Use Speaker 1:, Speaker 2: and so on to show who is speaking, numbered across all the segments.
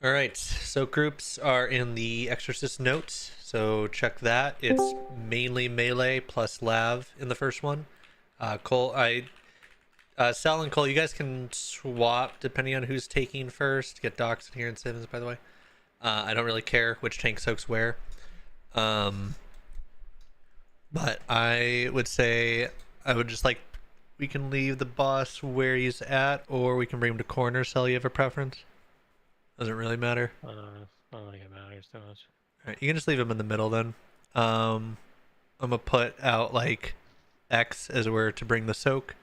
Speaker 1: All right, so groups are in the Exorcist notes, so check that. It's mainly melee plus lav in the first one. Cole, Sal and Cole, you guys can swap depending on who's taking first. Get Docs in here and Simmons, by the way. I don't really care which tank soaks where. But I would say I would just like we can leave the boss where he's at, or we can bring him to corner. Sal, you have a preference? Doesn't really matter.
Speaker 2: I don't think it matters too much.
Speaker 1: All right, you can just leave him in the middle then. I'm gonna put out like X as where to bring the soak,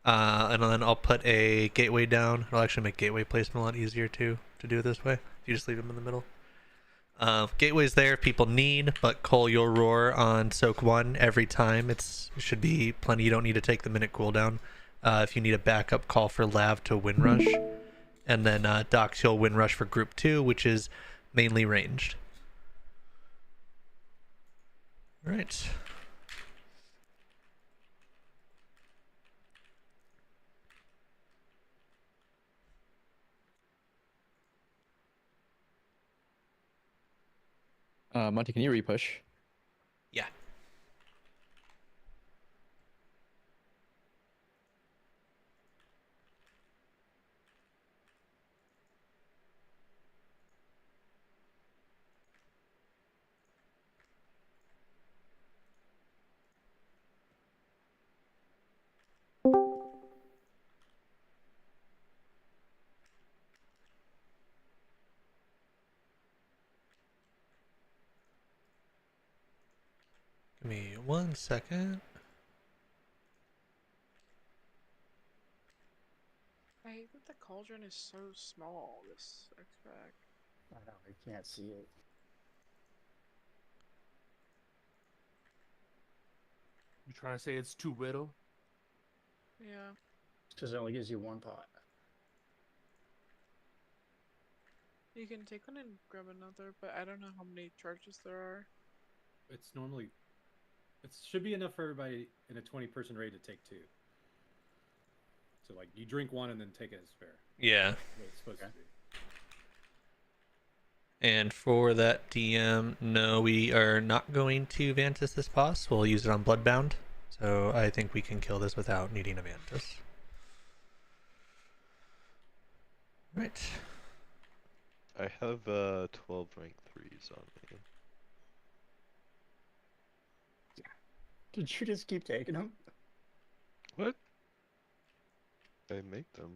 Speaker 1: and then I'll put a gateway down. It'll actually make gateway placement a lot easier too to do it this way. If you just leave him in the middle. Gateway's there if people need, but Cole, you'll roar on soak 1 every time. It should be plenty. You don't need to take the minute cooldown. If you need a backup, call for Lav to win rush. And then Docs, you'll win rush for group 2, which is mainly ranged. All right.
Speaker 3: Monty, can you repush?
Speaker 1: Yeah. Give me 1 second.
Speaker 4: I hate that the cauldron is so small, this X-Pack.
Speaker 5: I know, I can't see it.
Speaker 6: You trying to say it's too little?
Speaker 4: Yeah.
Speaker 5: Because it only gives you one pot.
Speaker 4: You can take one and grab another, but I don't know how many charges there are.
Speaker 7: It's normally... It should be enough for everybody in a 20-person raid to take 2. So, like, you drink 1 and then take it as spare.
Speaker 1: Yeah.
Speaker 7: What it's supposed to be.
Speaker 1: And for that DM, no, we are not going to Vantis this boss. We'll use it on Bloodbound. So I think we can kill this without needing a Vantis. Right.
Speaker 8: I have 12 rank 3s on me.
Speaker 5: Did you just keep taking them?
Speaker 8: What? I make them.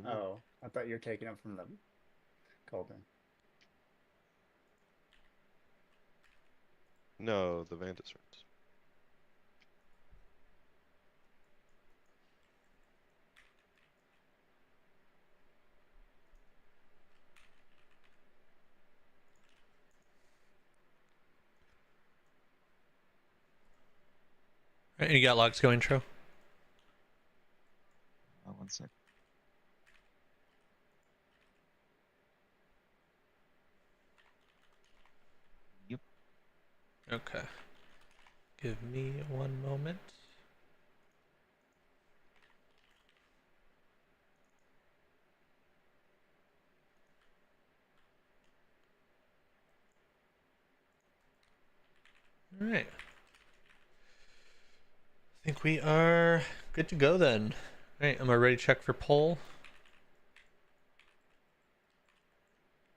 Speaker 5: Oh, I thought you were taking them from the cauldron.
Speaker 8: No, the Vantis runs.
Speaker 1: Right, you got logs going, Tro?
Speaker 3: 1 sec. Yep.
Speaker 1: Okay. Give me 1 moment. All right. I think we are good to go then. All right, am I ready to check for poll?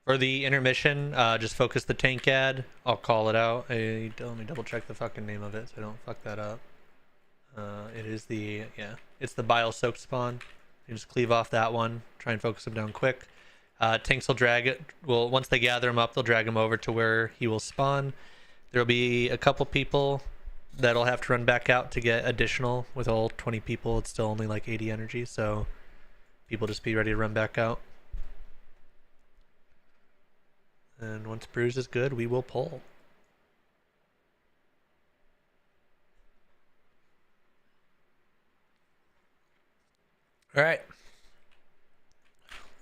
Speaker 1: For the intermission, just focus the tank ad. I'll call it out. Let me double check the fucking name of it so I don't fuck that up. It is it's the bile soaked spawn. You just cleave off that one. Try and focus him down quick. Tanks will drag it. Well, once they gather him up, they'll drag him over to where he will spawn. There'll be a couple people that'll have to run back out to get additional. With all 20 people, it's still only like 80 energy, so people just be ready to run back out. And once Bruise is good, we will pull. All right.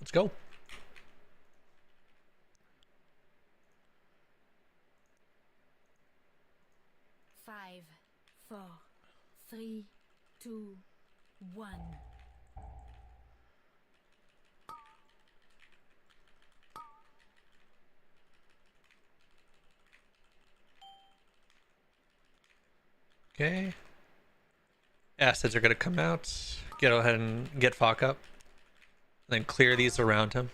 Speaker 1: Let's go.
Speaker 9: Five, 4, 3, 2, 1.
Speaker 1: Okay. Acids are gonna come out. Go ahead and get Fok up. Then clear these around him.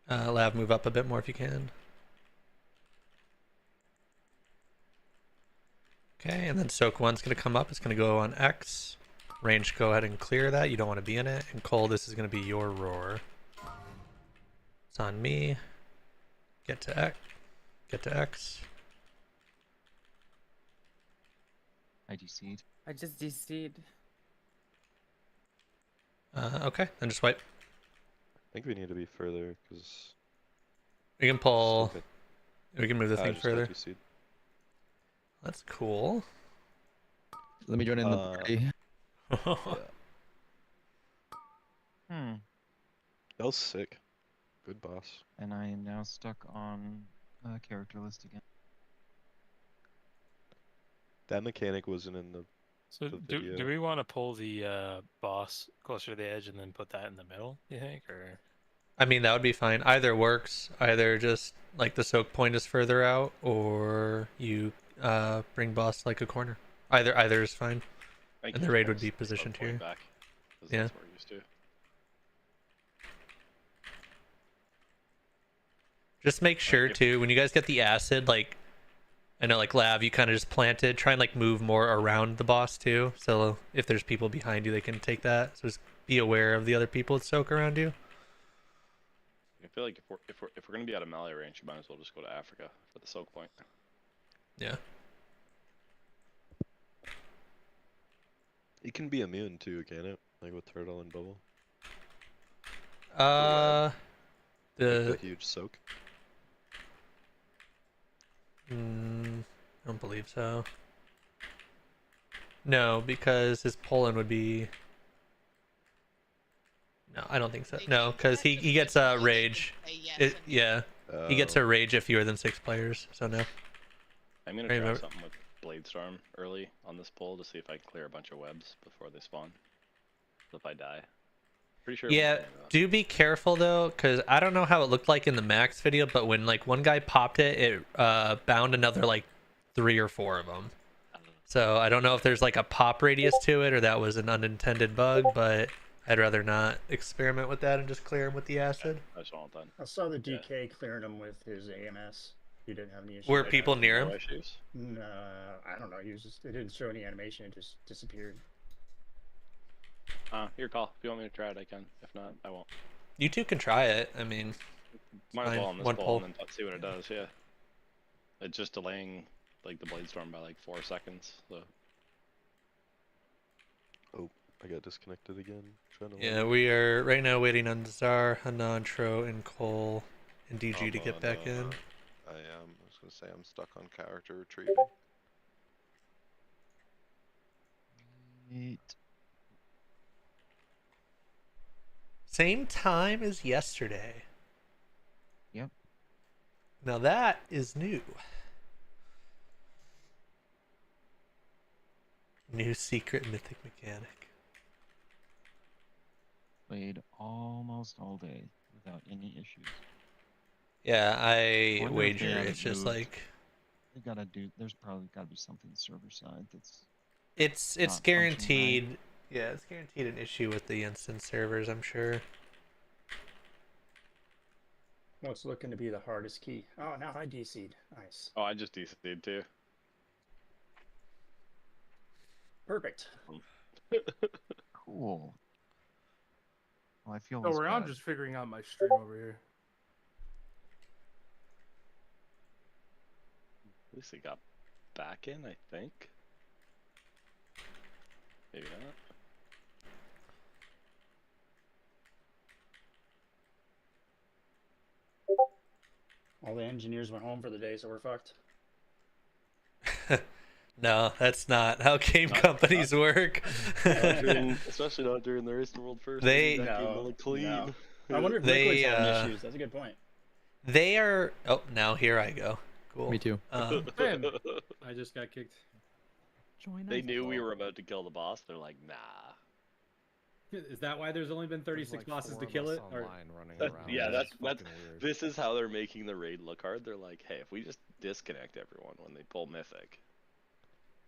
Speaker 1: Lav, move up a bit more if you can. Okay, and then Soak 1's gonna come up. It's gonna go on X. Range, go ahead and clear that. You don't want to be in it. And Cole, this is gonna be your roar. It's on me. Get to X. Get to X.
Speaker 3: I DC'd.
Speaker 10: I just DC'd.
Speaker 1: Okay, then just wipe.
Speaker 8: I think we need to be further because
Speaker 1: We can pull. We can move the thing
Speaker 8: just got
Speaker 1: further.
Speaker 8: DC'd.
Speaker 1: That's cool.
Speaker 3: Let me join in the party.
Speaker 8: That was sick. Good boss.
Speaker 3: And I am now stuck on character list again.
Speaker 8: That mechanic wasn't in the.
Speaker 2: So
Speaker 8: the
Speaker 2: do
Speaker 8: video.
Speaker 2: we want to pull the boss closer to the edge and then put that in the middle? You think, or?
Speaker 1: I mean, that would be fine. Either works. Either just like the soak point is further out, or you bring boss to, like a corner. Either is fine. And the raid would be positioned here.
Speaker 11: Back, 'cause
Speaker 1: Yeah.
Speaker 11: That's what we're used to.
Speaker 1: Just make sure too when you guys get the acid, like I know like Lav, you kind of just planted. Try and like move more around the boss too. So if there's people behind you, they can take that. So just be aware of the other people that soak around you.
Speaker 11: I feel like if we're gonna be out of melee range, you might as well just go to Africa for the soak point.
Speaker 1: Yeah.
Speaker 8: It can be immune too, can it? Like with turtle and bubble.
Speaker 1: The
Speaker 8: Like the huge soak.
Speaker 1: I don't believe so. No, because his Poland would be. No, I don't think so. No, because he gets a rage. Yeah, he gets a rage if fewer than 6 players. So no.
Speaker 11: I'm gonna try something with Bladestorm early on this pull to see if I can clear a bunch of webs before they spawn. So if I die. Pretty sure.
Speaker 1: Yeah, do be careful though, because I don't know how it looked like in the Max video, but when like one guy popped it, it bound another like 3 or 4 of them. So I don't know if there's like a pop radius to it or that was an unintended bug, but I'd rather not experiment with that and just clear him with the acid.
Speaker 11: That's all done.
Speaker 5: I saw the DK clearing him with his AMS. He didn't have any issues.
Speaker 1: Were people near him?
Speaker 5: No, I don't know. He was just, it didn't show any animation. It just disappeared.
Speaker 11: Your call. If you want me to try it, I can. If not, I won't.
Speaker 1: You two can try it. I mean,
Speaker 11: might as well on this
Speaker 1: one
Speaker 11: pull
Speaker 1: pull.
Speaker 11: and then see what it does. Yeah. It's just delaying like the Bladestorm by like 4 seconds. So.
Speaker 8: Oh, I got disconnected again. Trying to
Speaker 1: Yeah, we are right now waiting on Czar, Hanan, Tro, and Cole and DG to get back in.
Speaker 8: I am. I was gonna say I'm stuck on character retrieving.
Speaker 1: Same time as yesterday.
Speaker 3: Yep.
Speaker 1: Now that is new. New secret mythic mechanic.
Speaker 3: Played almost all day without any issues.
Speaker 1: Yeah, I
Speaker 3: Wonder if
Speaker 1: wager
Speaker 3: they haven't
Speaker 1: it's just
Speaker 3: moved.
Speaker 1: like
Speaker 3: They gotta do. There's probably gotta be something server side that's.
Speaker 1: it's
Speaker 3: not functioning
Speaker 1: guaranteed.
Speaker 3: right.
Speaker 1: Yeah, it's guaranteed an issue with the instance servers, I'm sure.
Speaker 5: What's looking to be the hardest key? Oh, now I DC'd. Nice.
Speaker 11: Oh, I just DC'd too.
Speaker 5: Perfect.
Speaker 3: Cool. Well, I feel.
Speaker 6: So
Speaker 3: this
Speaker 6: I'm
Speaker 3: bad.
Speaker 6: just figuring out my stream over here.
Speaker 11: At least he got back in, I think. Maybe not.
Speaker 5: All the engineers went home for the day, so we're fucked.
Speaker 1: No, that's not how game companies work.
Speaker 11: Especially not during the Race to World First.
Speaker 1: They-
Speaker 11: That game
Speaker 5: No,
Speaker 11: looked clean.
Speaker 5: no. I wonder if
Speaker 1: They,
Speaker 5: Liquid's having issues. That's a good point.
Speaker 1: They are. Oh, now here I go. Cool.
Speaker 3: Me too.
Speaker 6: Same.
Speaker 7: I just got kicked.
Speaker 11: They knew we were about to kill the boss. They're like, nah.
Speaker 7: Is that why there's only been 36 bosses to kill it? Or...
Speaker 11: Yeah, that's this is how they're making the raid look hard. They're like, hey, if we just disconnect everyone when they pull Mythic,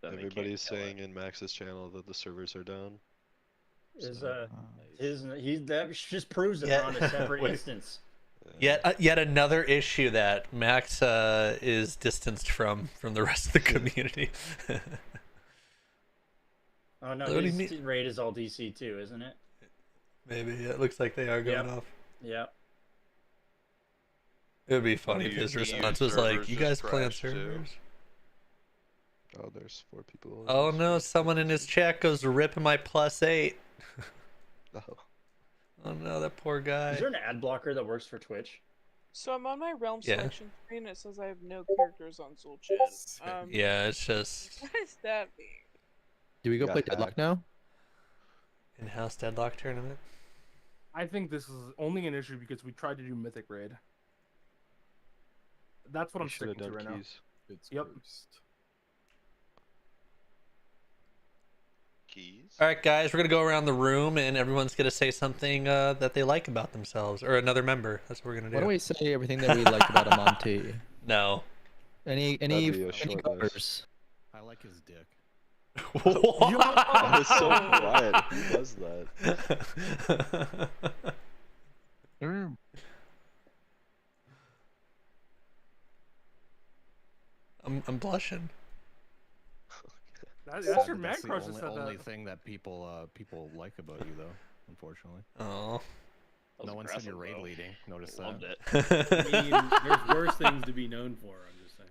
Speaker 11: Then they can't
Speaker 8: Everybody's
Speaker 11: kill it.
Speaker 8: saying in Max's channel that the servers are down.
Speaker 5: Is
Speaker 8: So,
Speaker 5: that just proves that
Speaker 1: Yeah.
Speaker 5: they're on a separate
Speaker 1: Wait.
Speaker 5: instance.
Speaker 1: Yet another issue that Max is distanced from the rest of the community.
Speaker 5: Oh no,
Speaker 1: What do you
Speaker 5: his
Speaker 1: mean?
Speaker 5: raid is all DC too, isn't it?
Speaker 1: Maybe it looks like they are going
Speaker 5: Yep.
Speaker 1: off.
Speaker 5: Yep.
Speaker 1: It would be funny if
Speaker 8: The
Speaker 1: his
Speaker 8: EU
Speaker 1: response was like,
Speaker 8: servers
Speaker 1: "You
Speaker 8: just
Speaker 1: guys play on
Speaker 8: crashed, too.
Speaker 1: servers?"
Speaker 8: Oh, there's 4 people.
Speaker 1: Oh no! Someone in his chat goes ripping my +8.
Speaker 8: Oh.
Speaker 1: Oh no, that poor guy.
Speaker 5: Is there an ad blocker that works for Twitch?
Speaker 4: So I'm on my realm
Speaker 1: Yeah.
Speaker 4: selection screen. It says I have no characters on Soul Chat.
Speaker 1: Yeah, it's just
Speaker 4: What does that mean?
Speaker 10: Do we go
Speaker 8: Yeah,
Speaker 10: play
Speaker 8: hack.
Speaker 10: Deadlock now?
Speaker 1: in-house deadlock tournament.
Speaker 6: I think this is only an issue because we tried to do Mythic Raid. That's what
Speaker 8: We
Speaker 6: I'm
Speaker 8: should have
Speaker 6: sticking to right
Speaker 8: done
Speaker 6: now.
Speaker 8: keys.
Speaker 7: It's
Speaker 6: Yep.
Speaker 7: cursed.
Speaker 8: Keys?
Speaker 1: All right, guys, we're gonna go around the room, and everyone's gonna say something that they like about themselves, or another member. That's what we're gonna do.
Speaker 10: Why don't we say everything that we like about Amonte?
Speaker 1: No.
Speaker 10: Any
Speaker 8: That'd be a
Speaker 10: any
Speaker 8: short
Speaker 10: covers?
Speaker 8: list.
Speaker 12: I like his dick.
Speaker 8: That was so quiet. Who does that?
Speaker 1: I'm blushing.
Speaker 6: That's
Speaker 12: Sad
Speaker 6: your
Speaker 12: that
Speaker 6: man
Speaker 12: that's
Speaker 6: crush
Speaker 12: the
Speaker 6: that
Speaker 12: only,
Speaker 6: said
Speaker 12: only
Speaker 6: that.
Speaker 12: thing that people like about you, though. Unfortunately,
Speaker 1: Oh.
Speaker 11: That was
Speaker 12: no one said you're raid
Speaker 11: aggressive, though.
Speaker 12: leading. Notice
Speaker 11: Loved
Speaker 12: that.
Speaker 11: it.
Speaker 7: I mean, there's worse things to be known for. I'm just saying.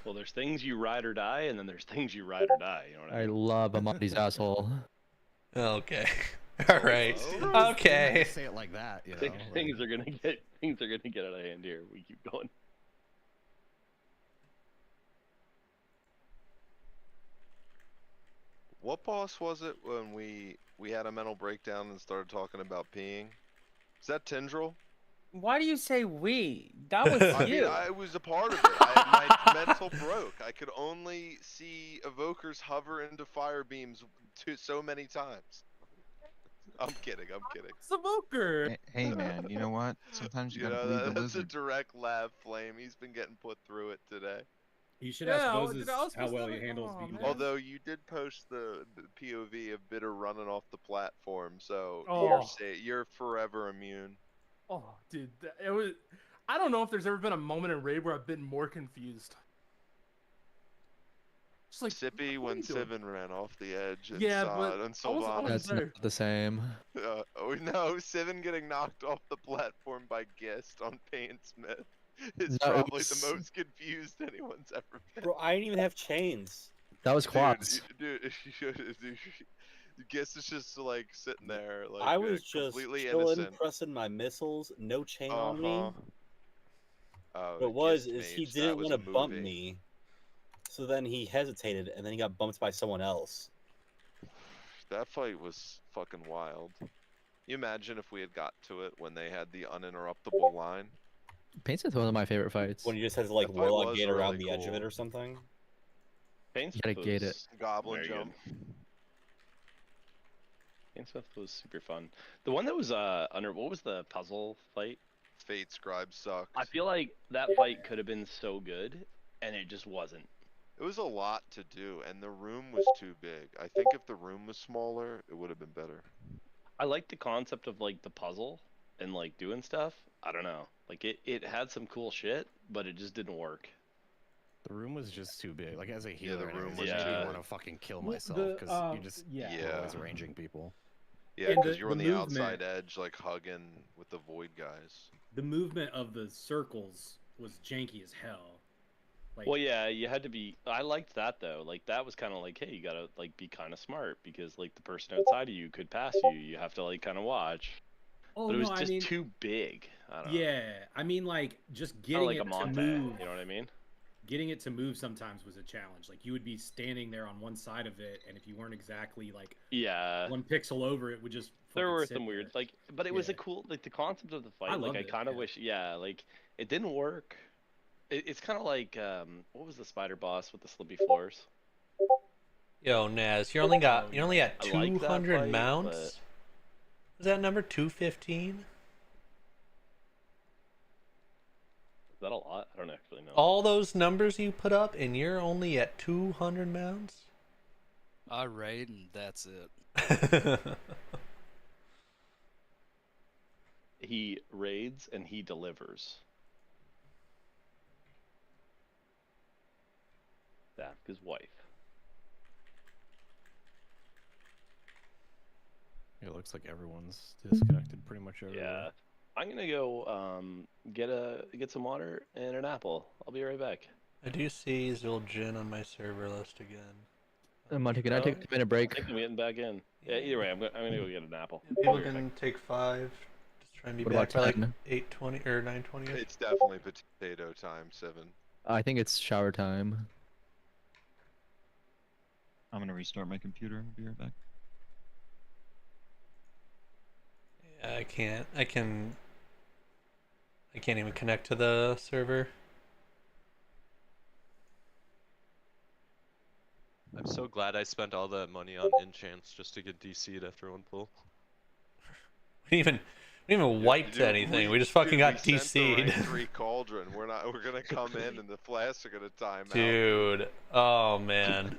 Speaker 11: Well, there's things you ride or die, and then there's things you ride or die. You know what I
Speaker 10: I
Speaker 11: mean?
Speaker 10: love Amonte's asshole.
Speaker 1: Okay. All right. Okay.
Speaker 12: Say it like that, you know.
Speaker 11: Things are gonna get out of hand here. We keep going.
Speaker 8: What boss was it when we had a mental breakdown and started talking about peeing? Is that Tendril?
Speaker 13: Why do you say we? That was
Speaker 8: I
Speaker 13: you.
Speaker 8: mean, I was a part of it. My mental broke. I could only see evokers hover into fire beams so many times. I'm kidding. I'm kidding.
Speaker 6: Smoker.
Speaker 3: Hey man, you know what? Sometimes you
Speaker 8: You
Speaker 3: gotta
Speaker 8: know,
Speaker 3: believe the
Speaker 8: that's a
Speaker 3: lizard.
Speaker 8: direct lav flame. He's been getting put through it today.
Speaker 7: You should
Speaker 6: Yeah,
Speaker 7: ask
Speaker 6: I
Speaker 7: Moses
Speaker 6: was
Speaker 7: how well he
Speaker 6: specific.
Speaker 7: handles
Speaker 6: Oh,
Speaker 7: being
Speaker 6: man.
Speaker 8: Although you did post the POV of Bitter running off the platform, so
Speaker 6: Oh.
Speaker 8: you're forever immune.
Speaker 6: Oh, dude, it was. I don't know if there's ever been a moment in raid where I've been more confused. Just like
Speaker 8: Sippy
Speaker 6: what are
Speaker 8: when
Speaker 6: you doing?
Speaker 8: Sivan ran off the edge and
Speaker 6: Yeah,
Speaker 8: saw
Speaker 6: but
Speaker 8: it on
Speaker 6: I was
Speaker 8: Sylvanas.
Speaker 10: That's
Speaker 6: there.
Speaker 10: not the same.
Speaker 8: Oh no, Sivan getting knocked off the platform by Gist on Payne Smith is
Speaker 10: No, it
Speaker 8: probably
Speaker 10: was-
Speaker 8: the most confused anyone's ever been.
Speaker 13: Bro, I didn't even have chains.
Speaker 10: That was quads.
Speaker 8: Dude, Gist is just like sitting there, like
Speaker 13: I was just
Speaker 8: completely
Speaker 13: chilling,
Speaker 8: innocent.
Speaker 13: pressing my missiles, no chain on me.
Speaker 8: Oh,
Speaker 13: What it was
Speaker 8: Gist
Speaker 13: is he
Speaker 8: mage, that
Speaker 13: didn't
Speaker 8: was
Speaker 13: want to bump
Speaker 8: moving.
Speaker 13: me, so then he hesitated, and then he got bumped by someone else.
Speaker 8: That fight was fucking wild. You imagine if we had got to it when they had the uninterruptible line?
Speaker 10: Paint's one of my favorite fights.
Speaker 13: When you just had to like
Speaker 8: That fight
Speaker 13: Warlock
Speaker 8: was
Speaker 13: gate around
Speaker 8: really
Speaker 13: the edge of it
Speaker 8: cool.
Speaker 13: or something.
Speaker 11: Payne
Speaker 10: You gotta
Speaker 11: Smith
Speaker 10: gate
Speaker 11: was
Speaker 8: Goblin
Speaker 11: very
Speaker 8: jump.
Speaker 11: good. Payne Smith was super fun. The one that was under what was the puzzle fight?
Speaker 8: Fate Scribe sucked.
Speaker 11: I feel like that fight could have been so good, and it just wasn't.
Speaker 8: It was a lot to do, and the room was too big. I think if the room was smaller, it would have been better.
Speaker 11: I like the concept of like the puzzle and like doing stuff. I don't know. Like it had some cool shit, but it just didn't work.
Speaker 12: The room was just too big. Like as a
Speaker 8: Yeah,
Speaker 12: healer,
Speaker 8: the
Speaker 12: and
Speaker 8: room
Speaker 12: it
Speaker 8: was
Speaker 12: made
Speaker 11: too
Speaker 12: me
Speaker 11: big.
Speaker 12: want to fucking kill
Speaker 7: Well,
Speaker 12: myself
Speaker 7: the,
Speaker 12: because you just
Speaker 7: yeah.
Speaker 12: you're always
Speaker 8: Yeah.
Speaker 12: ranging people.
Speaker 8: Yeah,
Speaker 7: And
Speaker 8: because
Speaker 7: the-
Speaker 8: you're on
Speaker 7: the
Speaker 8: the
Speaker 7: movement-
Speaker 8: outside edge, like hugging with the void guys.
Speaker 7: The movement of the circles was janky as hell. Like,
Speaker 11: Well, yeah, you had to be. I liked that though. Like that was kind of like, hey, you gotta like be kind of smart because like the person outside of you could pass you. You have to like kind of watch.
Speaker 7: oh
Speaker 11: But it was
Speaker 7: no,
Speaker 11: just
Speaker 7: I mean,
Speaker 11: too big. I don't know.
Speaker 7: yeah, I mean, like just
Speaker 11: Kinda
Speaker 7: getting
Speaker 11: like
Speaker 7: it
Speaker 11: a
Speaker 7: to
Speaker 11: Monte.
Speaker 7: move.
Speaker 11: You know what I mean?
Speaker 7: Getting it to move sometimes was a challenge. Like you would be standing there on one side of it, and if you weren't exactly like
Speaker 11: Yeah.
Speaker 7: one pixel over, it would just.
Speaker 11: There
Speaker 7: fucking
Speaker 11: were
Speaker 7: sit
Speaker 11: some weird
Speaker 7: there.
Speaker 11: like, but it was a
Speaker 7: Yeah.
Speaker 11: cool like the concept of the fight.
Speaker 7: I
Speaker 11: Like
Speaker 7: loved
Speaker 11: I
Speaker 7: it,
Speaker 11: kind of
Speaker 7: yeah.
Speaker 11: wish, yeah, like it didn't work. It's kind of like what was the spider boss with the slippy floors?
Speaker 1: Yo, Naz, you only at
Speaker 11: I like that
Speaker 1: 200
Speaker 11: fight,
Speaker 1: mounts.
Speaker 11: but-
Speaker 1: Is that number 215?
Speaker 11: Is that a lot? I don't actually know.
Speaker 1: All those numbers you put up, and you're only at 200 mounds?
Speaker 14: I raid and that's it.
Speaker 11: He raids and he delivers. That's his wife.
Speaker 12: It looks like everyone's disconnected pretty much everywhere.
Speaker 11: Yeah. I'm gonna go get some water and an apple. I'll be right back.
Speaker 1: I do see Zuljin on my server list again.
Speaker 10: Monty, can I take a 2-minute
Speaker 11: I
Speaker 10: break?
Speaker 11: think I'm getting back in. Yeah, either way, I'm gonna go get an apple.
Speaker 1: People can take 5. Just try and be
Speaker 10: What
Speaker 1: back by
Speaker 10: about
Speaker 1: like
Speaker 10: 10?
Speaker 1: 8:20 or 9:20.
Speaker 8: It's definitely potato time, 7.
Speaker 10: I think it's shower time.
Speaker 3: I'm gonna restart my computer. I'll be right back.
Speaker 1: Yeah, I can't. I can't even connect to the server.
Speaker 15: I'm so glad I spent all that money on enchants just to get DC'd after one pull.
Speaker 1: We didn't even wiped anything. We just fucking got
Speaker 8: we sent the rank
Speaker 1: DC'd.
Speaker 8: 3 cauldron. We're gonna come in and the flasks are gonna time out.
Speaker 1: Dude, oh man.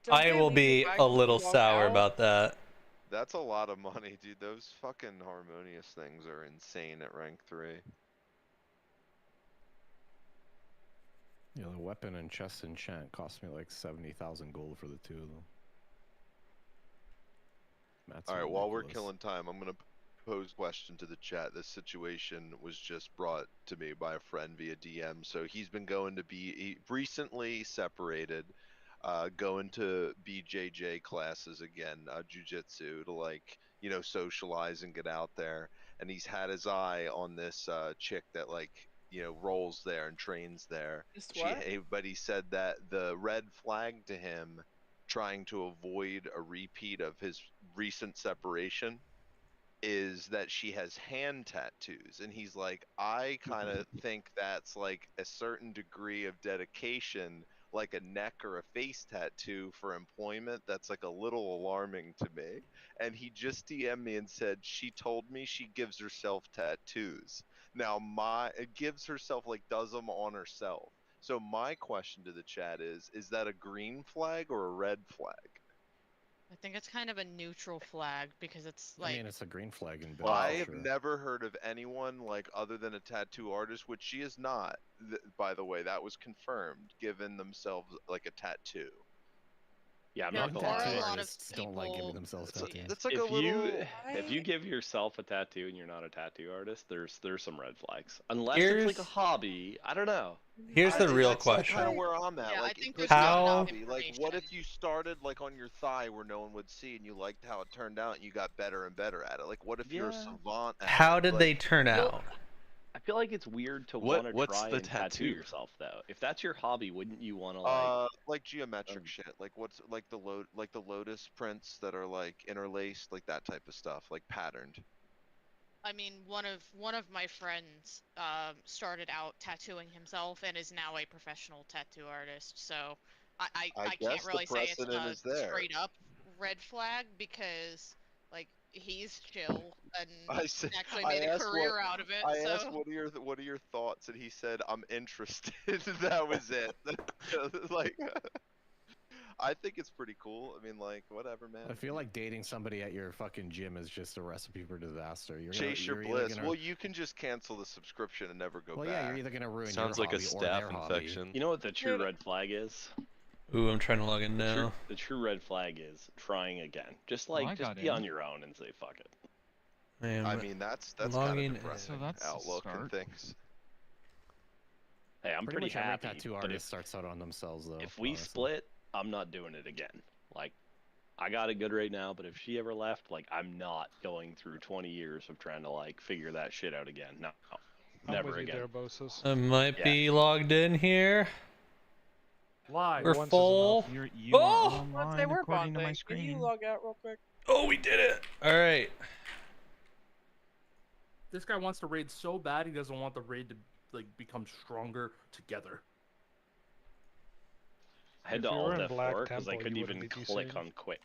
Speaker 4: Don't
Speaker 1: I
Speaker 4: they
Speaker 1: will
Speaker 4: leave
Speaker 1: be
Speaker 4: the back
Speaker 1: a
Speaker 4: and
Speaker 1: little
Speaker 4: walk
Speaker 1: sour
Speaker 4: out?
Speaker 1: about that.
Speaker 8: That's a lot of money, dude. Those fucking harmonious things are insane at rank 3.
Speaker 12: Yeah, the weapon and chest enchant cost me like 70,000 gold for the two of them. That's
Speaker 8: Alright, while we're
Speaker 12: ridiculous.
Speaker 8: killing time, I'm gonna pose a question to the chat. This situation was just brought to me by a friend via DM. So he's been going to be recently separated, going to BJJ classes again, jujitsu, to like, you know, socialize and get out there. And he's had his eye on this chick that like, you know, rolls there and trains there. But he said that the red flag to him trying to avoid a repeat of his recent separation is that she has hand tattoos. And he's like, I kind of think that's like a certain degree of dedication, like a neck or a face tattoo for employment. That's like a little alarming to me. And he just DM'd me and said she told me she gives herself tattoos. Now it gives herself, like, does them on herself. So my question to the chat is that a green flag or a red flag?
Speaker 16: I think it's kind of a neutral flag because it's like.
Speaker 12: I mean, it's a green flag in
Speaker 8: Well, I
Speaker 12: for
Speaker 8: have
Speaker 12: sure.
Speaker 8: never heard of anyone, like, other than a tattoo artist, which she is not, by the way, that was confirmed, given themselves like a tattoo.
Speaker 11: Yeah, I'm
Speaker 16: There
Speaker 11: not gonna
Speaker 16: are
Speaker 11: lie.
Speaker 16: a lot of
Speaker 12: don't like giving
Speaker 16: people-
Speaker 12: themselves tattoos.
Speaker 8: That's like
Speaker 11: if
Speaker 8: a little.
Speaker 11: if you give yourself a tattoo and you're not a tattoo artist, there's some red flags. Unless
Speaker 1: Here's-
Speaker 11: it's like a hobby. I don't know.
Speaker 1: Here's the real
Speaker 8: That's
Speaker 1: question.
Speaker 8: kind of where I'm at.
Speaker 16: Yeah, I
Speaker 8: Like,
Speaker 16: think
Speaker 8: it could
Speaker 16: there's
Speaker 8: be a
Speaker 1: not enough
Speaker 8: hobby. Like, what if you started like on your thigh where no one would see, and you liked how it turned out, and you got better and better at it? Like, what if you're a
Speaker 11: Yeah.
Speaker 8: savant? At
Speaker 1: How
Speaker 8: it?
Speaker 1: did
Speaker 8: Like,
Speaker 1: they turn out?
Speaker 11: I feel like it's weird to
Speaker 15: What-
Speaker 11: want to
Speaker 15: what's
Speaker 11: try
Speaker 15: the
Speaker 11: and tattoo
Speaker 15: tattoo?
Speaker 11: yourself though. If that's your hobby, wouldn't you want to
Speaker 8: like geometric shit, like what's like the lotus prints that are like interlaced, like that type of stuff, like patterned.
Speaker 16: I mean, one of my friends started out tattooing himself and is now a professional tattoo artist. So I
Speaker 8: guess
Speaker 16: can't
Speaker 8: the
Speaker 16: really say it's
Speaker 8: precedent
Speaker 16: a
Speaker 8: is there.
Speaker 16: straight up red flag because like he's chill and actually
Speaker 8: I
Speaker 16: made a
Speaker 8: asked
Speaker 16: career out of it.
Speaker 8: I
Speaker 16: so
Speaker 8: asked what are your thoughts, and he said, I'm interested. That was it. Like, I think it's pretty cool. I mean, like, whatever, man.
Speaker 12: I feel like dating somebody at your fucking gym is just a recipe for disaster.
Speaker 8: Chase your
Speaker 12: either
Speaker 8: bliss.
Speaker 12: gonna-
Speaker 8: Well, you can just cancel the subscription and never go
Speaker 12: Well,
Speaker 8: back.
Speaker 12: yeah, you're either gonna ruin
Speaker 15: Sounds
Speaker 12: your
Speaker 15: like a
Speaker 12: hobby or
Speaker 15: staph
Speaker 12: their hobby.
Speaker 15: infection.
Speaker 11: You know what the true red flag is?
Speaker 1: Ooh, I'm trying to log in now.
Speaker 11: The true red flag is trying again. Just
Speaker 3: Well,
Speaker 11: like
Speaker 3: I
Speaker 11: just
Speaker 3: got
Speaker 11: be
Speaker 3: in.
Speaker 11: on your own and say fuck it.
Speaker 8: I mean, that's kind
Speaker 1: logging
Speaker 8: of
Speaker 1: in.
Speaker 8: depressing.
Speaker 3: So that's a
Speaker 8: outlook and
Speaker 3: start.
Speaker 8: things.
Speaker 11: Hey, I'm
Speaker 12: Pretty
Speaker 11: pretty
Speaker 12: much every
Speaker 11: happy.
Speaker 12: tattoo
Speaker 11: But
Speaker 12: artist
Speaker 11: if,
Speaker 12: starts out on themselves, though.
Speaker 11: if we
Speaker 12: honestly.
Speaker 11: split, I'm not doing it again. Like, I got it good right now, but if she ever left, like, I'm not going through 20 years of trying to like figure that shit out again. No, never again.
Speaker 1: I might be logged in here.
Speaker 6: Live.
Speaker 1: We're full.
Speaker 3: You are
Speaker 1: Oh!
Speaker 3: online
Speaker 4: They were
Speaker 3: according to
Speaker 4: bonding.
Speaker 3: my
Speaker 4: Can you
Speaker 3: screen.
Speaker 4: log out real quick?
Speaker 1: Oh, we did it. All right.
Speaker 6: This guy wants to raid so bad he doesn't want the raid to like become stronger together.
Speaker 11: I had
Speaker 17: If
Speaker 11: to
Speaker 17: you
Speaker 11: alt
Speaker 17: were in Black
Speaker 11: F4 because I
Speaker 17: Temple,
Speaker 11: couldn't
Speaker 17: you
Speaker 11: even
Speaker 17: wouldn't be
Speaker 11: click
Speaker 17: DC'd.
Speaker 11: on quit.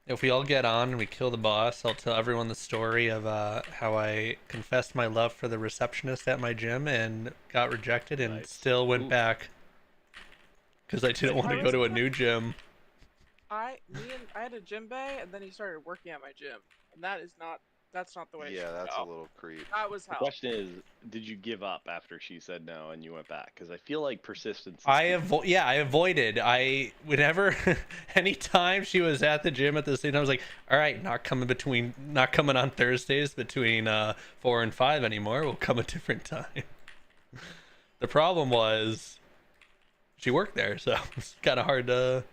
Speaker 1: If we all get on and we kill the boss, I'll tell everyone the story of how I confessed my love for the receptionist at my gym and got rejected and still went back because I didn't want to go to a new gym.
Speaker 4: I had a gym bay, and then he started working at my gym, and that's not the way.
Speaker 8: Yeah, that's a little creep.
Speaker 4: That was
Speaker 11: The
Speaker 4: hell.
Speaker 11: question is, did you give up after she said no and you went back? Because I feel like persistence.
Speaker 1: I avoided. Whenever, anytime she was at the gym at the same time, I was like, all right, not coming on Thursdays between 4 and 5 anymore. We'll come a different time. The problem was, she worked there, so it's kind of hard to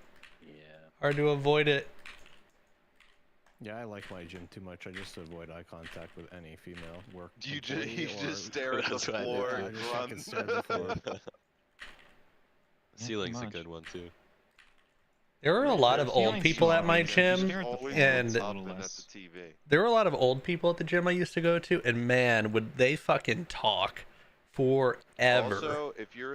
Speaker 1: avoid it.
Speaker 12: Yeah, I like my gym too much. I just avoid eye contact with any female work.
Speaker 8: You just stare at the floor and grunt.
Speaker 15: Ceiling's a good one too.
Speaker 1: There were a lot of old people at my gym, and there were a lot of old people at the gym I used to go to, and man, would they fucking talk forever.
Speaker 8: Also, if you're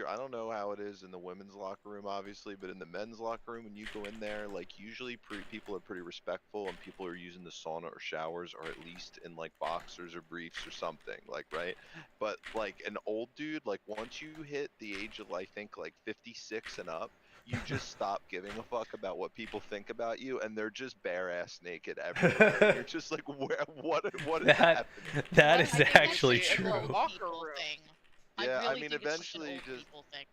Speaker 8: I don't know how it is in the women's locker room, obviously, but in the men's locker room, when you go in there, like usually people are pretty respectful, and people are using the sauna or showers, or at least in like boxers or briefs or something, like, right? But like an old dude, like once you hit the age of I think like 56 and up, you just stop giving a fuck about what people think about you, and they're just bare ass naked everywhere. You're just like, what is happening?
Speaker 1: That is actually true.
Speaker 8: Yeah, I
Speaker 16: really
Speaker 8: mean,
Speaker 16: think it's just an
Speaker 8: eventually,
Speaker 16: old
Speaker 8: just
Speaker 16: people thing.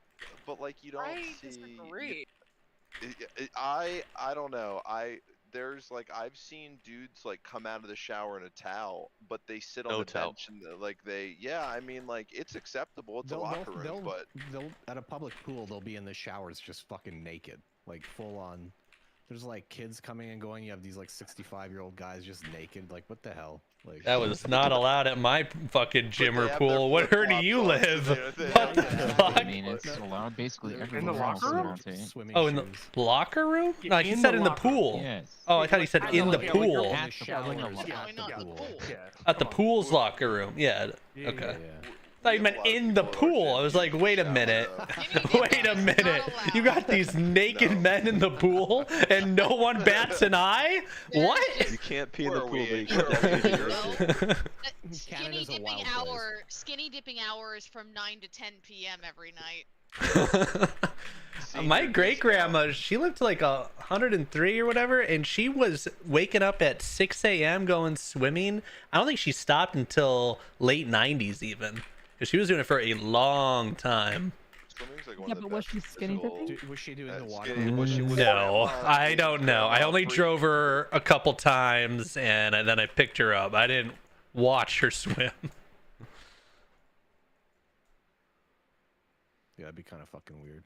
Speaker 8: but like you don't see.
Speaker 4: Disagree.
Speaker 8: I don't know. There's like I've seen dudes like come out of the shower in a towel, but they sit on the bench and I mean like it's acceptable. It's a locker room, but
Speaker 12: they'll at a public pool they'll be in the showers just fucking naked, like full on. There's like kids coming and going. You have these like 65-year-old guys just naked. Like what the hell? Like
Speaker 1: that was not allowed at my fucking gym or pool. What do you live? What the fuck?
Speaker 3: I mean, it's allowed basically everywhere.
Speaker 6: In the locker room?
Speaker 1: Oh, in the locker room? No, he said in the pool.
Speaker 3: Yes.
Speaker 1: Oh, I thought he said in the pool. At the pool's locker room. Yeah. Okay. I thought you meant in the pool. I was like, wait a minute. Wait a minute. You got these naked men in the pool and no one bats an eye? What?
Speaker 15: You can't pee in the pool.
Speaker 16: Skinny dipping hours from 9 to 10 p.m. every night.
Speaker 1: My great grandma, she lived to like 103 or whatever, and she was waking up at 6 a.m. going swimming. I don't think she stopped until late 90s even. She was doing it for a long time.
Speaker 10: Yeah, but was she skinny dipping?
Speaker 12: Was she doing the water?
Speaker 1: No, I don't know. I only drove her a couple times, and then I picked her up. I didn't watch her swim.
Speaker 12: Yeah, that'd be kind of fucking weird.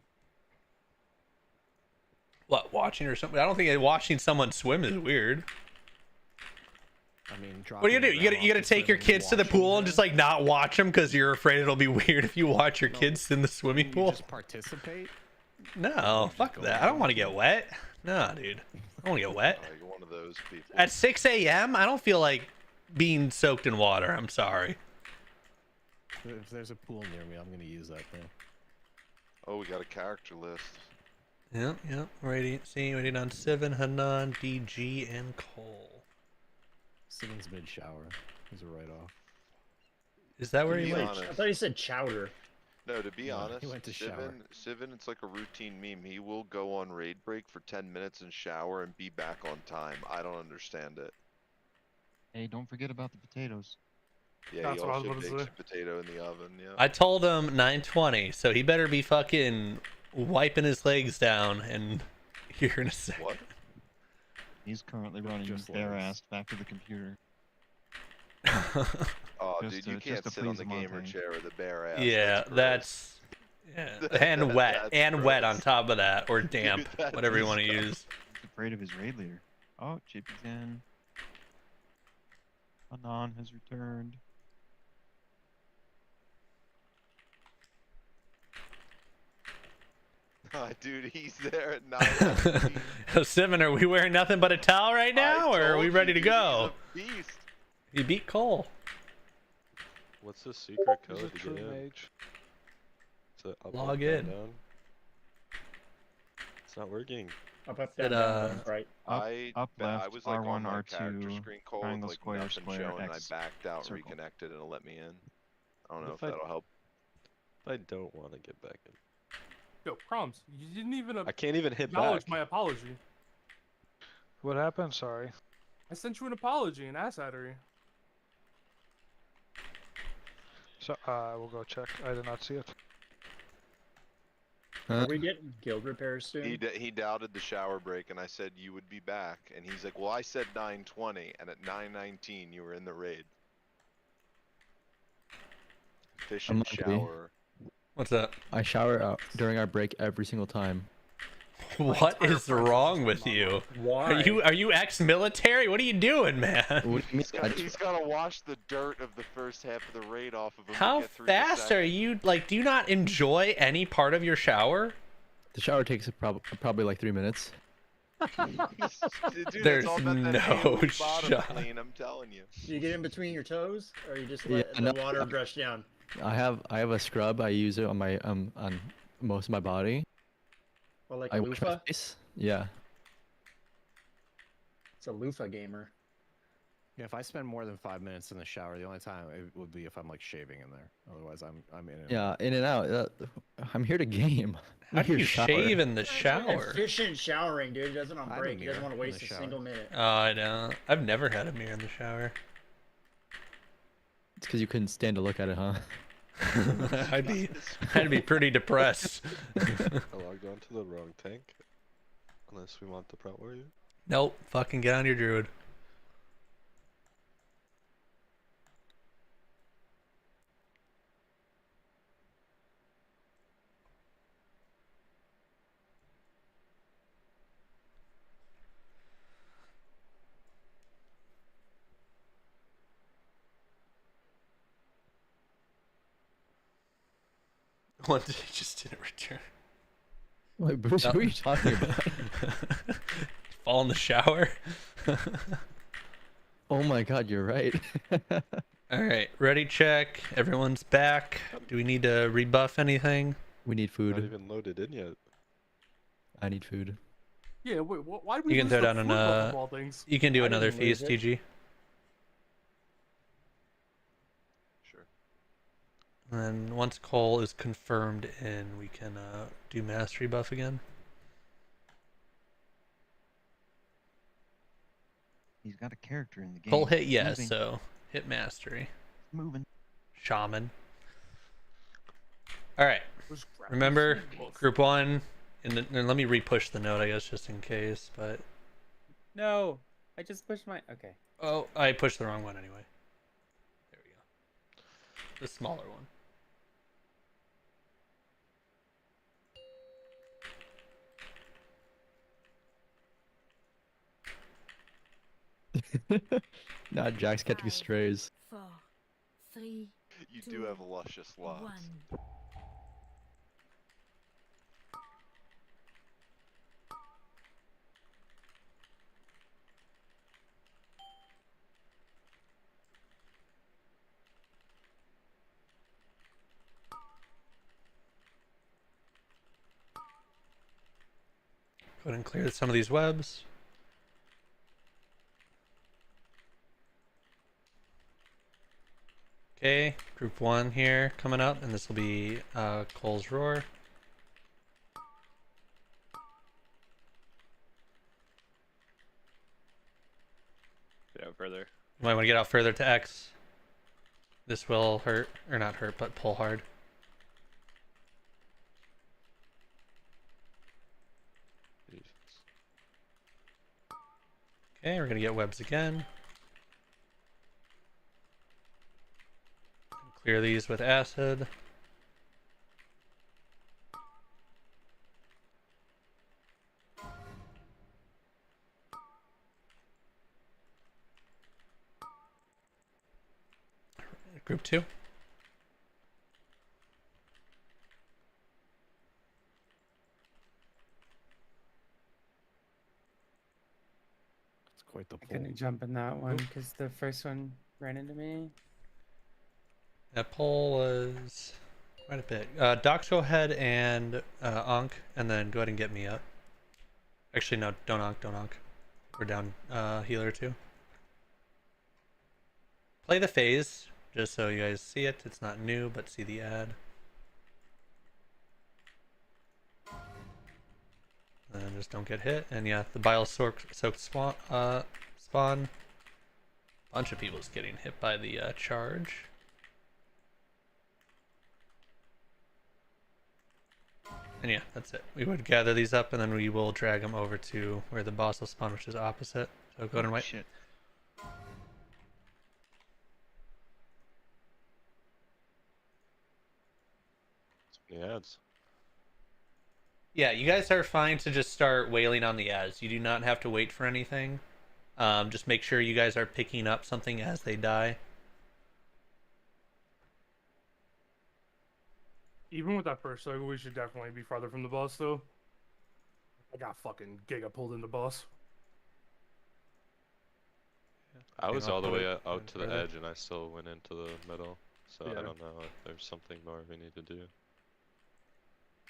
Speaker 1: What, watching her swim? I don't think watching someone swim is weird.
Speaker 12: I mean,
Speaker 1: what do? You gotta take your kids to the pool and just like not watch them because you're afraid it'll be weird if you watch your kids in the swimming pool.
Speaker 12: Just participate?
Speaker 1: No, fuck that. I don't want to get wet. No, dude. I don't want to get wet.
Speaker 8: You're one of those people.
Speaker 1: At 6 a.m., I don't feel like being soaked in water. I'm sorry.
Speaker 12: If there's a pool near me, I'm gonna use that thing.
Speaker 8: Oh, we got a character list.
Speaker 1: Yep. Waiting on Sivan, Hanan, DG, and Cole.
Speaker 12: Sivan's mid-shower. He's a write-off.
Speaker 1: Is that where he went?
Speaker 5: I thought you said chowder.
Speaker 8: No, to be honest,
Speaker 12: he went to shower.
Speaker 8: Sivan, it's like a routine meme. He will go on raid break for 10 minutes and shower and be back on time. I don't understand it.
Speaker 3: Hey, don't forget about the potatoes.
Speaker 8: Yeah, he also bakes a potato in the oven, yeah.
Speaker 1: I told him 9:20, so he better be fucking wiping his legs down and here in a second.
Speaker 8: What?
Speaker 3: He's currently running his bare ass back to the computer.
Speaker 8: Oh, dude, you can't sit on the gamer chair with a bare ass.
Speaker 1: Yeah, that's and wet, and wet on top of that, or damp, whatever you want to use.
Speaker 3: He's afraid of his raid leader. Oh, Chippy's in. Anon has returned.
Speaker 8: Oh, dude, he's there at 9.
Speaker 1: Sivan, are we wearing nothing but a towel right now, or are we ready to go? You beat Cole.
Speaker 15: What's the secret code to get in?
Speaker 1: Log in.
Speaker 15: It's not working.
Speaker 5: Up, up,
Speaker 1: It,
Speaker 5: down, down, left, right.
Speaker 3: Up,
Speaker 8: I
Speaker 3: left,
Speaker 8: was like on
Speaker 3: R1,
Speaker 8: my character
Speaker 3: R2,
Speaker 8: screen call with
Speaker 3: triangle,
Speaker 8: like
Speaker 3: square,
Speaker 8: nothing
Speaker 3: square,
Speaker 8: showing, and I
Speaker 3: X,
Speaker 8: backed out,
Speaker 3: circle.
Speaker 8: reconnected, and it let me in. I don't know if
Speaker 15: If I-
Speaker 8: that'll help.
Speaker 15: If I don't want to get back in.
Speaker 6: Yo, Proms, you didn't even
Speaker 15: I can't even hit
Speaker 6: acknowledge
Speaker 15: back.
Speaker 6: my apology.
Speaker 17: What happened? Sorry.
Speaker 6: I sent you an apology in Asshattery.
Speaker 17: So we'll go check. I did not see it.
Speaker 5: Are we getting guild repairs soon?
Speaker 8: He doubted the shower break, and I said you would be back, and he's like, "Well, I said 9:20, and at 9:19 you were in the raid." Efficient shower.
Speaker 1: What's up?
Speaker 18: I shower out during our break every single time.
Speaker 1: What is wrong with you?
Speaker 5: Why?
Speaker 1: Are you ex-military? What are you doing, man?
Speaker 8: He's gotta wash the dirt of the first half of the raid off of him.
Speaker 1: How
Speaker 8: to get through the
Speaker 1: fast are you? Like, do you not enjoy any part of your shower?
Speaker 18: The shower takes probably like 3 minutes.
Speaker 8: Dude,
Speaker 1: There's
Speaker 8: it's all about that
Speaker 1: no
Speaker 8: Halo bottom
Speaker 1: shot.
Speaker 8: clean, I'm telling you.
Speaker 5: Do you get in between your toes, or you just
Speaker 18: Yeah,
Speaker 5: let
Speaker 18: no.
Speaker 5: the water brush down?
Speaker 18: I have a scrub. I use it on my on most of my body.
Speaker 5: Well, like
Speaker 18: I
Speaker 5: a
Speaker 18: wash my
Speaker 5: loofah?
Speaker 18: face. Yeah.
Speaker 5: It's a loofah gamer.
Speaker 12: Yeah, if I spend more than 5 minutes in the shower, the only time it would be if I'm like shaving in there. Otherwise, I'm in and
Speaker 18: Yeah, in and out. I'm here to game. I'm
Speaker 1: How do
Speaker 18: here
Speaker 1: you
Speaker 18: to shower.
Speaker 1: shave in the shower?
Speaker 5: Efficient showering, dude. He doesn't on
Speaker 12: I have a
Speaker 5: break. He doesn't
Speaker 12: mirror
Speaker 5: want to
Speaker 12: in
Speaker 5: waste
Speaker 12: the
Speaker 5: a
Speaker 12: shower.
Speaker 5: single minute.
Speaker 1: Oh, I don't. I've never had a mirror in the shower.
Speaker 18: It's because you couldn't stand to look at it, huh?
Speaker 1: I'd be pretty depressed.
Speaker 15: I logged on to the wrong tank. Unless we want the Prot Warrior.
Speaker 1: Nope. Fucking get on your druid. What did he just didn't return?
Speaker 18: Wait, Bruce, who are you talking about?
Speaker 1: Fall in the shower.
Speaker 18: Oh my god, you're right.
Speaker 1: All right, ready check. Everyone's back. Do we need to rebuff anything?
Speaker 18: We need food.
Speaker 15: Not even loaded in yet.
Speaker 18: I need food.
Speaker 6: Yeah, wait, why do we
Speaker 1: You can
Speaker 6: lose
Speaker 1: throw
Speaker 6: the
Speaker 1: down
Speaker 6: food
Speaker 1: an
Speaker 6: buff of all things?
Speaker 1: You can do
Speaker 5: I
Speaker 1: another
Speaker 5: didn't lose
Speaker 1: feast,
Speaker 5: it.
Speaker 1: TG.
Speaker 8: Sure.
Speaker 1: And then once Cole is confirmed in, we can do mastery buff again.
Speaker 3: He's got a character in the game.
Speaker 1: Cole hit
Speaker 3: It's
Speaker 1: yes,
Speaker 3: moving.
Speaker 1: so hit mastery.
Speaker 3: Moving.
Speaker 1: Shaman. All right.
Speaker 6: Who's grabbing
Speaker 1: Remember,
Speaker 6: food buff?
Speaker 1: group one. And let me repush the note, I guess, just in case. But
Speaker 10: No, I just pushed my. Okay.
Speaker 1: oh, I pushed the wrong one anyway. There we go. The smaller one.
Speaker 18: Nah, Jack's catching strays.
Speaker 9: 4, 3,
Speaker 8: You do have luscious lots.
Speaker 9: 1.
Speaker 1: Go ahead and clear some of these webs. Okay, group one here coming up, and this will be Cole's Roar.
Speaker 11: Get out further.
Speaker 1: You might want to get out further to X. This will hurt, or not hurt, but pull hard. Okay, we're gonna get webs again. Clear these with acid. Group 2.
Speaker 12: It's quite the
Speaker 10: I
Speaker 12: pull.
Speaker 10: couldn't jump in that one because the first one ran into me.
Speaker 1: That poll was quite a bit. Docs, go ahead and Ankh, and then go ahead and get me up. Actually, no, don't honk. We're down healer 2. Play the phase, just so you guys see it. It's not new, but see the ad. And just don't get hit. And yeah, the bile soaked spawn. Bunch of people's getting hit by the charge. And yeah, that's it. We would gather these up, and then we will drag them over to where the boss will spawn, which is opposite. So go ahead and wait.
Speaker 3: Shit.
Speaker 15: Many ads.
Speaker 1: Yeah, you guys are fine to just start wailing on the ads. You do not have to wait for anything. Just make sure you guys are picking up something as they die.
Speaker 6: Even with that first cycle, we should definitely be farther from the boss, though. I got fucking Giga pulled in the boss.
Speaker 15: I was all the way out
Speaker 1: going
Speaker 15: to the
Speaker 1: further.
Speaker 15: edge, and I still went into the middle. So
Speaker 6: Yeah.
Speaker 15: I don't know if there's something more we need to do.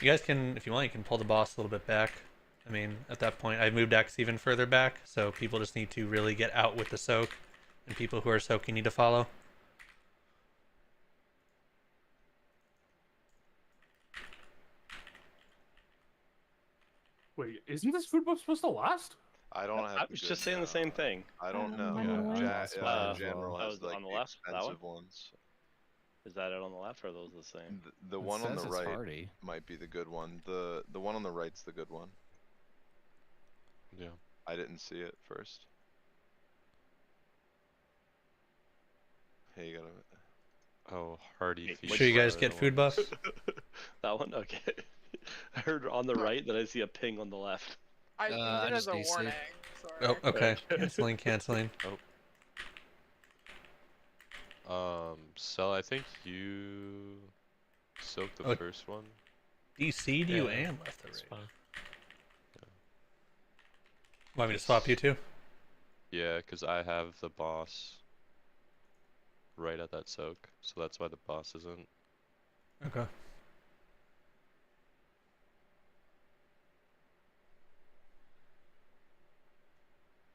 Speaker 1: You guys can, if you want, you can pull the boss a little bit back. I mean, at that point, I moved X even further back, so people just need to really get out with the soak, and people who are soaking need to follow.
Speaker 6: Wait, isn't this food buff supposed to last?
Speaker 8: I don't have.
Speaker 11: I was just saying the same thing.
Speaker 8: I don't know.
Speaker 12: Yeah,
Speaker 8: General
Speaker 11: that
Speaker 8: has
Speaker 11: was
Speaker 8: like
Speaker 11: on the
Speaker 8: the
Speaker 11: left, that one?
Speaker 8: expensive ones.
Speaker 11: Is that it on the left, or are those the same?
Speaker 8: The
Speaker 12: It
Speaker 8: one on the
Speaker 12: says it's
Speaker 8: right
Speaker 12: hardy.
Speaker 8: might be the good one. The one on the right's the good one.
Speaker 15: Yeah.
Speaker 8: I didn't see it first. Hey, you gotta.
Speaker 15: Oh, hardy
Speaker 11: Wait,
Speaker 15: feast.
Speaker 1: Make sure you guys
Speaker 15: are
Speaker 1: get
Speaker 15: the
Speaker 1: food
Speaker 15: ones.
Speaker 1: buffs.
Speaker 11: That one? Okay. I heard on the right that I see a ping on the left.
Speaker 4: I used
Speaker 14: I
Speaker 4: it as
Speaker 14: just
Speaker 4: a
Speaker 14: DC'd.
Speaker 4: warning. Sorry.
Speaker 1: Oh, okay. Canceling.
Speaker 15: Cell, I think you soaked the
Speaker 1: Oh,
Speaker 15: first one.
Speaker 1: DC'd you
Speaker 2: Yeah,
Speaker 1: and left the
Speaker 2: That's
Speaker 1: raid.
Speaker 2: fine.
Speaker 1: Want me to swap you two?
Speaker 15: Yeah, because I have the boss right at that soak, so that's why the boss isn't.
Speaker 1: Okay.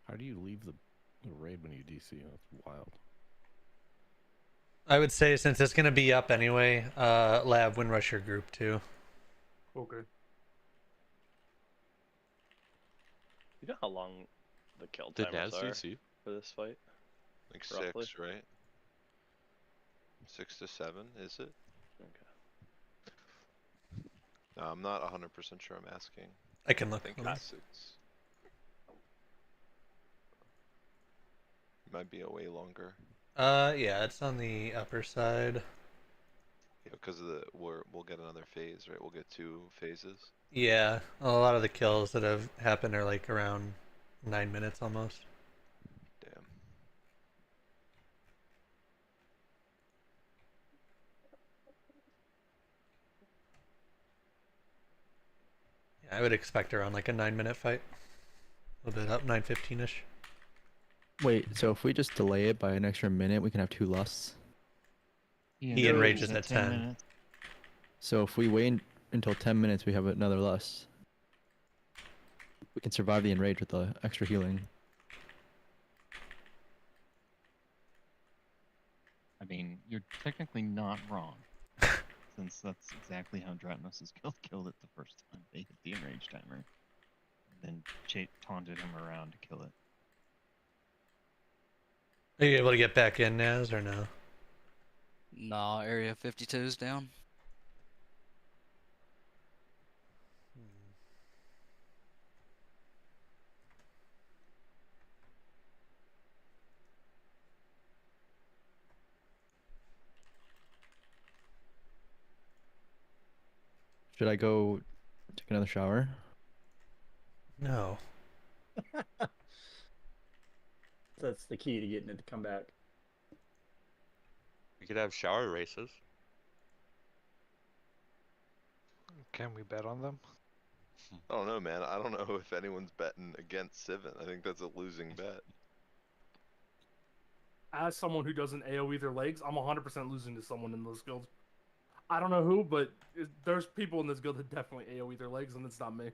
Speaker 12: How do you leave the raid when you DC? That's wild.
Speaker 1: I would say since it's gonna be up anyway, Lab Windrush your group too.
Speaker 6: Okay.
Speaker 11: You know how long the kill
Speaker 15: Did
Speaker 11: timers
Speaker 15: Naz
Speaker 11: are
Speaker 15: DC?
Speaker 11: for this fight?
Speaker 8: Like
Speaker 11: Roughly?
Speaker 8: 6, right? 6 to 7, is it?
Speaker 11: Okay.
Speaker 8: No, I'm not 100% sure. I'm asking.
Speaker 1: I can
Speaker 8: I
Speaker 1: look.
Speaker 8: think
Speaker 1: Hold on.
Speaker 8: it's 6. Might be a way longer.
Speaker 1: Yeah, it's on the upper side.
Speaker 8: Yeah, because of we'll get another phase, right? We'll get 2 phases.
Speaker 1: Yeah, a lot of the kills that have happened are like around 9 minutes almost.
Speaker 8: Damn.
Speaker 1: Yeah, I would expect around like a 9-minute fight. A little bit up, 9:15ish.
Speaker 18: Wait, so if we just delay it by an extra minute, we can have 2 lusts.
Speaker 1: He enrages at 10.
Speaker 3: minutes.
Speaker 18: So if we wait until 10 minutes, we have another lust. We can survive the enrage with the extra healing.
Speaker 3: I mean, you're technically not wrong. Since that's exactly how Dratnos' killed it the first time. They hit the enrage timer. And then taunted him around to kill it.
Speaker 1: Are you able to get back in, Naz, or no?
Speaker 14: Nah, Area 52's down.
Speaker 18: Should I go take another shower?
Speaker 1: No.
Speaker 5: That's the key to getting it to come back.
Speaker 15: We could have shower races.
Speaker 17: Can we bet on them?
Speaker 8: I don't know, man. I don't know if anyone's betting against Sivin. I think that's a losing bet.
Speaker 6: As someone who doesn't AoE their legs, I'm 100% losing to someone in those guilds. I don't know who, but there's people in this guild that definitely AoE their legs, and it's not me.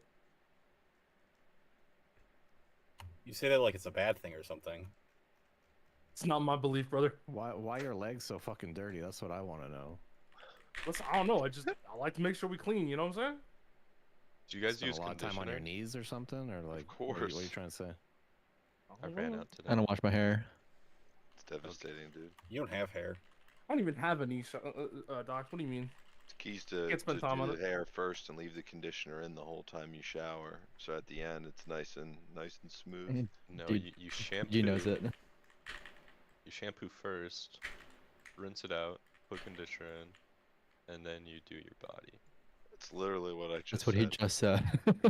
Speaker 13: You say that like it's a bad thing or something.
Speaker 6: It's not my belief, brother.
Speaker 12: Why are your legs so fucking dirty? That's what I want to know.
Speaker 6: Listen, I don't know. I like to make sure we clean. You know what I'm saying?
Speaker 15: Do you guys
Speaker 12: Spend
Speaker 15: use
Speaker 12: a lot of time on your
Speaker 15: conditioner?
Speaker 12: knees or something, or like?
Speaker 8: course.
Speaker 12: What are you trying to say?
Speaker 15: I ran out today.
Speaker 18: I don't wash my hair.
Speaker 8: It's devastating, dude.
Speaker 13: You don't have hair.
Speaker 6: I don't even have any, Doc. What do you mean?
Speaker 8: It's keys to,
Speaker 6: Can't
Speaker 8: to
Speaker 6: spend time on
Speaker 8: do
Speaker 6: it.
Speaker 8: the hair first and leave the conditioner in the whole time you shower. So at the end, it's nice and smooth.
Speaker 15: No,
Speaker 18: Dude,
Speaker 15: you shampoo.
Speaker 18: G knows it.
Speaker 15: You shampoo first, rinse it out, put conditioner in, and then you do your body.
Speaker 8: That's literally what I just
Speaker 18: That's what
Speaker 8: said.
Speaker 18: he just said.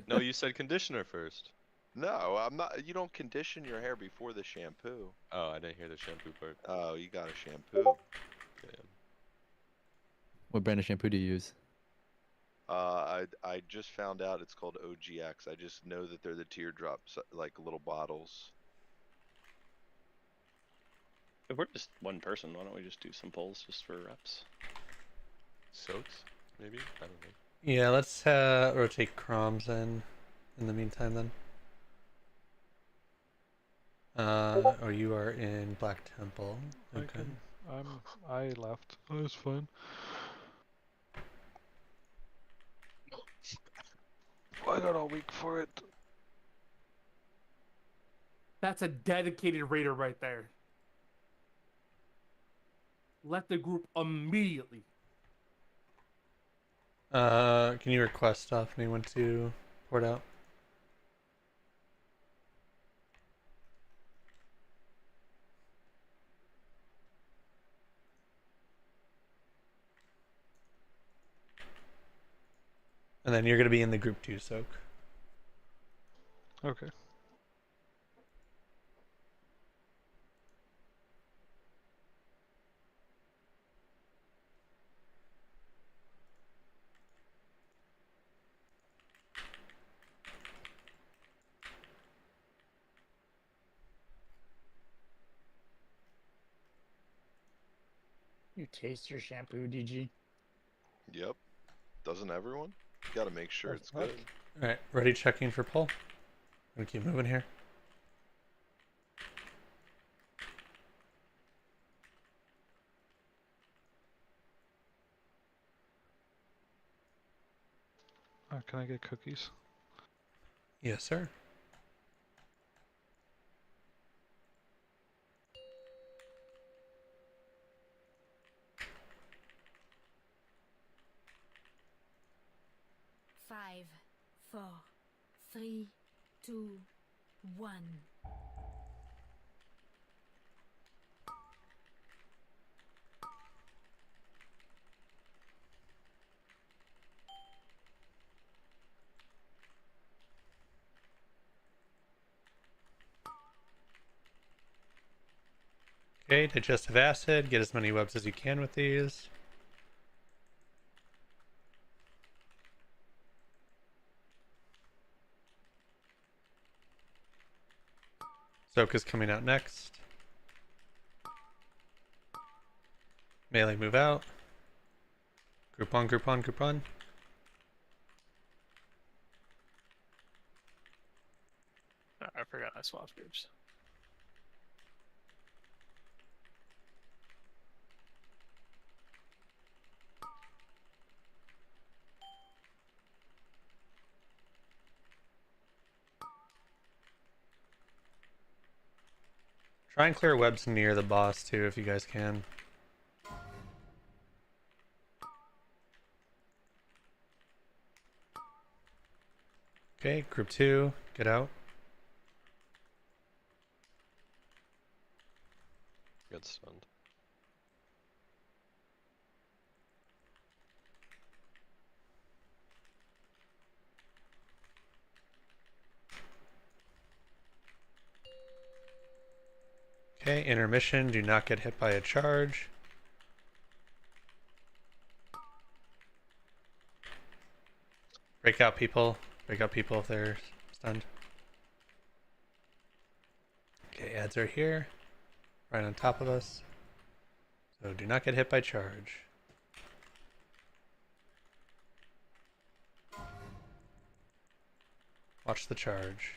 Speaker 15: No, you said conditioner first.
Speaker 8: No, I'm not. You don't condition your hair before the shampoo.
Speaker 15: Oh, I didn't hear the shampoo part.
Speaker 8: Oh, you got a shampoo.
Speaker 15: Damn.
Speaker 18: What brand of shampoo do you use?
Speaker 8: I just found out it's called OGX. I just know that they're the teardrops, like little bottles.
Speaker 11: If we're just one person, why don't we just do some polls just for reps?
Speaker 15: Soaks, maybe? I don't know.
Speaker 1: Yeah, let's rotate Croms in the meantime then. Or you are in Black Temple. Okay.
Speaker 17: I left. That was fun. I got all week for it.
Speaker 6: That's a dedicated raider right there. Let the group immediately.
Speaker 1: Can you request off anyone to port out? And then you're going to be in the group 2 soak.
Speaker 17: Okay.
Speaker 5: You taste your shampoo, DG?
Speaker 8: Yep. Doesn't everyone? You gotta make sure it's good.
Speaker 1: Alright, ready checking for pull. Gonna keep moving here.
Speaker 17: Can I get cookies?
Speaker 1: Yes, sir.
Speaker 9: Five, 4, 3, 2, 1.
Speaker 1: Okay, digestive acid. Get as many webs as you can with these. Soak is coming out next. Melee move out. Group 1, group 1, group 1.
Speaker 2: I forgot I swapped groups.
Speaker 1: Try and clear webs near the boss too if you guys can. Okay, group 2, get out.
Speaker 15: Got stunned.
Speaker 1: Okay, intermission, do not get hit by a charge. Break out people if they're stunned. Okay, ads are here, right on top of us. So do not get hit by charge. Watch the charge.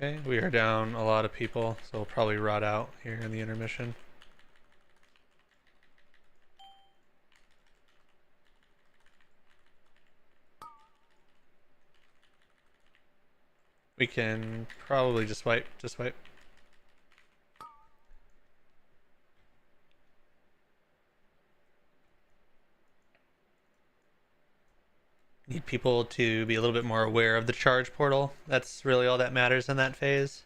Speaker 1: Okay, we are down a lot of people, so we'll probably rot out here in the intermission. We can probably just wipe. Need people to be a little bit more aware of the charge portal. That's really all that matters in that phase.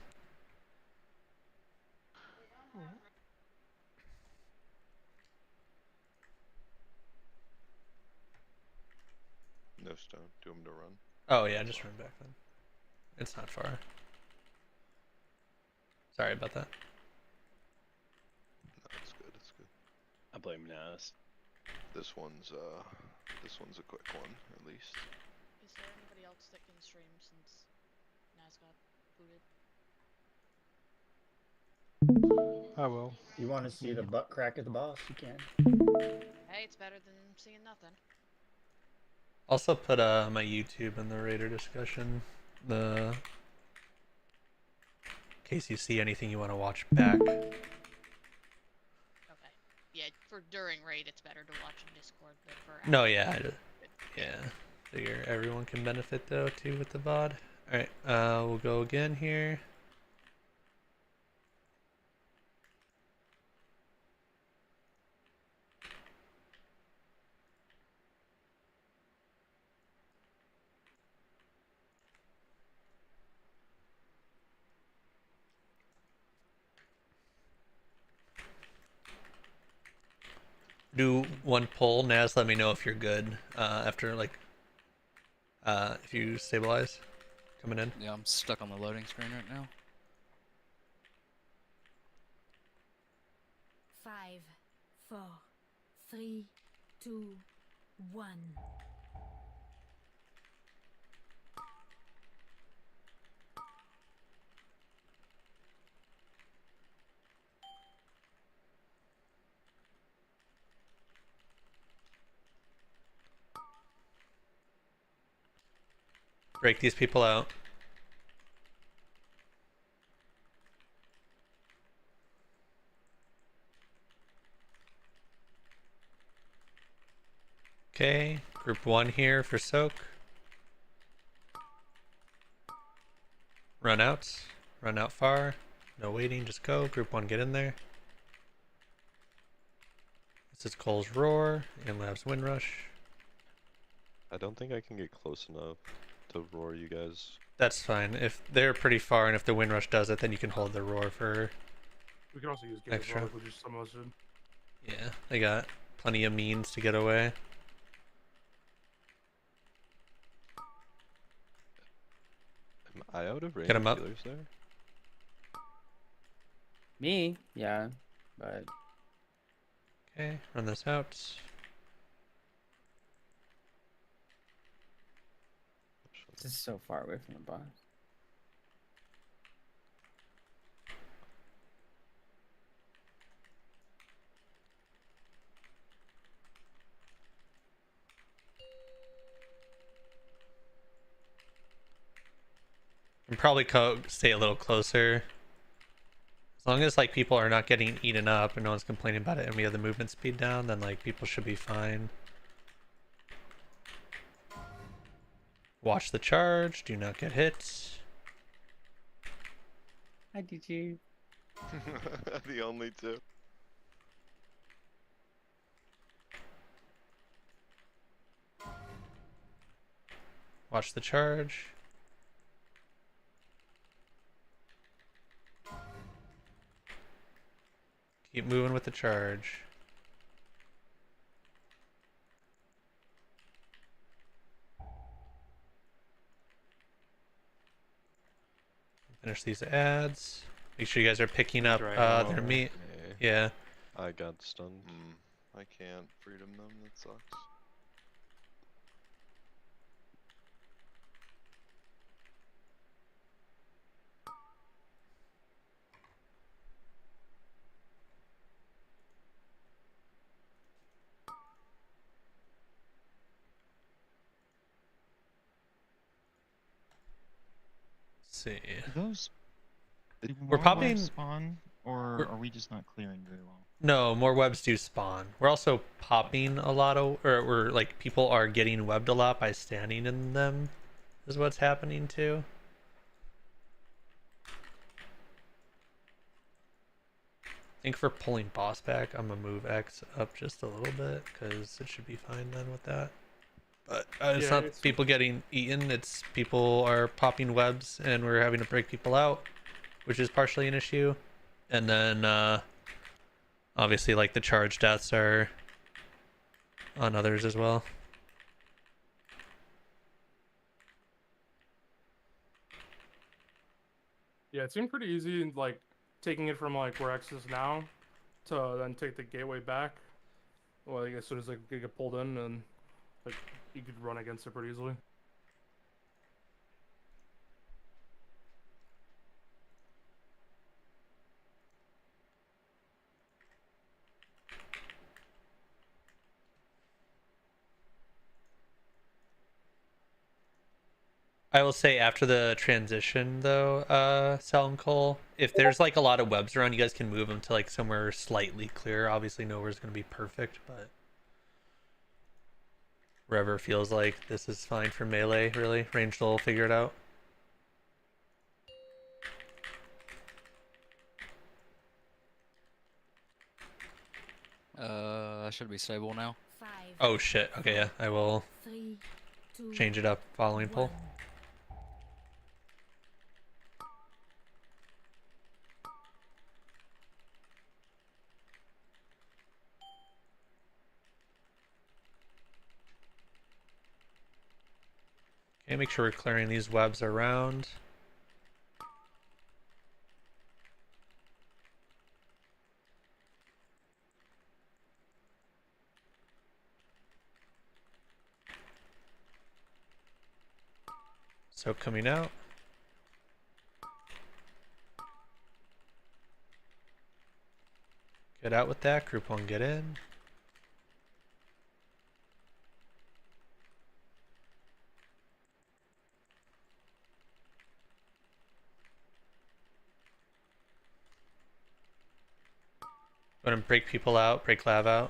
Speaker 8: No stone. Do him to run.
Speaker 1: Oh yeah, just run back then. It's not far. Sorry about that.
Speaker 8: No, it's good. It's good.
Speaker 11: I blame Nas.
Speaker 8: This one's a quick one at least.
Speaker 16: Is there anybody else that can stream since Naz got booted?
Speaker 17: I will.
Speaker 5: You want to see the butt crack of the boss? You can.
Speaker 16: Hey, it's better than seeing nothing.
Speaker 1: Also put my YouTube in the Raider discussion. In case you see anything you want to watch back.
Speaker 16: Okay. Yeah, for during raid, it's better to watch in Discord, but for
Speaker 1: No, yeah, yeah. Figure everyone can benefit though too with the VOD. All right, we'll go again here. Do one pull, Naz. Let me know if you're good. After like, if you stabilize, coming in.
Speaker 14: Yeah, I'm stuck on the loading screen right now.
Speaker 9: 5, 4, 3, 2, 1.
Speaker 1: Break these people out. Okay, group 1 here for soak. Run out far. No waiting, just go. Group 1, get in there. This is Cole's Roar and Lab's Windrush.
Speaker 15: I don't think I can get close enough to roar you guys.
Speaker 1: That's fine. If they're pretty far and if the Windrush does it, then you can hold the Roar for
Speaker 6: We can also use
Speaker 1: extra.
Speaker 6: Warlock, which is some of us should.
Speaker 1: Yeah, they got plenty of means to get away.
Speaker 15: Am I out of range?
Speaker 1: Get him up.
Speaker 15: Healers there?
Speaker 10: Me? Yeah, but
Speaker 1: Okay, run this out.
Speaker 10: this is so far away from the boss.
Speaker 1: And probably stay a little closer. As long as like people are not getting eaten up and no one's complaining about it and we have the movement speed down, then like people should be fine. Watch the charge, do not get hit.
Speaker 10: Hi, DG.
Speaker 8: The only two.
Speaker 1: Watch the charge. Keep moving with the charge. Finish these ads. Make sure you guys are picking up their meat. Yeah.
Speaker 15: I got stunned.
Speaker 8: I can't freedom them, that sucks.
Speaker 1: See.
Speaker 3: Those Do
Speaker 1: We're
Speaker 3: more
Speaker 1: popping.
Speaker 3: webs spawn, or are we just not clearing very well?
Speaker 1: No, more webs do spawn. We're also popping a lot of, or we're like people are getting webbed a lot by standing in them, is what's happening too. I think for pulling boss back, I'm gonna move X up just a little bit because it should be fine then with that. But it's
Speaker 6: Yeah,
Speaker 1: not people getting eaten, it's people are popping webs and we're having to break people out, which is partially an issue. And then obviously like the charge deaths are on others as well.
Speaker 6: Yeah, it seemed pretty easy, like taking it from like where X is now to then take the gateway back. Well, like, as soon as like, get pulled in, and like you could run against it pretty easily.
Speaker 1: I will say after the transition though, Sal and Cole, if there's like a lot of webs around, you guys can move them to like somewhere slightly clear. Obviously nowhere's going to be perfect, but wherever feels like this is fine for melee, really. Ranged will figure it out.
Speaker 14: I should be stable now.
Speaker 1: Oh shit, okay, yeah, I will
Speaker 9: 3, 2,
Speaker 1: change it up following pull. Okay, make sure we're clearing these webs around. So coming out. Get out with that. Group 1 get in. Go ahead and break people out. Break Lav out.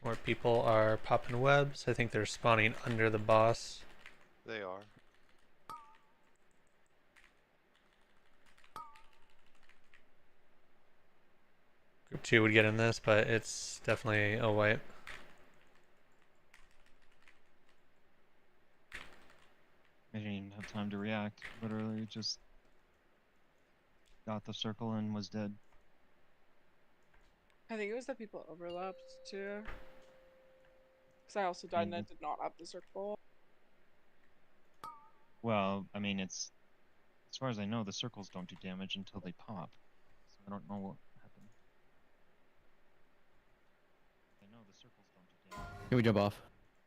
Speaker 1: More people are popping webs. I think they're spawning under the boss.
Speaker 8: They are.
Speaker 1: Group 2 would get in this, but it's definitely a wipe.
Speaker 3: I didn't even have time to react. Literally just got the circle and was dead.
Speaker 4: I think it was that people overlapped too. Because I also died and I did not have the circle.
Speaker 3: Well, I mean, it's as far as I know, the circles don't do damage until they pop. So I don't know what happened. I know the circles don't do damage.
Speaker 18: Can we jump off?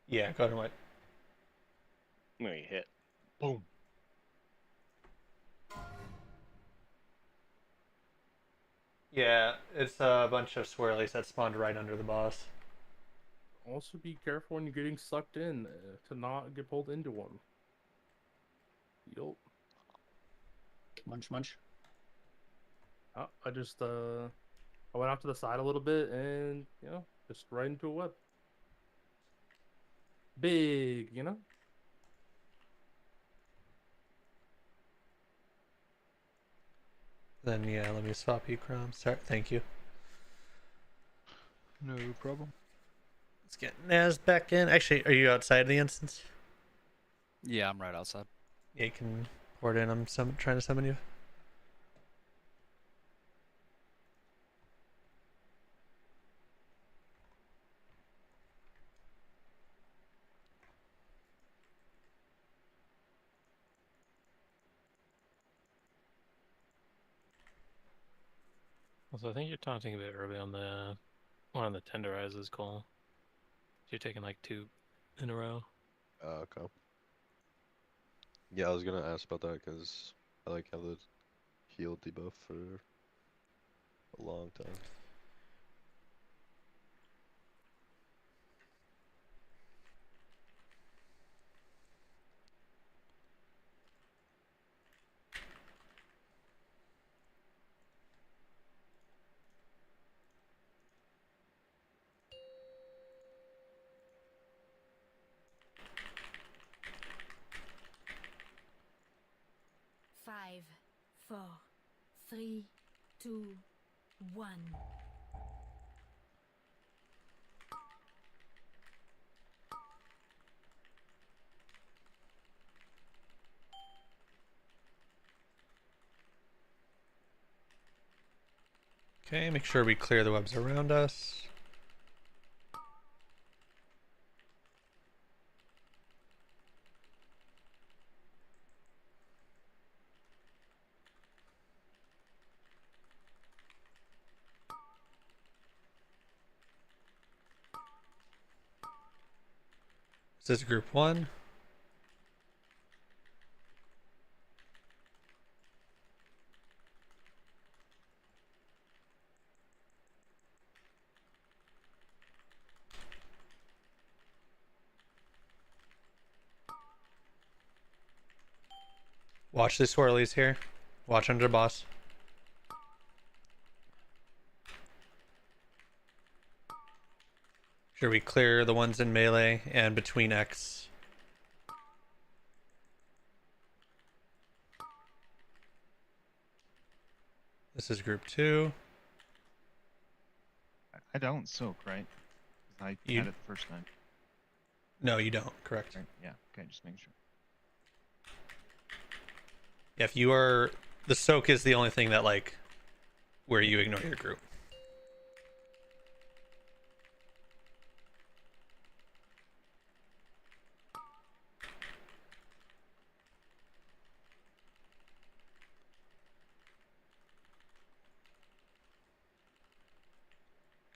Speaker 1: Yeah, go ahead and wipe.
Speaker 11: I'm gonna get hit. Boom.
Speaker 1: Yeah, it's a bunch of swirlies that spawned right under the boss.
Speaker 6: Also, be careful when you're getting sucked in to not get pulled into one. Yup.
Speaker 5: Munch, munch.
Speaker 6: Oh, I just I went off to the side a little bit and just right into a web. Big,
Speaker 1: Then yeah, let me swap you, Chrome. Sorry, thank you.
Speaker 17: No problem.
Speaker 1: Let's get Naz back in. Actually, are you outside the instance?
Speaker 14: Yeah, I'm right outside.
Speaker 1: Yeah, you can port in. I'm trying to summon you.
Speaker 2: Also, I think you're taunting a bit early on the one on the tenderizes, Cole. You're taking like 2 in a row.
Speaker 15: Okay. Yeah, I was gonna ask about that because I like how the heal debuff for a long time.
Speaker 9: 5, 4, 3, 2, 1.
Speaker 1: Okay, make sure we clear the webs around us. This is group 1. Watch the swirlies here. Watch under boss. Sure we clear the ones in melee and between X. This is group 2.
Speaker 3: I don't soak, right? 'Cause I
Speaker 1: You-
Speaker 3: had it the first time.
Speaker 1: No, you don't. Correct.
Speaker 3: Right? Yeah. Okay, just making sure.
Speaker 1: Yeah, if you are... The soak is the only thing that, like, where you ignore your group.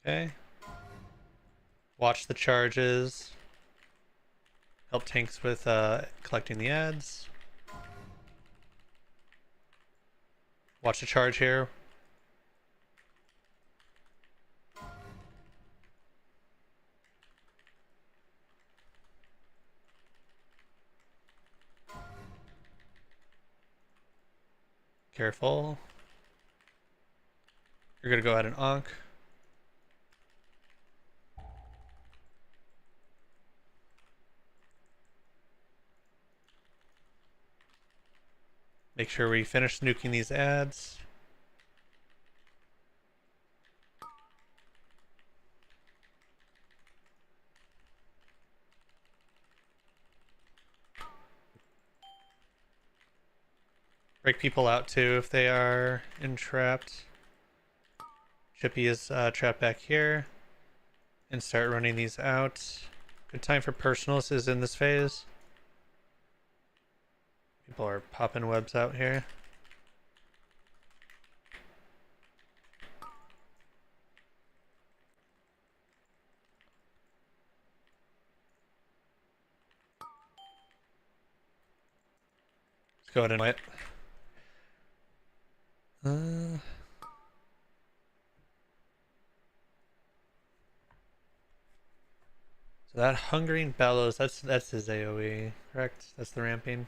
Speaker 1: Okay. Watch the charges. Help tanks with collecting the ads. Watch the charge here. Careful. You're gonna go ahead and onk. Make sure we finish nuking these ads. Break people out too if they are entrapped. Chippy is trapped back here. And start running these out. Good time for personals is in this phase. People are popping webs out here. Let's go ahead and wait. So that Hungering Bellows, that's his AoE, correct? That's the ramping.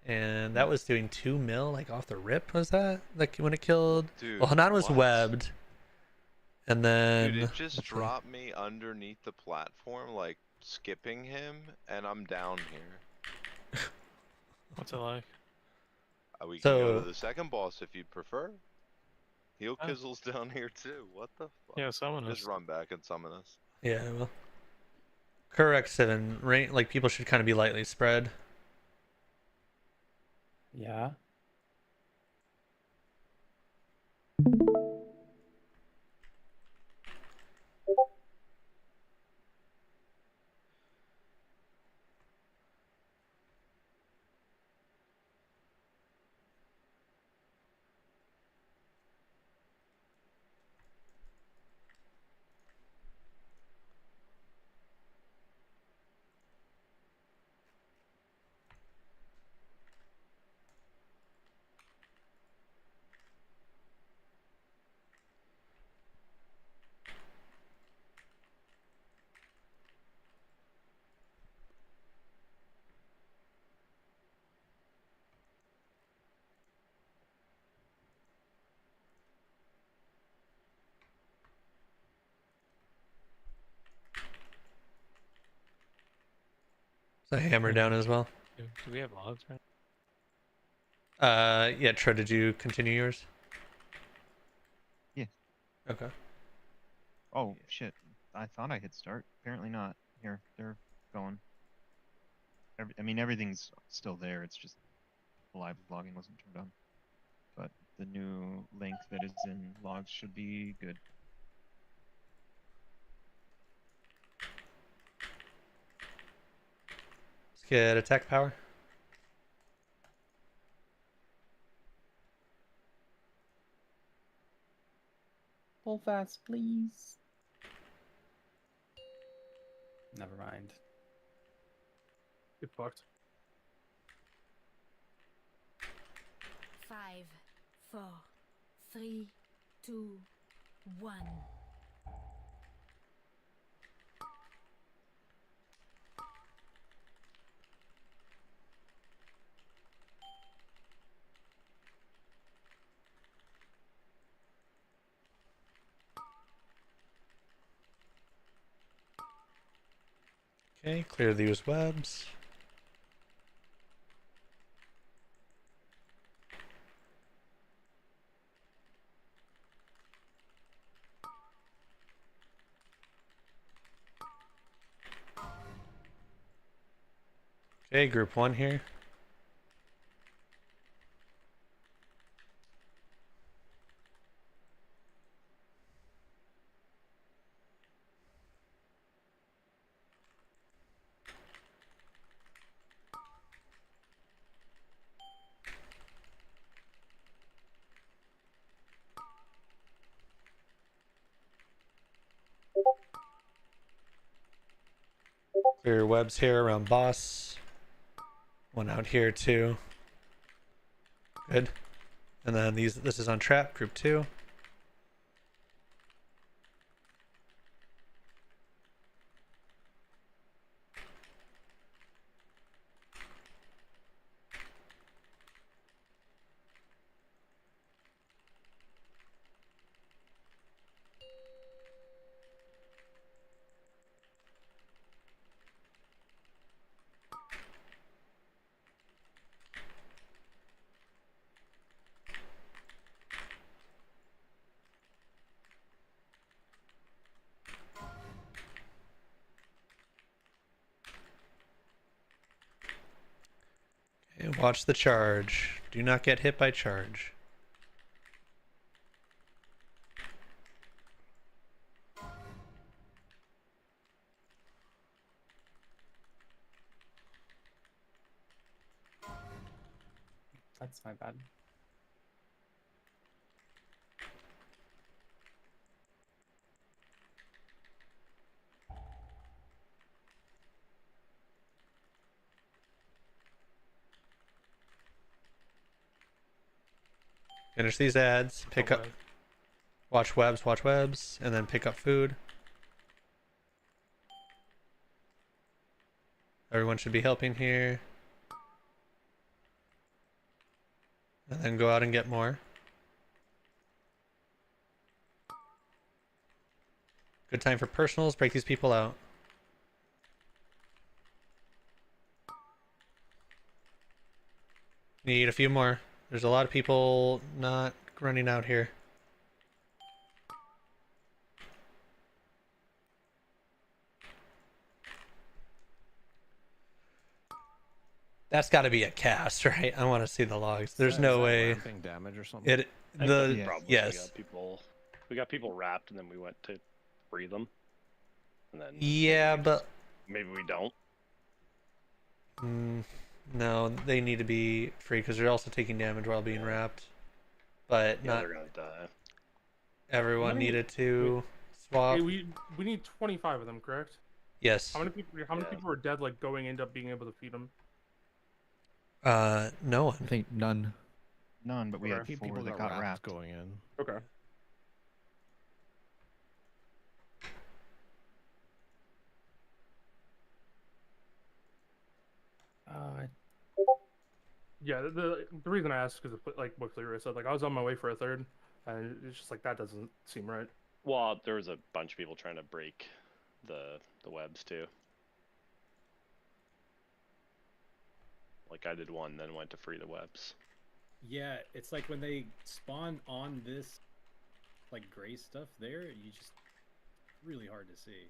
Speaker 1: And that was doing 2 mil, like off the rip, was that? Like when it killed?
Speaker 8: Dude,
Speaker 1: well, Hanan was
Speaker 8: what?
Speaker 1: webbed. And then...
Speaker 8: Dude, it just
Speaker 1: let's see.
Speaker 8: dropped me underneath the platform, like skipping him, and I'm down here.
Speaker 2: What's it like?
Speaker 8: We can go
Speaker 1: So-
Speaker 8: to the second boss if you'd prefer. Heel Kizzle's down here too. What the fuck?
Speaker 2: Yeah, summon
Speaker 8: Just
Speaker 2: us.
Speaker 8: run back and summon us.
Speaker 1: Yeah, well. Correct, 7. Like, people should kind of be lightly spread.
Speaker 10: Yeah.
Speaker 1: So hammer down as well.
Speaker 2: Do we have logs right
Speaker 1: Yeah, Tro, did you continue yours?
Speaker 3: Yeah.
Speaker 1: Okay.
Speaker 3: Oh shit! I thought I hit start. Apparently not. Here, they're going. I mean, everything's still there. It's just the live logging wasn't turned on. But the new link that is in logs should be good.
Speaker 1: Let's get attack power.
Speaker 10: Pull fast, please. Never mind.
Speaker 6: Get fucked.
Speaker 9: 5, 4, 3, 2, 1.
Speaker 1: Okay, clear these webs. Okay, group 1 here. Clear webs here around boss. One out here too. Good. And then this is on trap, group 2. Okay, watch the charge. Do not get hit by charge.
Speaker 10: That's my bad.
Speaker 1: Finish these ads, pick up, watch webs, and then pick up food. Everyone should be helping here. And then go out and get more. Good time for personals, break these people out. Need a few more. There's a lot of people not running out here. That's got to be a cast, right? I want to see the logs. There's no way.
Speaker 12: Ramping damage or something?
Speaker 1: It
Speaker 11: I think
Speaker 1: the
Speaker 11: probably
Speaker 1: yes.
Speaker 11: We got people wrapped, and then we went to free them, and then
Speaker 1: Yeah, but
Speaker 11: maybe we don't.
Speaker 1: No, they need to be free because they're also taking damage while being wrapped. But
Speaker 11: Yeah,
Speaker 1: not
Speaker 11: they're gonna die.
Speaker 1: everyone needed to swap.
Speaker 6: Hey, we need 25 of them, correct?
Speaker 1: Yes.
Speaker 6: How many people are dead? Like going end up being able to feed them?
Speaker 1: No one.
Speaker 18: I think none.
Speaker 3: None, but we had
Speaker 12: Few
Speaker 3: 4
Speaker 12: people
Speaker 3: that got wrapped.
Speaker 12: going in.
Speaker 6: Okay. Yeah, the reason I asked is because like what Clear said, like I was on my way for a third, and it's just like that doesn't seem right.
Speaker 11: Well, there was a bunch of people trying to break the webs too. Like I did one, then went to free the webs.
Speaker 7: Yeah, it's like when they spawn on this like gray stuff there, you just really hard to see.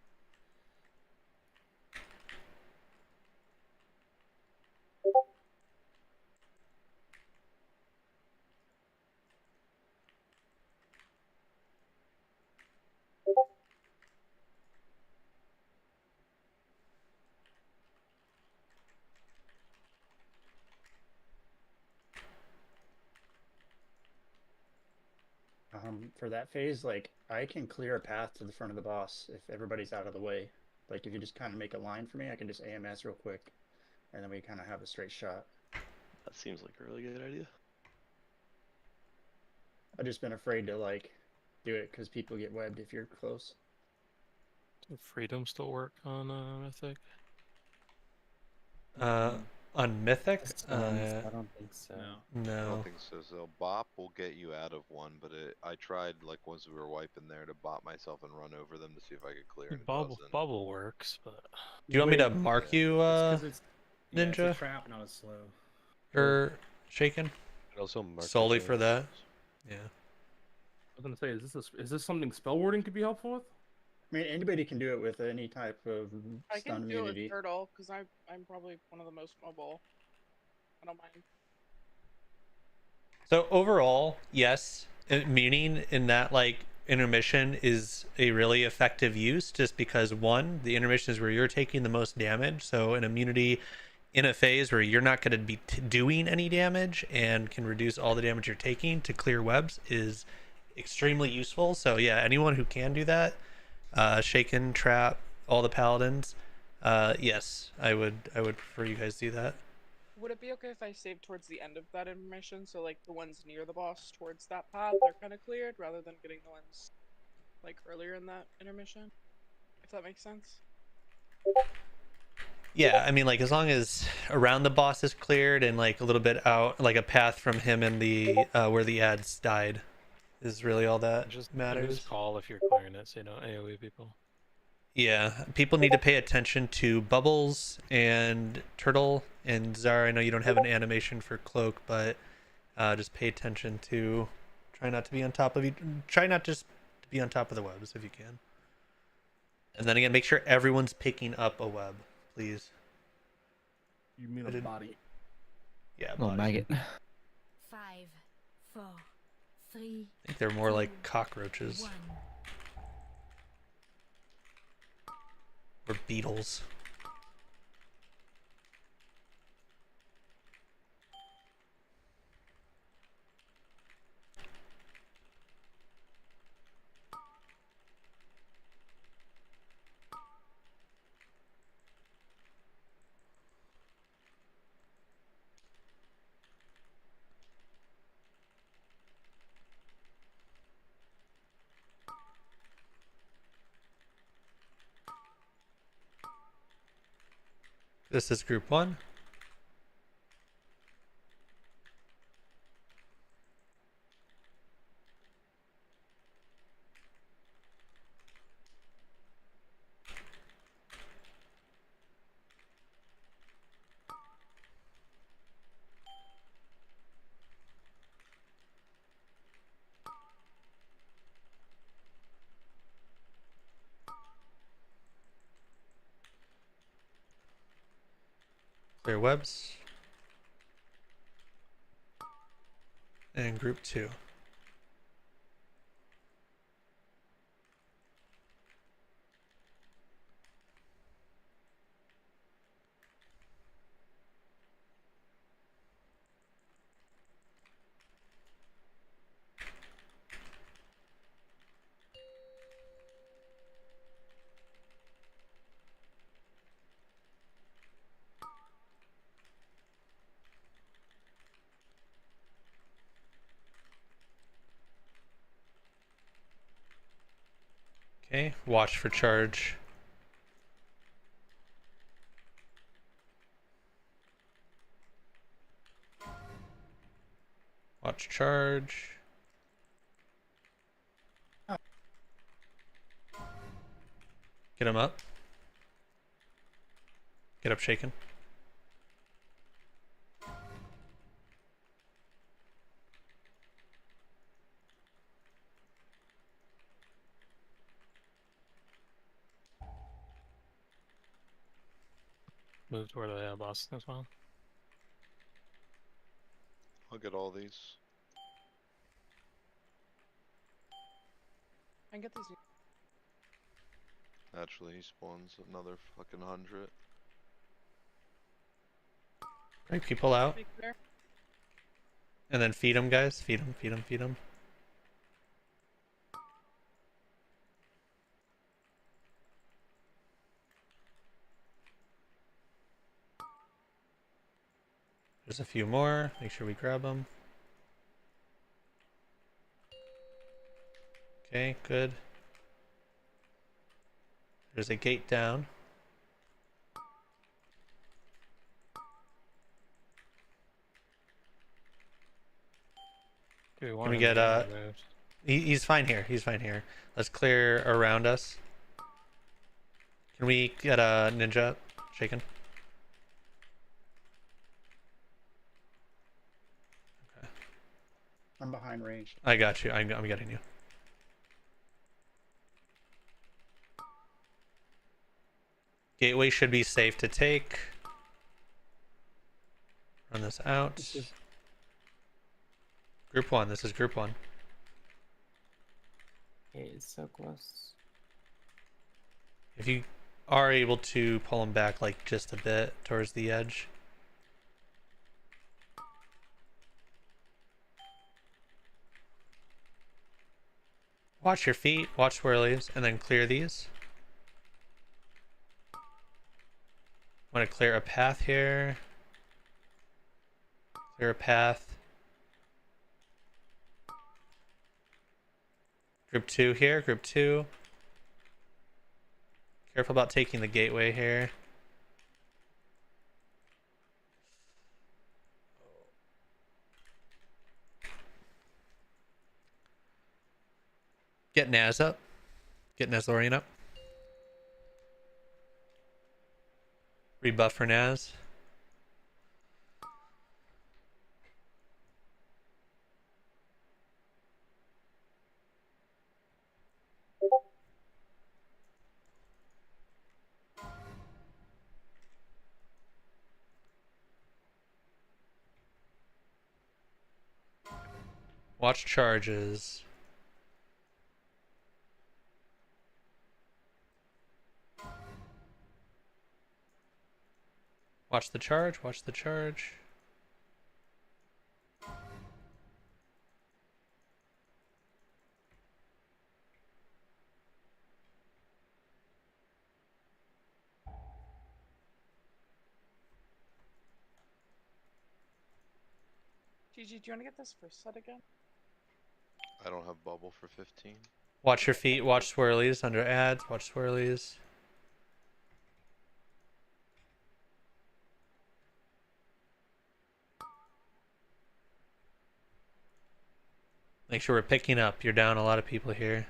Speaker 5: For that phase, like, I can clear a path to the front of the boss if everybody's out of the way. Like, if you just kind of make a line for me, I can just AMS real quick, and then we kind of have a straight shot.
Speaker 11: That seems like a really good idea.
Speaker 5: I've just been afraid to, like, do it because people get webbed if you're close.
Speaker 2: Does Freedom still work on Mythic?
Speaker 1: On Mythic?
Speaker 10: I don't think so.
Speaker 8: I
Speaker 1: No.
Speaker 8: don't think so. So bop will get you out of one, but I tried like once we were wiping there to bop myself and run over them to see if I could clear. And it doesn't.
Speaker 2: Bubble works, but
Speaker 1: Do you want me to mark you,
Speaker 7: it's
Speaker 1: Ninja?
Speaker 7: it's a trap, not a slow.
Speaker 1: Or Shaken?
Speaker 15: It also marks
Speaker 1: solely
Speaker 15: the
Speaker 1: for that. Yeah.
Speaker 6: I was gonna say, is this something spell wording could be helpful with?
Speaker 5: I mean, anybody can do it with any type of
Speaker 4: I
Speaker 5: stun
Speaker 4: can do it
Speaker 5: immunity.
Speaker 4: with Turtle because I'm probably one of the most mobile. I don't mind.
Speaker 1: So overall, yes, meaning in that like intermission is a really effective use, just because one, the intermission is where you're taking the most damage. So an immunity in a phase where you're not going to be doing any damage and can reduce all the damage you're taking to clear webs is extremely useful. So yeah, anyone who can do that, Shaken, Trap, all the paladins, yes, I would prefer you guys do that.
Speaker 4: Would it be okay if I saved towards the end of that intermission, so like the ones near the boss towards that path, they're kind of cleared, rather than getting the ones like earlier in that intermission? If that makes sense.
Speaker 1: Yeah, I mean, like, as long as around the boss is cleared and like a little bit out, like a path from him and the where the ads died, is really all that matters.
Speaker 2: Just call if you're clearing it, so you don't AoE people.
Speaker 1: Yeah, people need to pay attention to Bubbles and Turtle and Zara. I know you don't have an animation for Cloak, but just pay attention to. Try not to be on top of you. Try not just to be on top of the webs if you can. And then again, make sure everyone's picking up a web, please.
Speaker 6: You mean a body?
Speaker 1: Yeah,
Speaker 18: Oh,
Speaker 1: body.
Speaker 18: maggot.
Speaker 9: 5, 4, 3.
Speaker 1: I think they're more like cockroaches.
Speaker 9: 1.
Speaker 1: Or beetles. This is group 1. Clear webs. And group 2. Okay, watch for charge. Watch charge. Get him up. Get up, Shaken.
Speaker 2: move toward the boss as well.
Speaker 8: I'll get all these.
Speaker 4: I can get these.
Speaker 8: Naturally, he spawns another fucking 100.
Speaker 1: Bring people out.
Speaker 4: Make there.
Speaker 1: And then feed them, guys. Feed them, feed them, feed them. There's a few more. Make sure we grab them. Okay, good. There's a gate down.
Speaker 2: Can
Speaker 1: we get he's fine here. He's fine here. Let's clear around us. Can we get a ninja shaken? Okay.
Speaker 5: I'm behind range.
Speaker 1: I got you. I'm getting you. Gateway should be safe to take. Run this out. Group 1. This is group 1.
Speaker 10: Okay, it's so close.
Speaker 1: If you are able to pull them back like just a bit towards the edge. Watch your feet, watch swirlies, and then clear these. Want to clear a path here. Clear a path. Group 2 here, group 2. Careful about taking the gateway here. Get Naz up. Get Nazlorian up. Rebuff for Naz. Watch charges. Watch the charge, watch the charge.
Speaker 4: GG, do you want to get this first set again?
Speaker 8: I don't have bubble for 15.
Speaker 1: Watch your feet, watch swirlies under ads, watch swirlies. Make sure we're picking up. You're down a lot of people here.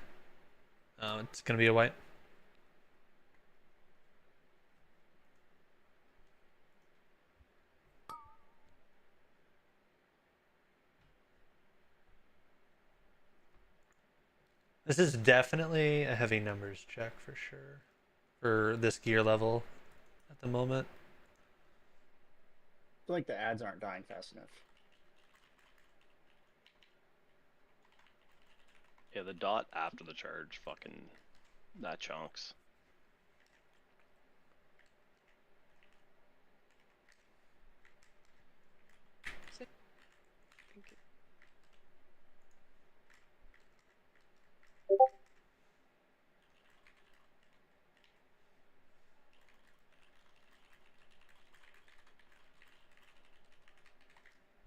Speaker 1: It's gonna be a white. This is definitely a heavy numbers check for sure. For this gear level at the moment.
Speaker 5: I feel like the ads aren't dying fast enough.
Speaker 11: Yeah, the dot after the charge, fucking, that chunks.
Speaker 4: Thank you.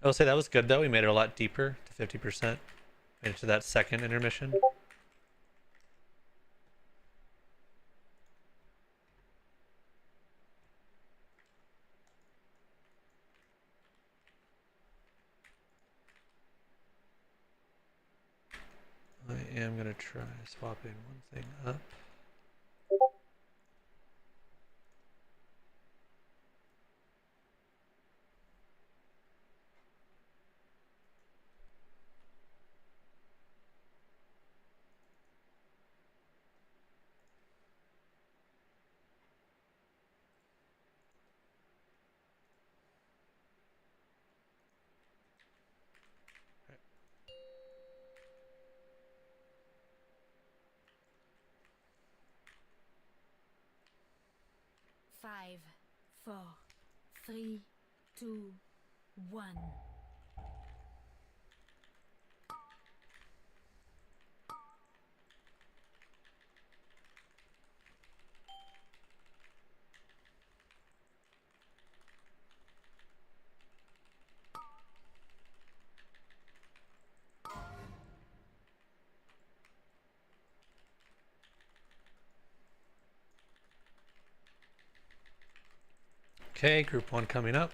Speaker 1: I will say that was good though. We made it a lot deeper to 50%. Made it to that second intermission. I am gonna try swapping one thing up.
Speaker 9: 5, 4, 3, 2, 1.
Speaker 1: Okay, group 1 coming up.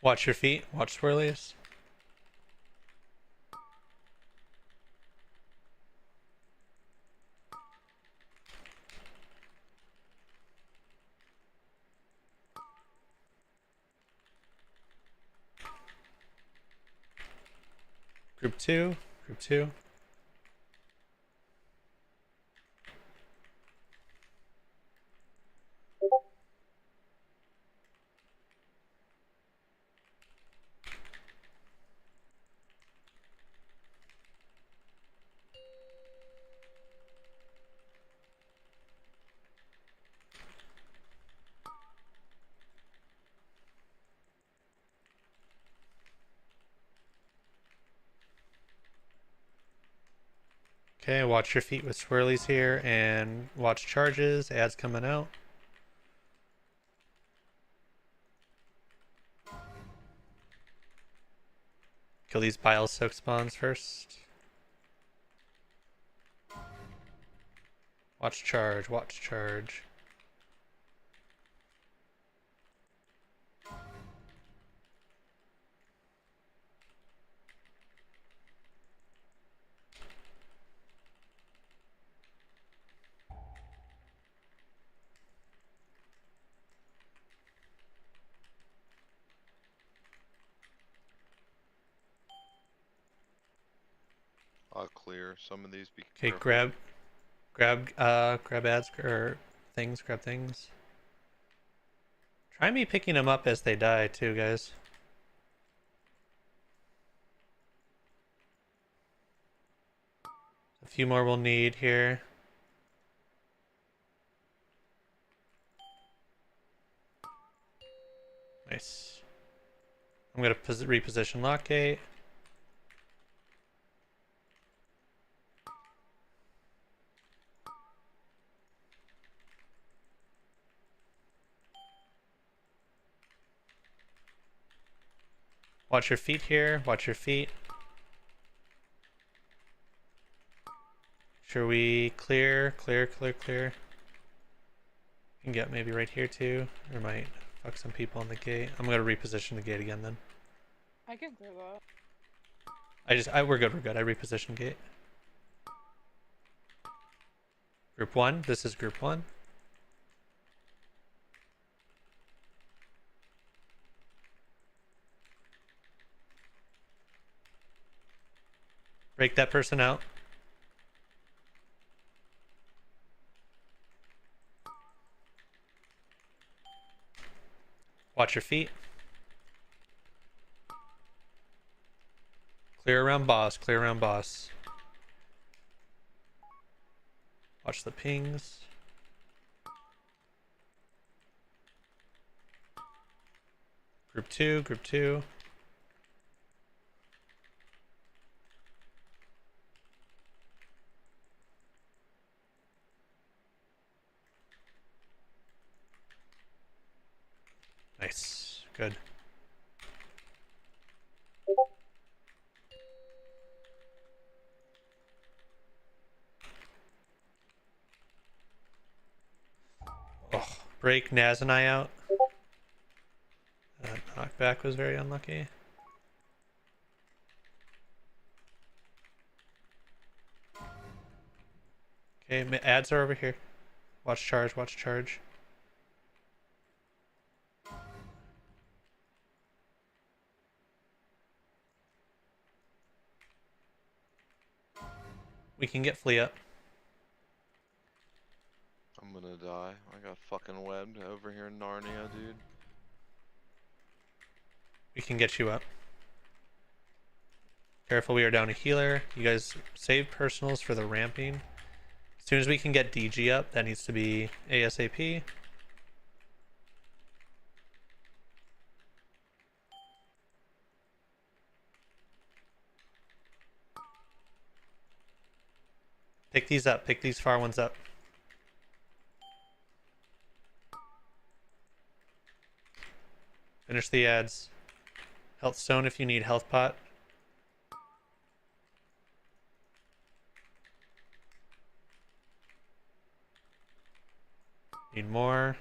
Speaker 1: Watch your feet, watch swirlies. Group 2, group 2. Okay, watch your feet with swirlies here and watch charges, ads coming out. Kill these bile soak spawns first. Watch charge, watch charge.
Speaker 8: I'll clear some of these. Be
Speaker 1: Okay,
Speaker 8: careful.
Speaker 1: grab ads or things, grab things. Try me picking them up as they die too, guys. A few more we'll need here. Nice. I'm gonna reposition Lockgate. Watch your feet here. Watch your feet. Sure we clear. You can get maybe right here too. Or might fuck some people on the gate. I'm gonna reposition the gate again then.
Speaker 4: I can clear that.
Speaker 1: We're good. I reposition gate. Group 1. This is group 1. Break that person out. Watch your feet. Clear around boss. Watch the pings. Group 2. Nice. Good. Oh, break Naz and I out. That knockback was very unlucky. Okay, ads are over here. Watch charge. We can get Flea up.
Speaker 8: I'm gonna die. I got fucking webbed over here in Narnia, dude.
Speaker 1: We can get you up. Careful, we are down a healer. You guys save personals for the ramping. As soon as we can get DG up, that needs to be ASAP. Pick these up. Pick these far ones up. Finish the ads. Health stone if you need health pot. Need more.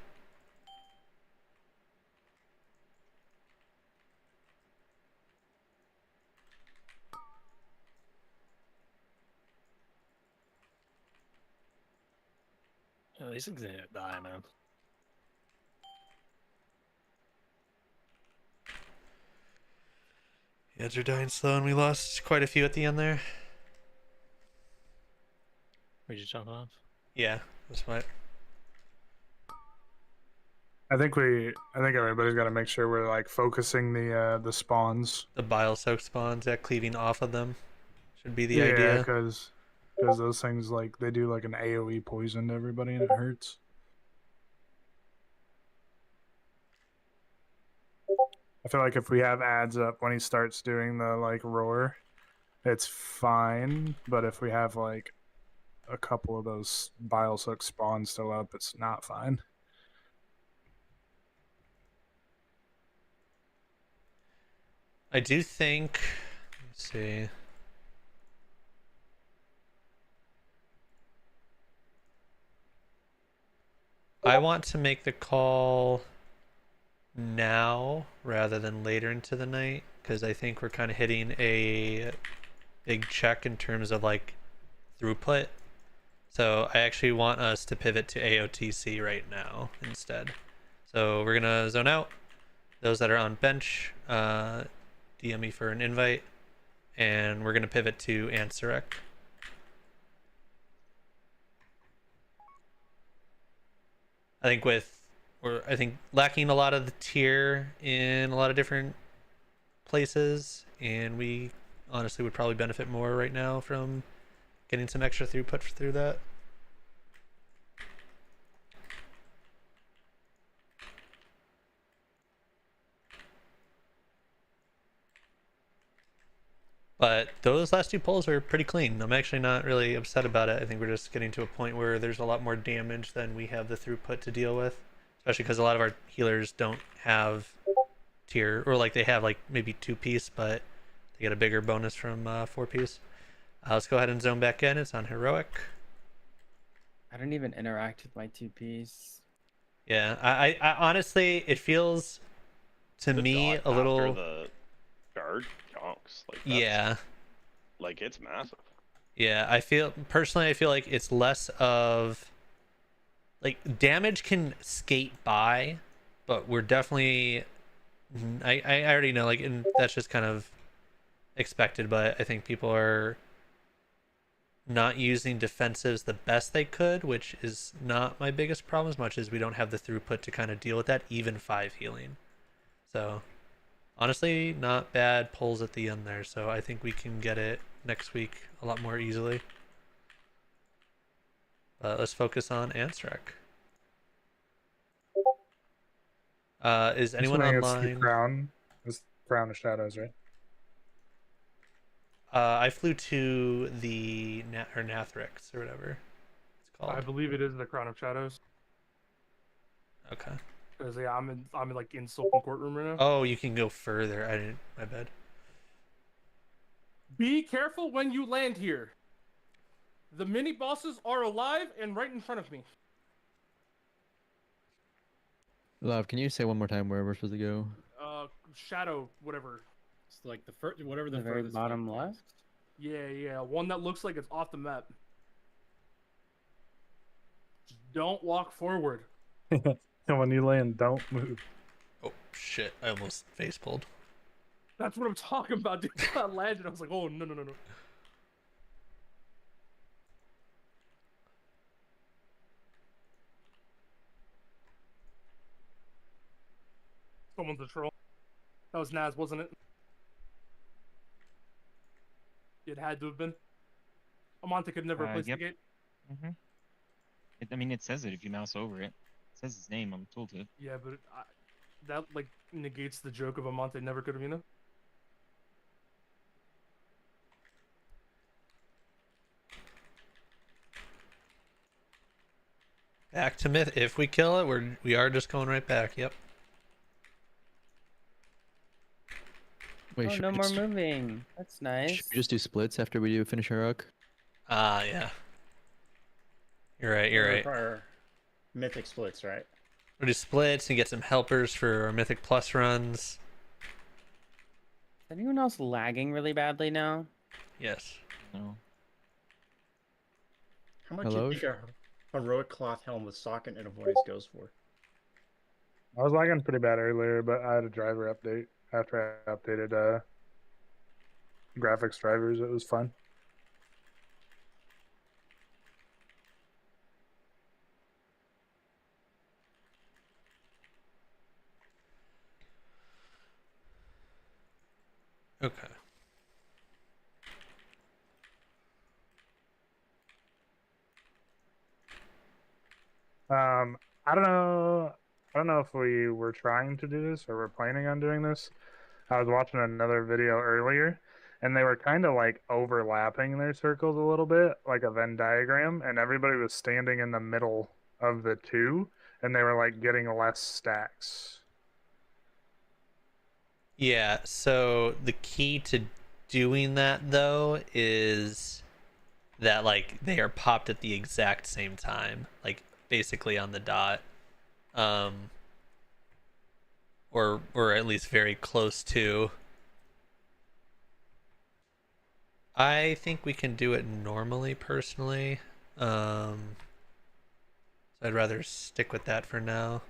Speaker 2: Oh, these things didn't die, man.
Speaker 1: The ads are dying slow, and we lost quite a few at the end there.
Speaker 2: We just jump off.
Speaker 1: Yeah, that's what.
Speaker 17: I think everybody's got to make sure we're like focusing the spawns.
Speaker 1: The bile soak spawns, yeah, cleaving off of them should be the
Speaker 17: Yeah,
Speaker 1: idea.
Speaker 17: because those things like they do like an AOE poison to everybody and it hurts. I feel like if we have ads up when he starts doing the like roar, it's fine. But if we have like a couple of those bile soak spawns still up, it's not fine.
Speaker 1: I do think. Let's see. I want to make the call now rather than later into the night because I think we're kind of hitting a big check in terms of like throughput. So I actually want us to pivot to AOTC right now instead. So we're gonna zone out. Those that are on bench, DM me for an invite, and we're gonna pivot to Ansarek. I think we're lacking a lot of the tier in a lot of different places, and we honestly would probably benefit more right now from getting some extra throughput through that. But those last two pulls are pretty clean. I'm actually not really upset about it. I think we're just getting to a point where there's a lot more damage than we have the throughput to deal with. Especially because a lot of our healers don't have tier, or like they have like maybe 2-piece, but they get a bigger bonus from 4-piece. Let's go ahead and zone back in. It's on heroic.
Speaker 10: I don't even interact with my 2-piece.
Speaker 1: Yeah, I honestly, it feels to me a little.
Speaker 11: After the guard chunks, like that's,
Speaker 1: yeah,
Speaker 11: like it's massive.
Speaker 1: Yeah, I feel like it's less of like damage can skate by, but we're definitely. I already know, like, and that's just kind of expected, but I think people are not using defensives the best they could, which is not my biggest problem as much as we don't have the throughput to kind of deal with that, even 5 healing. So honestly, not bad pulls at the end there, so I think we can get it next week a lot more easily. Let's focus on Ansarek. Is anyone online?
Speaker 17: It's Crown of Shadows, right?
Speaker 1: I flew to the Nathrix or whatever it's called.
Speaker 6: I believe it is the Crown of Shadows.
Speaker 1: Okay.
Speaker 6: Because yeah, I'm in Sultan Courtroom right now.
Speaker 1: Oh, you can go further. I didn't. My bad.
Speaker 6: Be careful when you land here. The mini bosses are alive and right in front of me.
Speaker 18: Love, can you say one more time where we're supposed to go?
Speaker 6: Shadow, whatever.
Speaker 7: It's like the first, whatever the
Speaker 10: very
Speaker 7: furthest
Speaker 10: bottom left.
Speaker 6: Yeah, one that looks like it's off the map. Just don't walk forward.
Speaker 17: And when you land, don't move.
Speaker 1: Oh shit! I almost face pulled.
Speaker 6: That's what I'm talking about, dude. I landed. I was like, oh no. Someone's a troll. That was Naz, wasn't it? It had to have been. Amante could never place
Speaker 3: Yep.
Speaker 6: the gate.
Speaker 3: Mm-hmm. I mean, it says it if you mouse over it. It says his name on the tooltip.
Speaker 6: Yeah, but that like negates the joke of Amante never could have, you know?
Speaker 1: Back to myth. If we kill it, we are just going right back. Yep.
Speaker 18: Wait,
Speaker 10: Oh,
Speaker 18: should
Speaker 10: no
Speaker 18: we
Speaker 10: more
Speaker 18: just,
Speaker 10: moving. That's nice.
Speaker 18: should we just do splits after we do finish our arc?
Speaker 1: Yeah. You're right. You're right.
Speaker 5: Require mythic splits, right?
Speaker 1: We'll do splits and get some helpers for our Mythic Plus runs.
Speaker 10: Is anyone else lagging really badly now?
Speaker 1: Yes.
Speaker 3: No.
Speaker 5: How much
Speaker 18: Hello?
Speaker 5: do you think a heroic cloth helm with socket and a voice goes for?
Speaker 17: I was lagging pretty bad earlier, but I had a driver update after I updated graphics drivers. It was fun.
Speaker 1: Okay.
Speaker 17: I don't know. I don't know if we were trying to do this or we're planning on doing this. I was watching another video earlier, and they were kind of like overlapping their circles a little bit, like a Venn diagram, and everybody was standing in the middle of the two, and they were like getting less stacks.
Speaker 1: Yeah, so the key to doing that though is that like they are popped at the exact same time, like basically on the dot. Or at least very close to. I think we can do it normally personally. So I'd rather stick with that for now.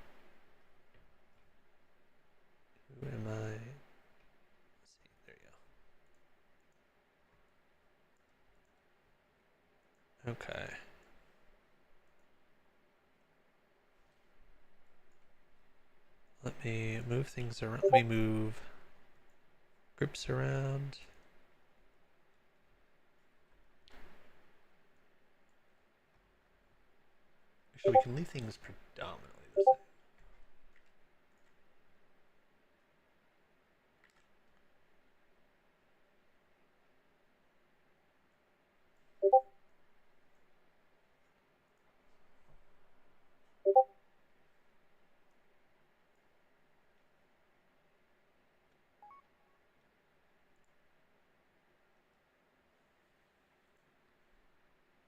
Speaker 1: Who am I? Let's see, there you go. Okay. Let me move things around. Let me move grips around. Actually, we can leave things predominantly the same.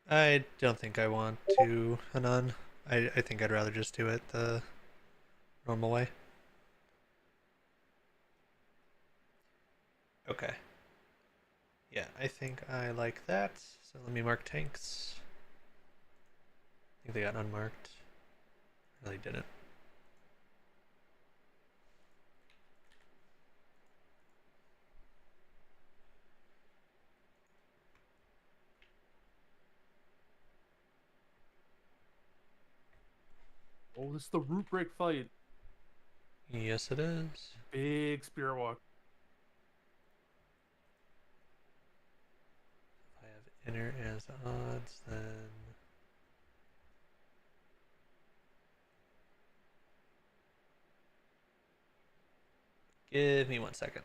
Speaker 1: I don't think I want to, Hanan. I think I'd rather just do it the normal way. Okay. Yeah, I think I like that. So let me mark tanks. I think they got unmarked. Really didn't.
Speaker 6: Oh, this is the root break fight.
Speaker 1: Yes, it is.
Speaker 6: Big spirit walk.
Speaker 1: If I have inner as odds, then give me 1 second.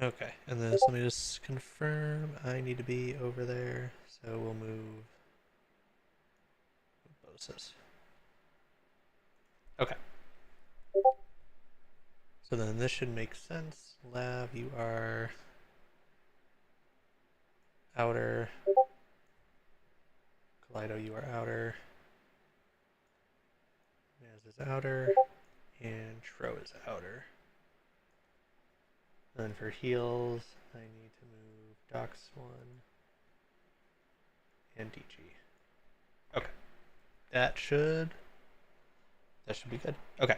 Speaker 1: Okay, and then let me just confirm I need to be over there, so we'll move Bosa's. Okay. So then this should make sense. Lab, you are outer. Kaleido, you are outer. Naz is outer. And Tro is outer. And then for heals, I need to move Dox 1 and DG. Okay. That should be good. Okay.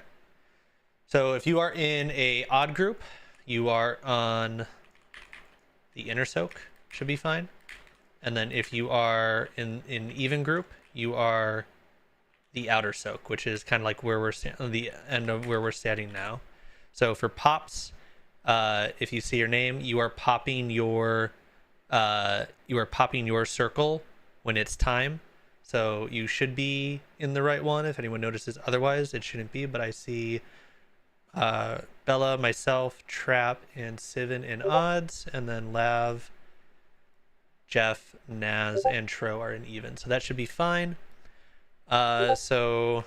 Speaker 1: So if you are in a odd group, you are on the inner soak, should be fine. And then if you are in even group, you are the outer soak, which is kind of like where we're the end of where we're standing now. So for pops, if you see your name, you are popping your circle when it's time. So you should be in the right one. If anyone notices otherwise, it shouldn't be. But I see Bella, myself, Trap, and Sivin in odds, and then Lav, Jeff, Naz, and Tro are in even. So that should be fine. So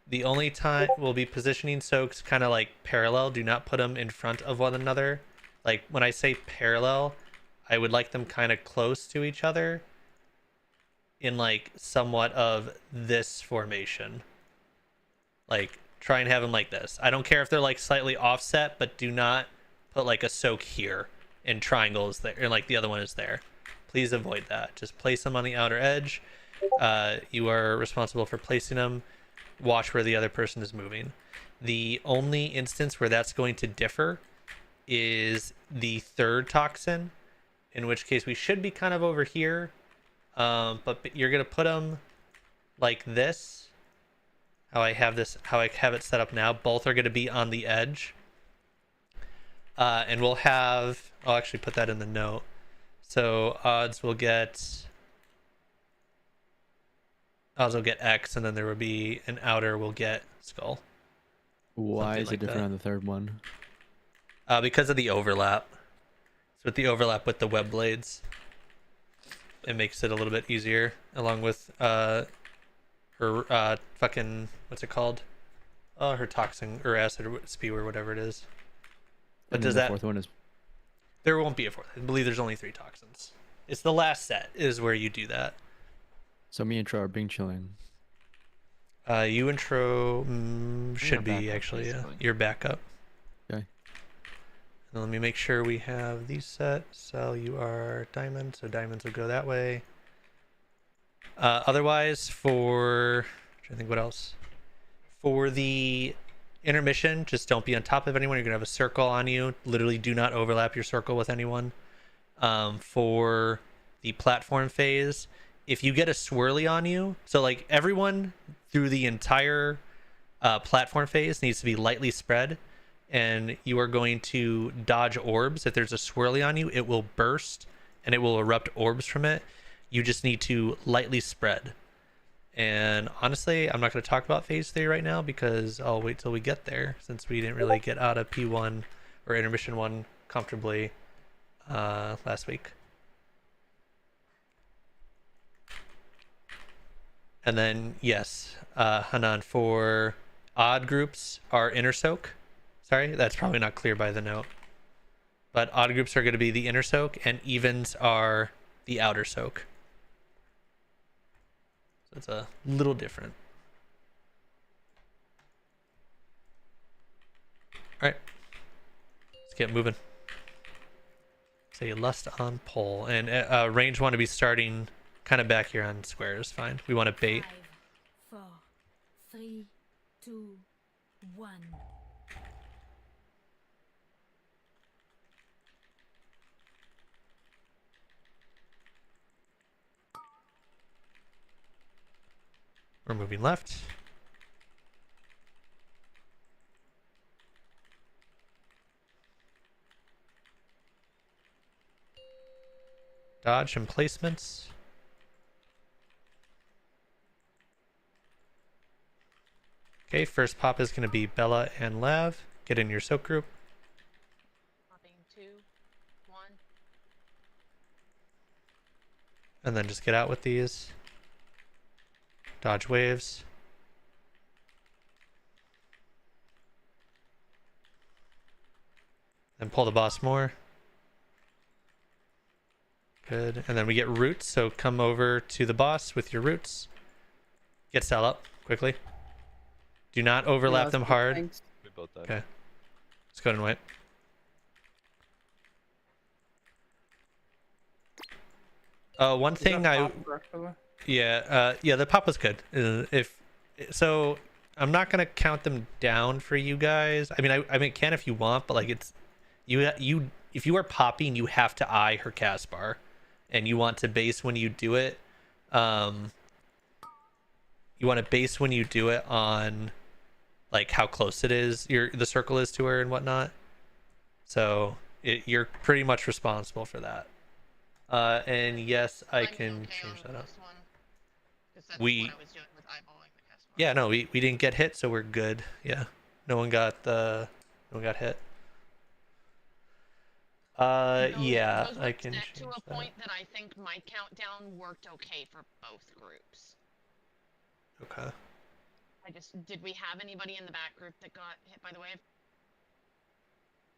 Speaker 1: the only time we'll be positioning soaks kind of like parallel. Do not put them in front of one another. Like when I say parallel, I would like them kind of close to each other in like somewhat of this formation. Like try and have them like this. I don't care if they're like slightly offset, but do not put like a soak here and triangles there, and like the other one is there. Please avoid that. Just place them on the outer edge. You are responsible for placing them. Watch where the other person is moving. The only instance where that's going to differ is the third toxin, in which case we should be kind of over here, but you're gonna put them like this. How I have it set up now. Both are gonna be on the edge, and we'll have. I'll actually put that in the note. So odds will get X, and then there will be an outer will get Skull.
Speaker 18: Why
Speaker 1: Something
Speaker 18: is
Speaker 1: like
Speaker 18: it different
Speaker 1: that.
Speaker 18: on the third one?
Speaker 1: Because of the overlap. So with the overlap with the web blades, it makes it a little bit easier, along with her fucking, what's it called? Oh, her toxin or acid or spew or whatever it is. But
Speaker 18: And
Speaker 1: does
Speaker 18: then the
Speaker 1: that?
Speaker 18: fourth one is
Speaker 1: There won't be a fourth. I believe there's only 3 toxins. It's the last set is where you do that.
Speaker 18: so me and Tro are being chilling.
Speaker 1: You intro should be
Speaker 3: backup,
Speaker 1: actually
Speaker 3: basically.
Speaker 1: your backup.
Speaker 18: Okay.
Speaker 1: Now let me make sure we have these set. So you are diamond, so diamonds would go that way. Otherwise, I'm trying to think what else. For the intermission, just don't be on top of anyone. You're gonna have a circle on you. Literally, do not overlap your circle with anyone. For the platform phase, if you get a swirly on you, so like everyone through the entire platform phase needs to be lightly spread, and you are going to dodge orbs. If there's a swirly on you, it will burst and it will erupt orbs from it. You just need to lightly spread. And honestly, I'm not going to talk about phase 3 right now because I'll wait till we get there, since we didn't really get out of P1 or intermission 1 comfortably last week. And then, yes, Hanan, for odd groups are inner soak. Sorry, that's probably not clear by the note. But odd groups are going to be the inner soak, and evens are the outer soak. So it's a little different. All right, let's get moving. Say lust on pole, and range want to be starting kind of back here on square is fine. We want to bait.
Speaker 9: 5, 4, 3, 2, 1.
Speaker 1: We're moving left. Dodge and placements. Okay, first pop is going to be Bella and Lav. Get in your soak group.
Speaker 16: Popping 2, 1.
Speaker 1: And then just get out with these. Dodge waves. And pull the boss more. Good. And then we get roots, so come over to the boss with your roots. Get Sal up quickly. Do not overlap them hard.
Speaker 15: We both died.
Speaker 1: Okay. Let's go ahead and wait. One thing yeah, the pop was good. If so, I'm not gonna count them down for you guys. I mean, can if you want, but like it's you. If you are popping, you have to eye her cast bar, and you want to base when you do it. You want to base when you do it on like how close it is, the circle is to her and whatnot. So you're pretty much responsible for that. And yes, I can change that up. Yeah, no, we didn't get hit, so we're good. Yeah, no one got hit. Yeah, I can change
Speaker 16: to a point that I think my countdown worked okay for both groups.
Speaker 1: Okay.
Speaker 16: Did we have anybody in the back group that got hit by the wave?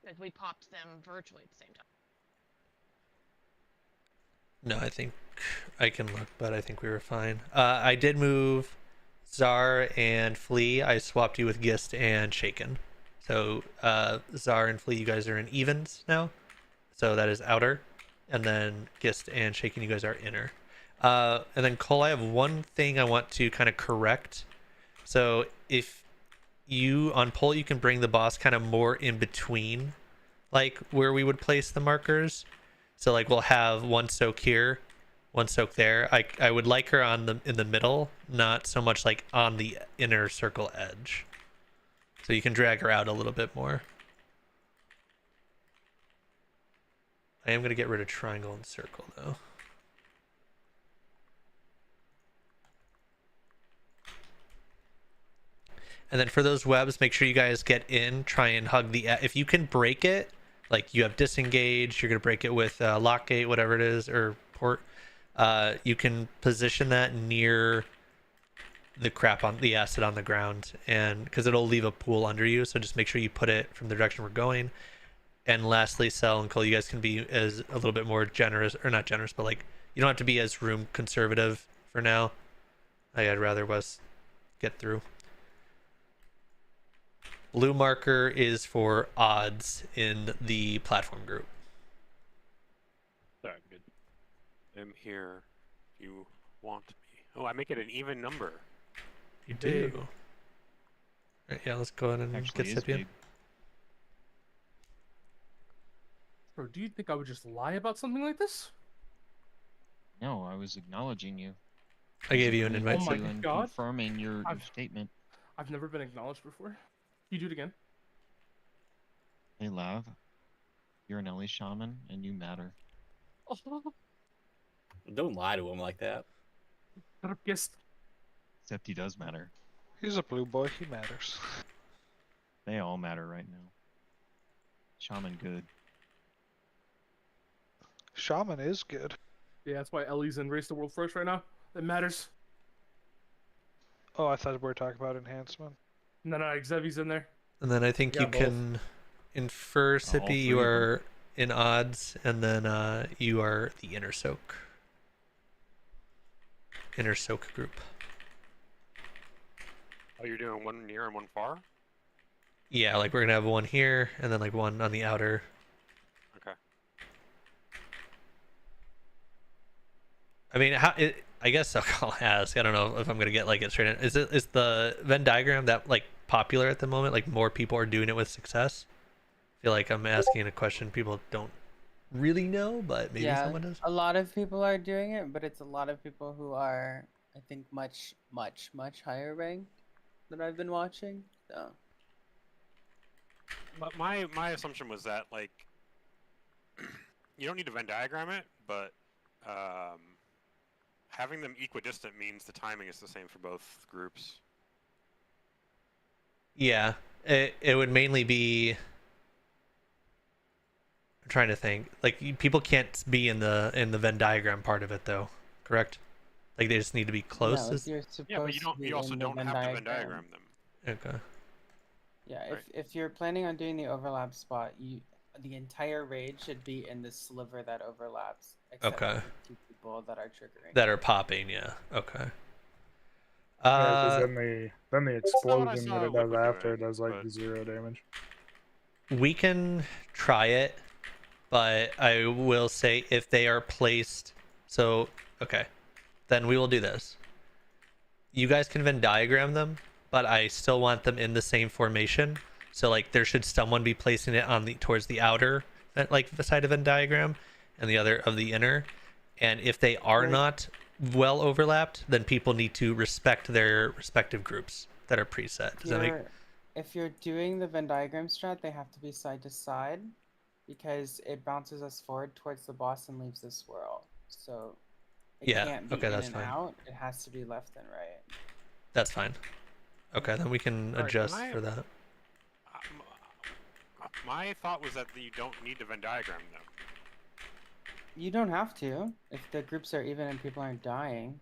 Speaker 16: Because we popped them virtually at the same time.
Speaker 1: No, I think I can look, but I think we were fine. I did move Czar and Flea. I swapped you with Gist and Shaken. So Czar and Flea, you guys are in evens now. So that is outer. And then Gist and Shaken, you guys are inner. And then Cole, I have one thing I want to kind of correct. So if you, on Pole, you can bring the boss kind of more in between, like where we would place the markers. So like we'll have one soak here, one soak there. I would like her in the middle, not so much like on the inner circle edge. So you can drag her out a little bit more. I am going to get rid of triangle and circle though. And then for those webs, make sure you guys get in, try and hug the, if you can break it, like you have disengage, you're going to break it with lock gate, whatever it is, or port. You can position that near the crap on the acid on the ground, and because it'll leave a pool under you. So just make sure you put it from the direction we're going. And lastly, Cell and Cole, you guys can be as a little bit more generous, or not generous, but like you don't have to be as room conservative for now. I'd rather was get through. Blue marker is for odds in the platform group.
Speaker 19: Sorry, good. I'm here if you want me. Oh, I make it an even number.
Speaker 1: You do. Right, yeah, let's go ahead and get Scypian.
Speaker 6: Bro, do you think I would just lie about something like this?
Speaker 3: No, I was acknowledging you.
Speaker 1: I gave you an invite.
Speaker 6: Oh my God.
Speaker 3: Confirming your statement.
Speaker 6: I've never been acknowledged before. You do it again.
Speaker 3: Hey, Lav. You're an Ellie shaman, and you matter.
Speaker 13: Don't lie to him like that.
Speaker 3: Except he does matter.
Speaker 20: He's a blue boy. He matters.
Speaker 3: They all matter right now. Shaman good.
Speaker 20: Shaman is good.
Speaker 6: Yeah, that's why Ellie's in Race the World First right now. It matters.
Speaker 20: Oh, I thought we were talking about enhancement.
Speaker 6: No, Xevi's in there.
Speaker 1: And then I think you can infer, Sippy, you are in odds, and then you are the inner soak. Inner soak group.
Speaker 19: Oh, you're doing one near and one far?
Speaker 1: Yeah, like we're gonna have one here, and then like one on the outer.
Speaker 19: Okay.
Speaker 1: I mean, I guess I'll ask. I don't know if I'm gonna get like it straight in. Is the Venn diagram that like popular at the moment? Like more people are doing it with success? I feel like I'm asking a question people don't really know, but maybe someone does.
Speaker 10: A lot of people are doing it, but it's a lot of people who are, I think, much higher ranked that I've been watching. So.
Speaker 19: But my assumption was that like you don't need to Venn diagram it, but having them equidistant means the timing is the same for both groups. Yeah,
Speaker 1: it would mainly be. I'm trying to think. Like people can't be in the Venn diagram part of it though, correct? Like they just need to be close.
Speaker 10: No, if you're supposed
Speaker 19: Yeah, but you don't.
Speaker 10: to be
Speaker 19: You also
Speaker 10: in the
Speaker 19: don't
Speaker 10: Venn
Speaker 19: have to
Speaker 10: diagram.
Speaker 19: Venn diagram them.
Speaker 1: Okay.
Speaker 10: Yeah, if you're planning on doing the overlap spot, the entire raid should be in the sliver that overlaps. Except
Speaker 1: Okay.
Speaker 10: for the 2 people that are triggering.
Speaker 1: That are popping, yeah. Okay.
Speaker 17: Yeah, because then the
Speaker 19: That's not what I
Speaker 17: explosion
Speaker 19: saw
Speaker 17: that it does
Speaker 19: Liquid
Speaker 17: after
Speaker 19: doing,
Speaker 17: does like
Speaker 19: but-
Speaker 17: 0 damage.
Speaker 1: We can try it, but I will say if they are placed, so okay, then we will do this. You guys can Venn diagram them, but I still want them in the same formation. So like there should someone be placing it on the towards the outer like the side of Venn diagram and the other of the inner. And if they are not well overlapped, then people need to respect their respective groups that are preset. Does that make
Speaker 10: If you're doing the Venn diagram strat, they have to be side to side because it bounces us forward towards the boss and leaves the swirl. So it
Speaker 1: Yeah,
Speaker 10: can't be
Speaker 1: okay,
Speaker 10: in
Speaker 1: that's
Speaker 10: and
Speaker 1: fine.
Speaker 10: out. It has to be left and right.
Speaker 1: That's fine. Okay, then we can
Speaker 19: Alright,
Speaker 1: adjust
Speaker 19: can I-
Speaker 1: for that.
Speaker 19: My thought was that you don't need to Venn diagram them.
Speaker 10: You don't have to if the groups are even and people aren't dying.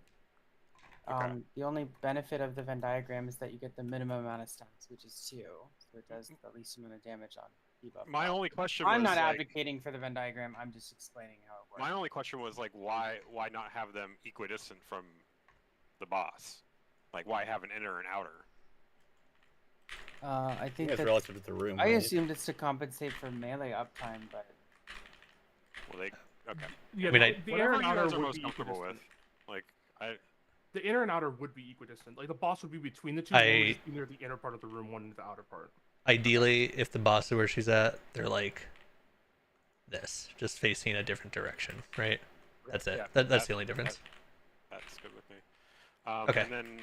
Speaker 10: The only benefit of the Venn diagram is that you get the minimum amount of stats, which is 2, so it does the least amount of damage on debuff.
Speaker 19: My only question
Speaker 10: I'm
Speaker 19: was,
Speaker 10: not
Speaker 19: like-
Speaker 10: advocating for the Venn diagram. I'm just explaining how it works.
Speaker 19: My only question was like, why not have them equidistant from the boss? Like, why have an inner and outer?
Speaker 10: I think
Speaker 13: it's
Speaker 10: that's
Speaker 13: relative to the room.
Speaker 10: I
Speaker 13: right?
Speaker 10: assumed it's to compensate for melee uptime, but
Speaker 19: Well, they okay.
Speaker 6: Yeah,
Speaker 1: I mean,
Speaker 6: the
Speaker 19: Whatever
Speaker 6: inner and
Speaker 19: you
Speaker 6: outer
Speaker 19: guys are
Speaker 6: would
Speaker 19: most
Speaker 6: be
Speaker 19: comfortable with.
Speaker 6: equidistant.
Speaker 19: Like,
Speaker 6: The inner and outer would be equidistant. Like the boss would be between the two.
Speaker 1: I-
Speaker 6: One would just be near the inner part of the room, one in the outer part.
Speaker 1: Ideally, if the boss is where she's at, they're like this, just facing a different direction, right? That's it.
Speaker 19: yeah,
Speaker 1: That's the only difference.
Speaker 19: That's good with me.
Speaker 1: Okay.
Speaker 19: And then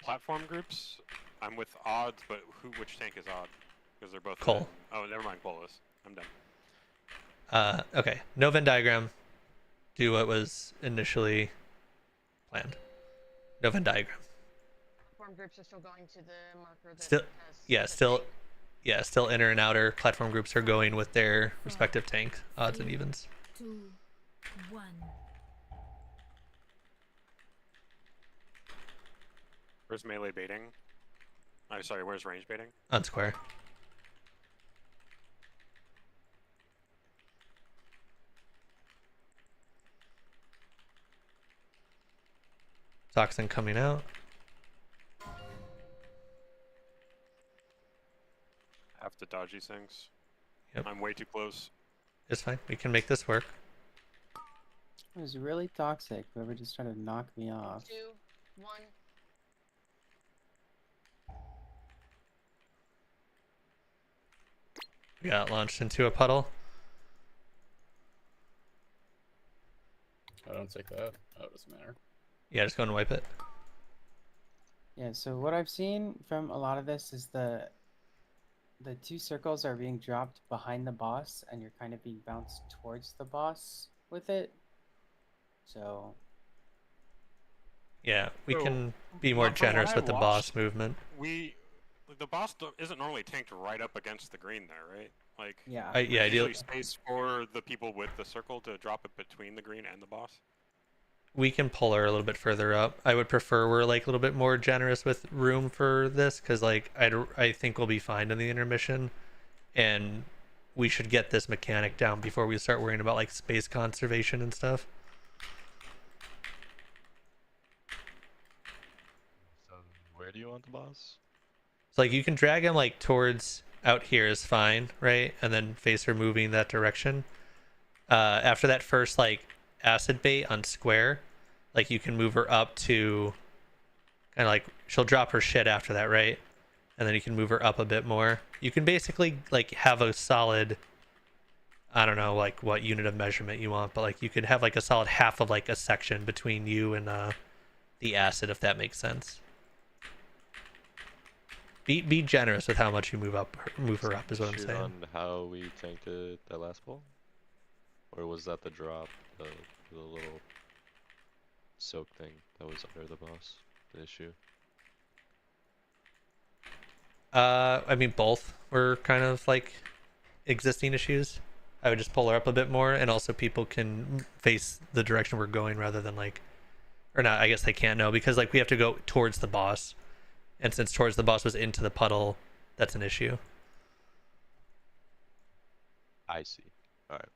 Speaker 19: platform groups, I'm with odds, but which tank is odd? Because they're both.
Speaker 1: Cole.
Speaker 19: Oh, never mind, Cole is. I'm done.
Speaker 1: Okay. No Venn diagram. Do what was initially planned. No Venn diagram.
Speaker 16: Platform groups are still going to the marker that
Speaker 1: Still,
Speaker 16: has
Speaker 1: still inner and outer platform groups are going with their respective tank odds and evens.
Speaker 9: 2, 1.
Speaker 19: Where's melee baiting? I'm sorry, where's range baiting?
Speaker 1: On square. Toxin coming out.
Speaker 19: Have to dodge these things.
Speaker 1: Yep.
Speaker 19: I'm way too close.
Speaker 1: It's fine. We can make this work.
Speaker 10: it was really toxic. Whoever just tried to knock me off.
Speaker 16: 2, 1.
Speaker 1: We got launched into a puddle.
Speaker 13: I don't take that. Oh, it doesn't matter.
Speaker 1: Yeah, just go and wipe it.
Speaker 10: Yeah, so what I've seen from a lot of this is the 2 circles are being dropped behind the boss, and you're kind of being bounced towards the boss with it. So
Speaker 1: Yeah, we
Speaker 19: So,
Speaker 1: can be more
Speaker 19: from what
Speaker 1: generous
Speaker 19: I
Speaker 1: with the boss
Speaker 19: watched,
Speaker 1: movement.
Speaker 19: The boss isn't normally tanked right up against the green there, right? Like,
Speaker 10: yeah,
Speaker 1: yeah,
Speaker 19: there's
Speaker 1: ideally-
Speaker 19: usually space for the people with the circle to drop it between the green and the boss.
Speaker 1: We can pull her a little bit further up. I would prefer we're like a little bit more generous with room for this, because like I think we'll be fine in the intermission, and we should get this mechanic down before we start worrying about like space conservation and stuff.
Speaker 15: So where do you want the boss?
Speaker 1: So like you can drag him like towards out here is fine, right? And then face her moving that direction. After that first like acid bait on square, like you can move her up to kind of like she'll drop her shit after that, right? And then you can move her up a bit more. You can basically like have a solid, I don't know like what unit of measurement you want, but like you could have like a solid half of like a section between you and the acid, if that makes sense. Be generous with how much you move her up is what I'm
Speaker 15: Shoot
Speaker 1: saying.
Speaker 15: on how we tanked it that last ball? Or was that the drop, the little soak thing that was under the boss, the issue?
Speaker 1: I mean both were kind of like existing issues. I would just pull her up a bit more, and also people can face the direction we're going rather than like, or not. I guess they can't know because like we have to go towards the boss, and since towards the boss was into the puddle, that's an issue.
Speaker 15: I see. All right.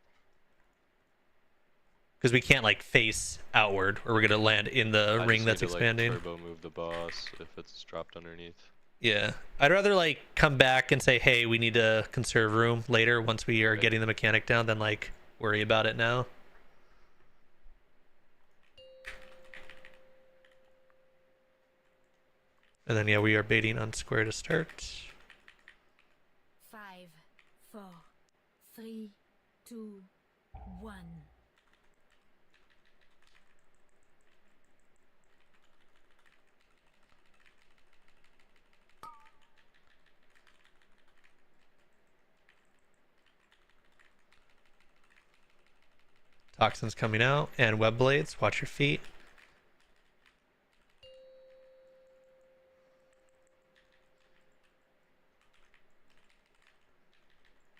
Speaker 1: Because we can't like face outward, or we're gonna land in the
Speaker 15: I
Speaker 1: ring
Speaker 15: just
Speaker 1: that's
Speaker 15: need to,
Speaker 1: expanding.
Speaker 15: Like, turbo move the boss if it's dropped underneath.
Speaker 1: Yeah, I'd rather like come back and say, hey, we need to conserve room later once we are getting the mechanic down than like worry about it now. And then yeah, we are baiting on square to start.
Speaker 9: 5, 4, 3, 2, 1.
Speaker 1: Toxins coming out and web blades. Watch your feet.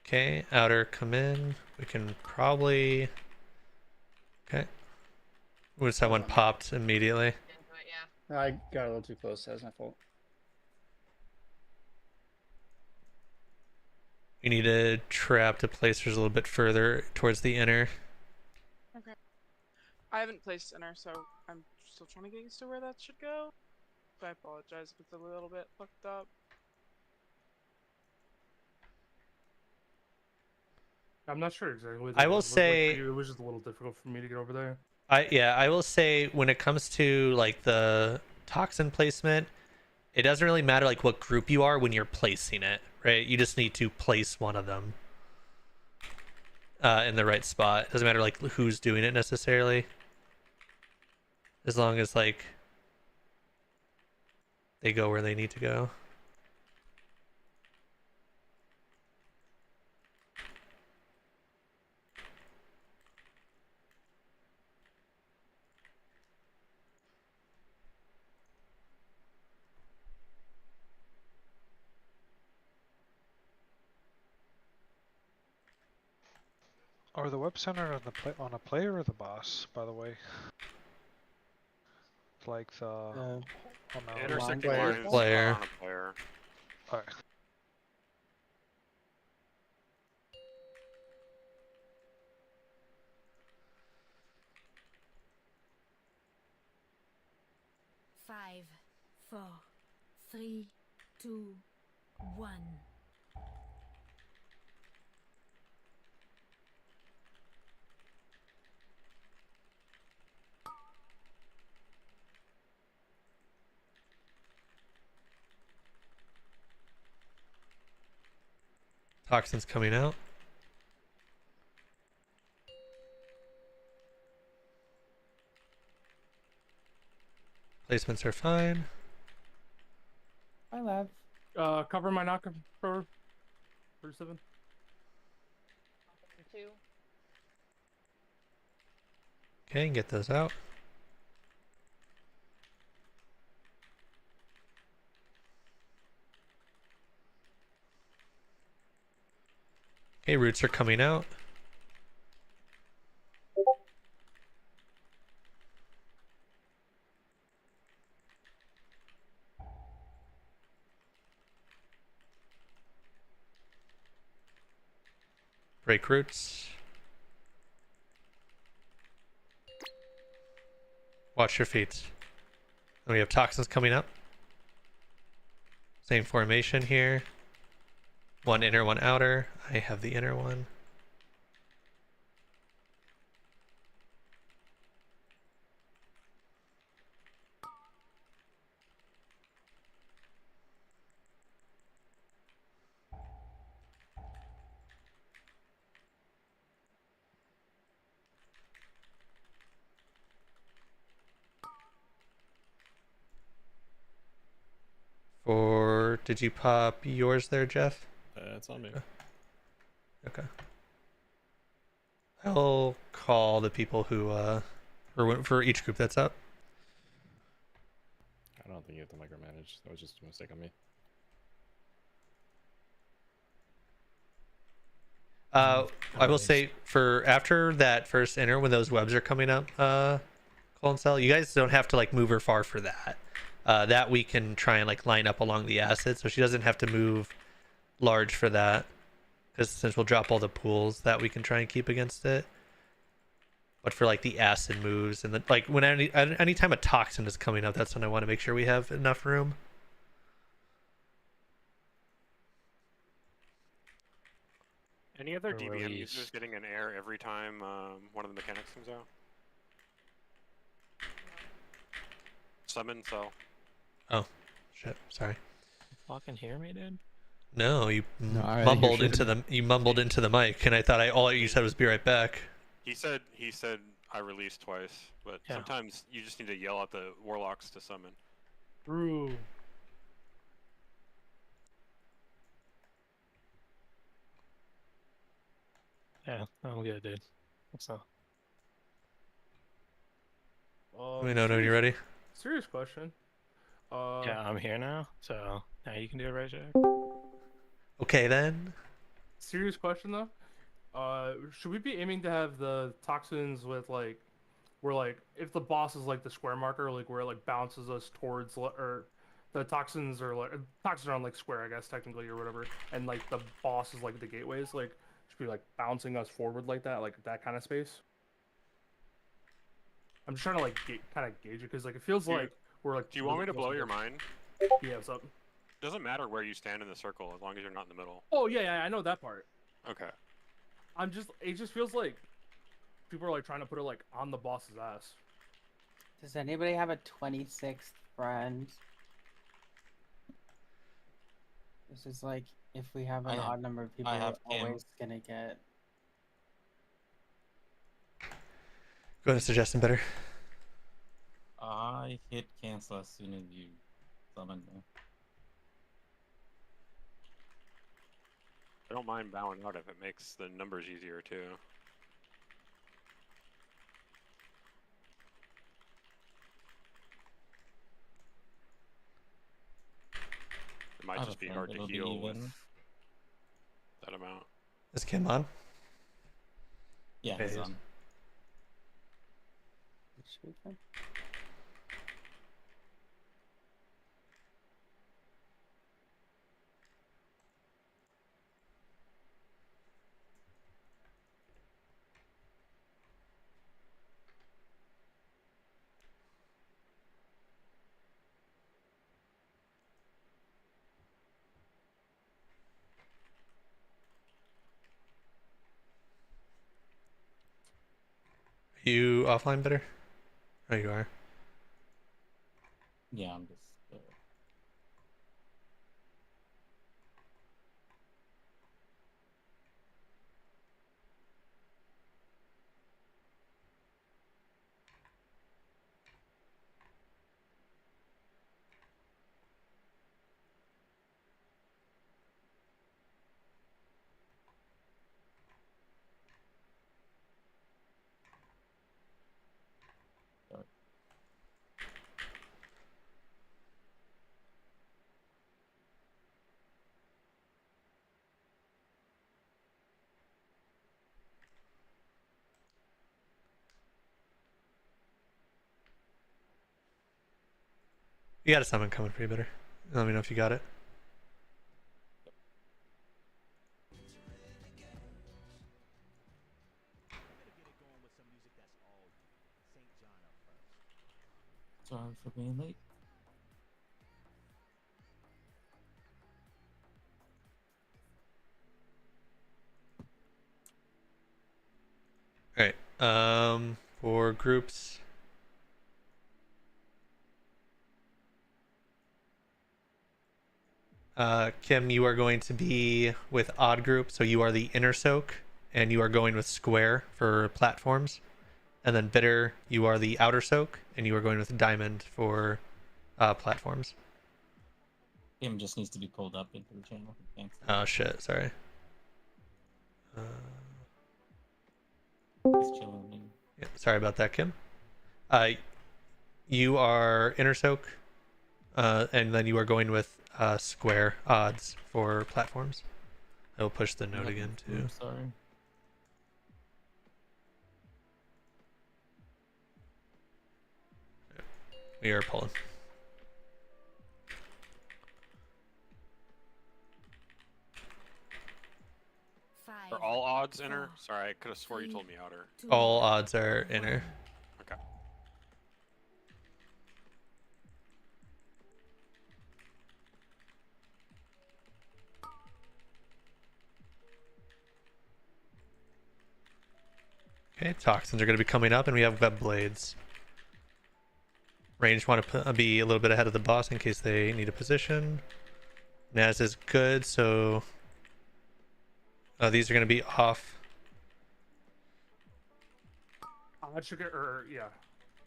Speaker 1: Okay, outer come in. We can probably. Okay. Ooh, someone popped immediately.
Speaker 5: I got a little too close. That was my fault.
Speaker 1: You need a trap to place hers a little bit further towards the inner.
Speaker 4: Okay. I haven't placed inner, so I'm still trying to get used to where that should go. So I apologize if it's a little bit fucked up.
Speaker 6: I'm not sure exactly what
Speaker 1: I
Speaker 6: that
Speaker 1: will
Speaker 6: would look like for
Speaker 1: say-
Speaker 6: you. It was just a little difficult for me to get over there.
Speaker 1: I will say when it comes to like the toxin placement, it doesn't really matter like what group you are when you're placing it, right? You just need to place one of them in the right spot. It doesn't matter like who's doing it necessarily, as long as like they go where they need to go.
Speaker 20: Are the web center on a player or the boss, by the way? Like the on the
Speaker 19: Intersecting
Speaker 4: player.
Speaker 19: lines
Speaker 1: Player.
Speaker 19: are on a player.
Speaker 20: Alright.
Speaker 9: Five, 4, 3, 2, 1.
Speaker 1: Toxins coming out. Placements are fine.
Speaker 10: Hi, Lav.
Speaker 6: Cover my knock for 37.
Speaker 16: 2.
Speaker 1: Okay, get those out. Okay, roots are coming out. Break roots. Watch your feet. And we have toxins coming up. Same formation here. One inner, one outer. I have the inner one. Or did you pop yours there, Jeff?
Speaker 21: It's on me.
Speaker 1: Okay. I'll call the people who for each group that's up.
Speaker 21: I don't think you have to micromanage. That was just a mistake on me.
Speaker 1: I will say for after that first inner, when those webs are coming up, Colin Cell, you guys don't have to like move her far for that. That we can try and like line up along the acid, so she doesn't have to move large for that. Because since we'll drop all the pools, that we can try and keep against it. But for like the acid moves and the, like when anytime a toxin is coming up, that's when I want to make sure we have enough room.
Speaker 19: Any other DBM
Speaker 2: Release.
Speaker 19: users getting an air every time one of the mechanics comes out? Summon cell.
Speaker 1: Oh, shit! Sorry.
Speaker 2: You fucking hear me, dude?
Speaker 1: No, you
Speaker 18: I
Speaker 1: mumbled
Speaker 18: hear
Speaker 1: into
Speaker 18: shit.
Speaker 1: the mumbled into the mic, and I thought all you said was "be right back."
Speaker 19: He said I released twice, but
Speaker 2: Yeah.
Speaker 19: sometimes you just need to yell at the warlocks to summon.
Speaker 6: True.
Speaker 2: Yeah, I'm good, dude. So.
Speaker 1: Let me know when you're ready.
Speaker 6: Serious question.
Speaker 2: Yeah, I'm here now, so now you can do it, right, Jack?
Speaker 1: Okay then.
Speaker 6: Serious question though. Should we be aiming to have the toxins with like, where like if the boss is like the square marker, like where it like bounces us towards, or the toxins are like toxins are on like square, I guess technically or whatever, and like the boss is like the gateways, like should be like bouncing us forward like that kind of space. I'm just trying to like kind of gauge it because like it feels like we're like.
Speaker 19: Do you want me to blow your mind?
Speaker 6: Yeah, what's up?
Speaker 19: Doesn't matter where you stand in the circle as long as you're not in the middle.
Speaker 6: Oh yeah, I know that part.
Speaker 19: Okay.
Speaker 6: It just feels like people are like trying to put it like on the boss's ass.
Speaker 10: Does anybody have a 26th friend? This is like if we have an odd number of people, we're always gonna get.
Speaker 1: Go ahead and suggest better.
Speaker 14: I hit cancel as soon as you summon me.
Speaker 19: I don't mind bowing out if it makes the numbers easier too. It might just be hard to heal with that amount.
Speaker 1: Is Kim on?
Speaker 14: Yeah,
Speaker 1: Okay,
Speaker 14: he's
Speaker 1: he is.
Speaker 14: on.
Speaker 1: You offline better? Oh, you are.
Speaker 14: Yeah, I'm just.
Speaker 1: You got a summon coming for you better. Let me know if you got it.
Speaker 14: Sorry for being late.
Speaker 1: Alright. For groups. Kim, you are going to be with odd group, so you are the inner soak, and you are going with square for platforms. And then bitter, you are the outer soak, and you are going with diamond for platforms.
Speaker 14: Him just needs to be pulled up into the channel. Thanks.
Speaker 1: Oh shit, sorry.
Speaker 14: He's chilling.
Speaker 1: Yeah, sorry about that, Kim. You are inner soak, and then you are going with square odds for platforms. I will push the note again too.
Speaker 14: Sorry.
Speaker 1: We are pulling.
Speaker 19: Are all odds inner? Sorry, I could have swore you told me outer.
Speaker 1: All odds are inner.
Speaker 19: Okay.
Speaker 1: Okay, toxins are going to be coming up, and we have web blades. Ranged want to be a little bit ahead of the boss in case they need a position. Naz is good, so these are going to be off.
Speaker 6: That should get, or yeah,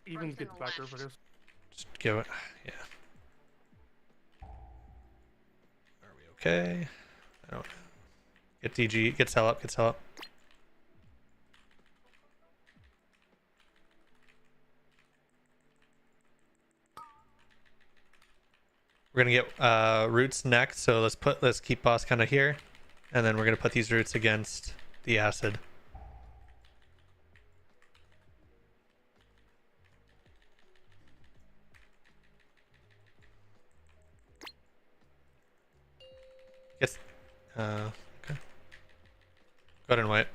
Speaker 6: even get the back group, I guess.
Speaker 1: Just give it, yeah. Are we okay? I don't know. Get DG, get sell up, get sell up. We're gonna get roots next, so let's keep boss kind of here, and then we're gonna put these roots against the acid. Yes. Okay. Go ahead and wipe.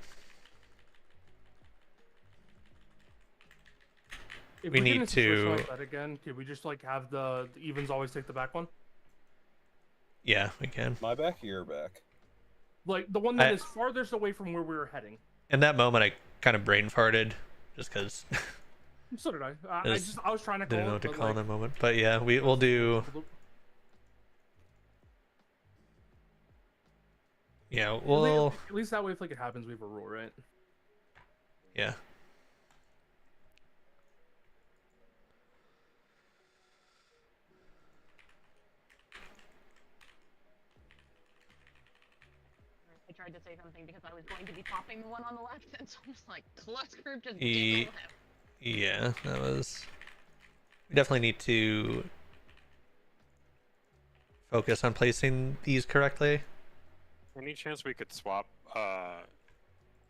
Speaker 6: If
Speaker 1: We
Speaker 6: get
Speaker 1: need
Speaker 6: in a situation
Speaker 1: to.
Speaker 6: like that again, can we just like have the evens always take the back one?
Speaker 1: Yeah, we can.
Speaker 13: My back or your back?
Speaker 6: Like the one that is farthest away from where we were heading.
Speaker 1: In that moment, I kind of brain farted, just because.
Speaker 6: So did I. I was trying to call
Speaker 1: didn't know
Speaker 6: it,
Speaker 1: what to
Speaker 6: but,
Speaker 1: call
Speaker 6: like,
Speaker 1: in that moment, but yeah, we'll do. Yeah, we'll.
Speaker 6: At least that way, if like it happens, we have a rule, right?
Speaker 1: Yeah.
Speaker 12: I tried to say something because I was going to be popping the one on the left, and so I was like, close group just giggle him.
Speaker 1: Yeah, that was. We definitely need to focus on placing these correctly.
Speaker 19: Any chance we could swap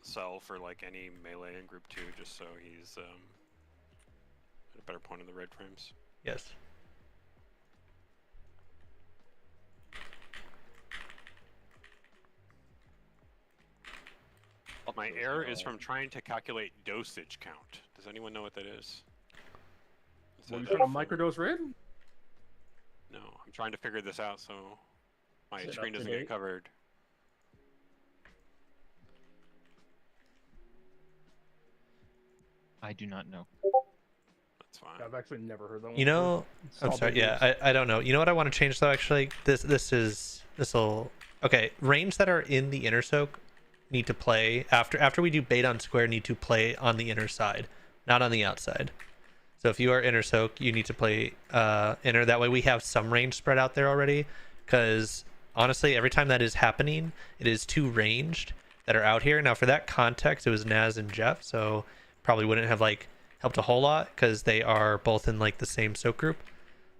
Speaker 19: Cell for like any melee in group 2, just so he's at a better point in the red frames?
Speaker 1: Yes.
Speaker 19: My error is from trying to calculate dosage count. Does anyone know what that is?
Speaker 6: Were you trying to microdose raid?
Speaker 19: No, I'm trying to figure this out so my
Speaker 5: Is it
Speaker 19: screen
Speaker 5: up to
Speaker 19: doesn't get
Speaker 5: date?
Speaker 19: covered.
Speaker 3: I do not know.
Speaker 19: That's fine.
Speaker 6: I've actually never heard that one.
Speaker 1: You know,
Speaker 6: before.
Speaker 1: I'm
Speaker 6: Saw
Speaker 1: sorry.
Speaker 6: big
Speaker 1: Yeah,
Speaker 6: rules.
Speaker 1: I don't know. You know what I want to change though? Actually, this'll. Okay, range that are in the inner soak need to play after we do bait on square. Need to play on the inner side, not on the outside. So if you are inner soak, you need to play inner. That way we have some range spread out there already. Because honestly, every time that is happening, it is two ranged that are out here. Now for that context, it was Naz and Jeff, so probably wouldn't have like helped a whole lot because they are both in like the same soak group.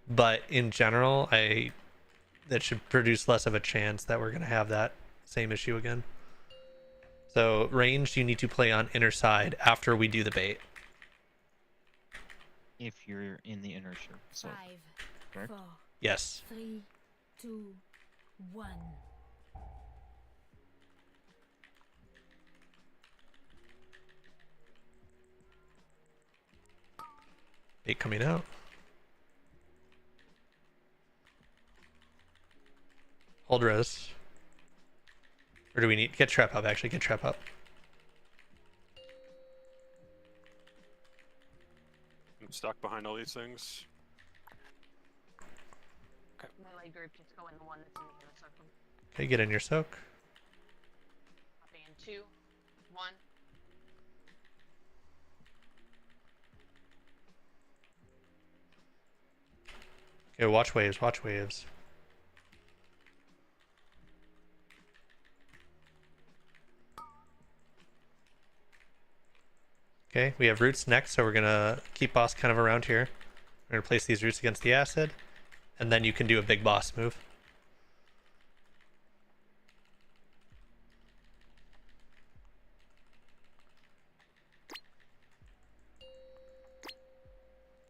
Speaker 1: But in general, that should produce less of a chance that we're gonna have that same issue again. So ranged, you need to play on inner side after we do the bait.
Speaker 3: If you're in the inner circle,
Speaker 9: 5,
Speaker 3: correct?
Speaker 9: 4,
Speaker 1: Yes.
Speaker 9: 3, 2, 1.
Speaker 1: Bait coming out. Hold res. Or do we need get trap up? Actually, get trap up.
Speaker 19: I'm stuck behind all these things.
Speaker 12: Melee group, just go in the one that's in the inner circle.
Speaker 1: Okay, get in your soak.
Speaker 12: Popping in 2, 1.
Speaker 1: Okay, watch waves. Watch waves. Okay, we have roots next, so we're gonna keep boss kind of around here. We're gonna place these roots against the acid, and then you can do a big boss move.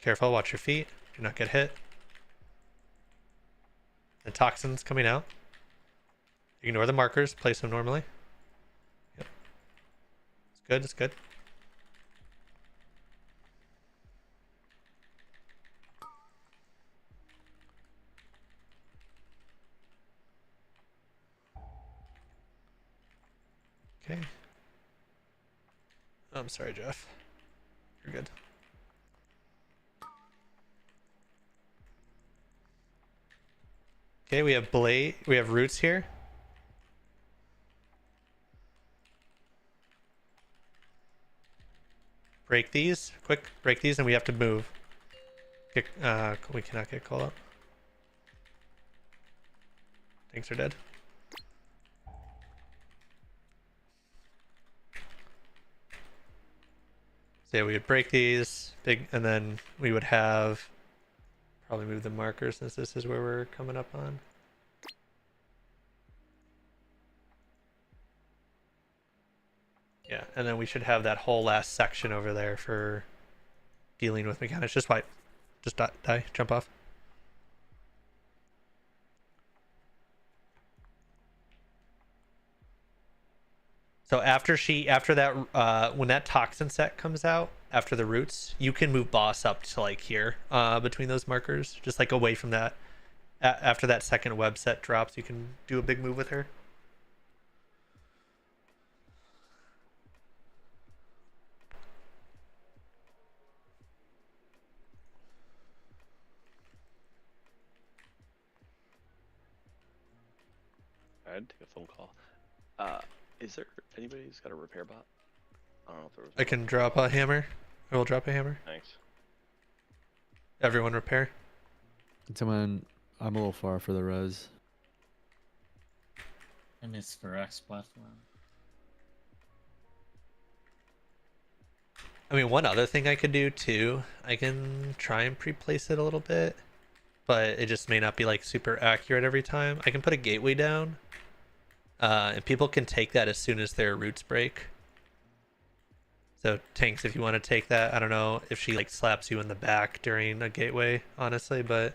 Speaker 1: Careful, watch your feet. Do not get hit. The toxins coming out. Ignore the markers. Place them normally. Yep. It's good. It's good. Okay. I'm sorry, Jeff. You're good. Okay, we have blade. We have roots here. Break these. Quick, break these, and we have to move. We cannot get called up. Things are dead. So yeah, we would break these, and then we would have probably move the markers since this is where we're coming up on. Yeah, and then we should have that whole last section over there for dealing with mechanics. Just wipe. Just die. Jump off. So after that, when that toxin set comes out, after the roots, you can move boss up to like here, between those markers, just like away from that. After that second web set drops, you can do a big move with her.
Speaker 11: I had to take a phone call. Is there anybody who's got a repair bot? I don't know if there was.
Speaker 1: I can drop a hammer. I will drop a hammer.
Speaker 11: Thanks.
Speaker 1: Everyone repair.
Speaker 18: Someone, I'm a little far for the res.
Speaker 14: And it's for X platform.
Speaker 1: I mean, one other thing I could do too, I can try and pre-place it a little bit, but it just may not be like super accurate every time. I can put a gateway down, and people can take that as soon as their roots break. So tanks, if you want to take that, I don't know if she like slaps you in the back during a gateway, honestly, but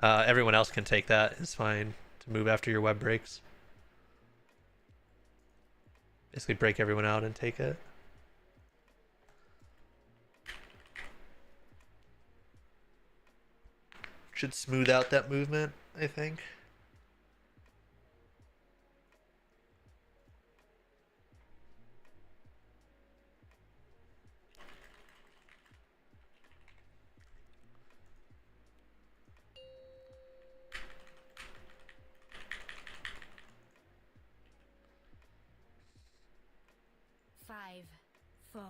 Speaker 1: everyone else can take that. It's fine to move after your web breaks. Basically break everyone out and take it. Should smooth out that movement, I think.
Speaker 9: Five, 4,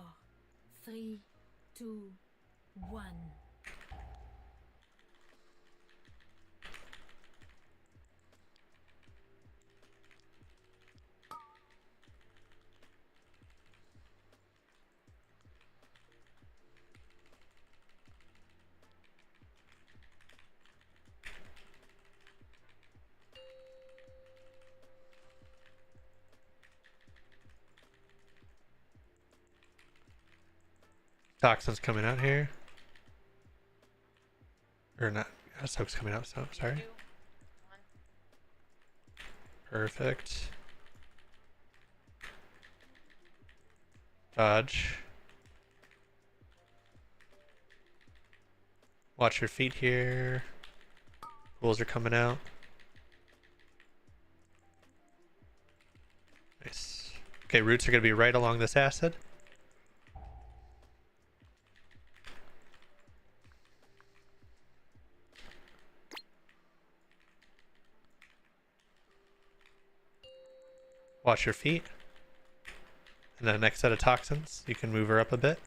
Speaker 9: 3, 2, 1.
Speaker 1: Toxin's coming out here. Or not. Soak's coming out, so sorry. Perfect. Dodge. Watch your feet here. Wolves are coming out. Nice. Okay, roots are going to be right along this acid. Watch your feet. And then the next set of toxins, you can move her up a bit.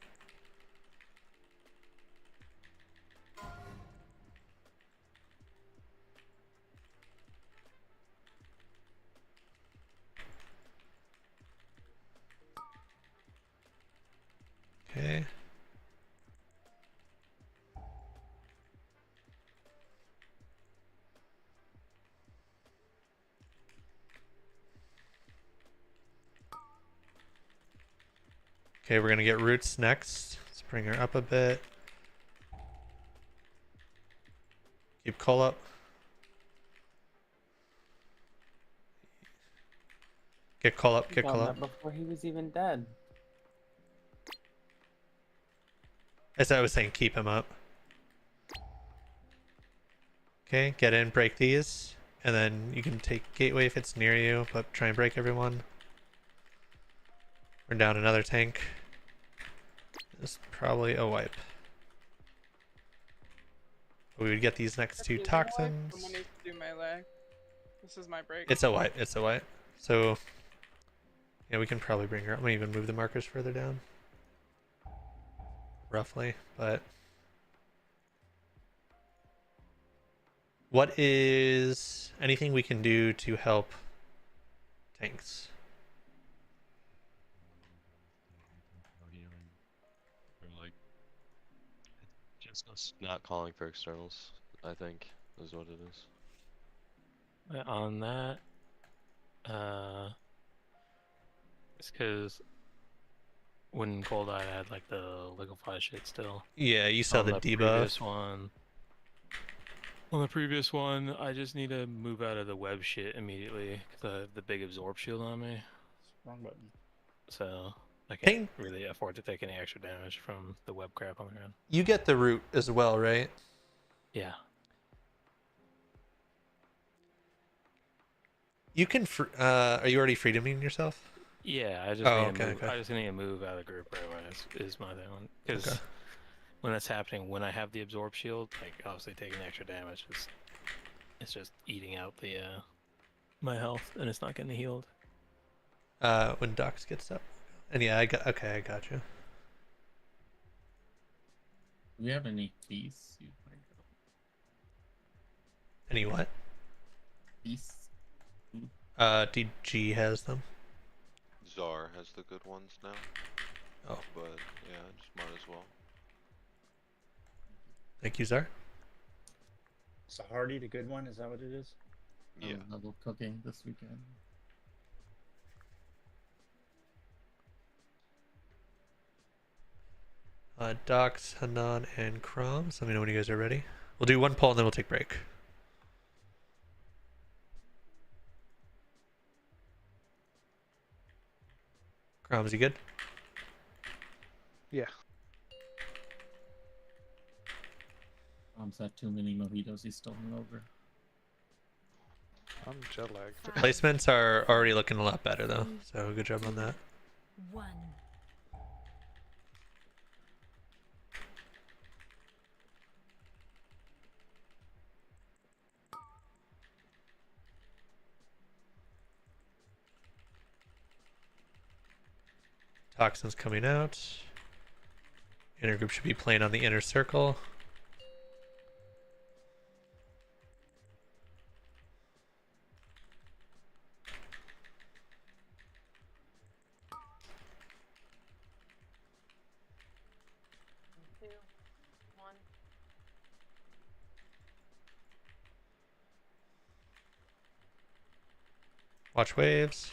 Speaker 1: Okay. Okay, we're gonna get roots next. Let's bring her up a bit. Keep Cole up. Get Cole up, get
Speaker 10: Got
Speaker 1: Cole
Speaker 10: that
Speaker 1: up.
Speaker 10: before he was even dead.
Speaker 1: As I was saying, keep him up. Okay, get in, break these. And then you can take Gateway if it's near you, but try and break everyone. We're down another tank. This is probably a wipe. We would get these next two toxins.
Speaker 4: Someone needs to do melee. This is my break.
Speaker 1: It's a wipe, it's a wipe. So, yeah, we can probably bring her up. We even move the markers further down. Roughly, but... What is anything we can do to help tanks?
Speaker 15: Or like, just us not calling for externals, I think, is what it is.
Speaker 2: On that, it's because when Cold Eye had like the liquefy shit still.
Speaker 1: Yeah, you saw
Speaker 2: On
Speaker 1: the debuff.
Speaker 2: Previous one. On the previous one, I just need to move out of the web shit immediately because I have the big absorb shield on me.
Speaker 5: Wrong button.
Speaker 2: So I can't really afford to take any extra damage from the web crap on the ground.
Speaker 1: You get the root as well, right?
Speaker 2: Yeah.
Speaker 1: You can. Are you already freedoming yourself?
Speaker 2: Yeah, I just need to move. I just need to move out of the group right away. Is my thing because when that's happening, when I have the absorb shield, like obviously taking extra damage it's just eating out the my health and it's not getting healed.
Speaker 1: When Docs gets up, and yeah, I got you.
Speaker 14: Do we have any feasts?
Speaker 1: Any what?
Speaker 14: Feasts.
Speaker 1: DG has them.
Speaker 15: Czar has the good ones now.
Speaker 1: Oh.
Speaker 15: But yeah, just might as well.
Speaker 1: Thank you, Czar.
Speaker 5: Sahardi, the good one, is that what it is?
Speaker 15: Yeah.
Speaker 14: Level cooking this weekend.
Speaker 1: Docs, Hanan, and Crom. So let me know when you guys are ready. We'll do one poll and then we'll take break. Crom, is he good?
Speaker 20: Yeah.
Speaker 14: Mom's had too many mojitos, he's still hungover.
Speaker 20: I'm jet lagged.
Speaker 1: Placements are already looking a lot better though, so good job on that.
Speaker 9: 1.
Speaker 1: Toxins coming out. Inner group should be playing on the inner circle. Watch waves.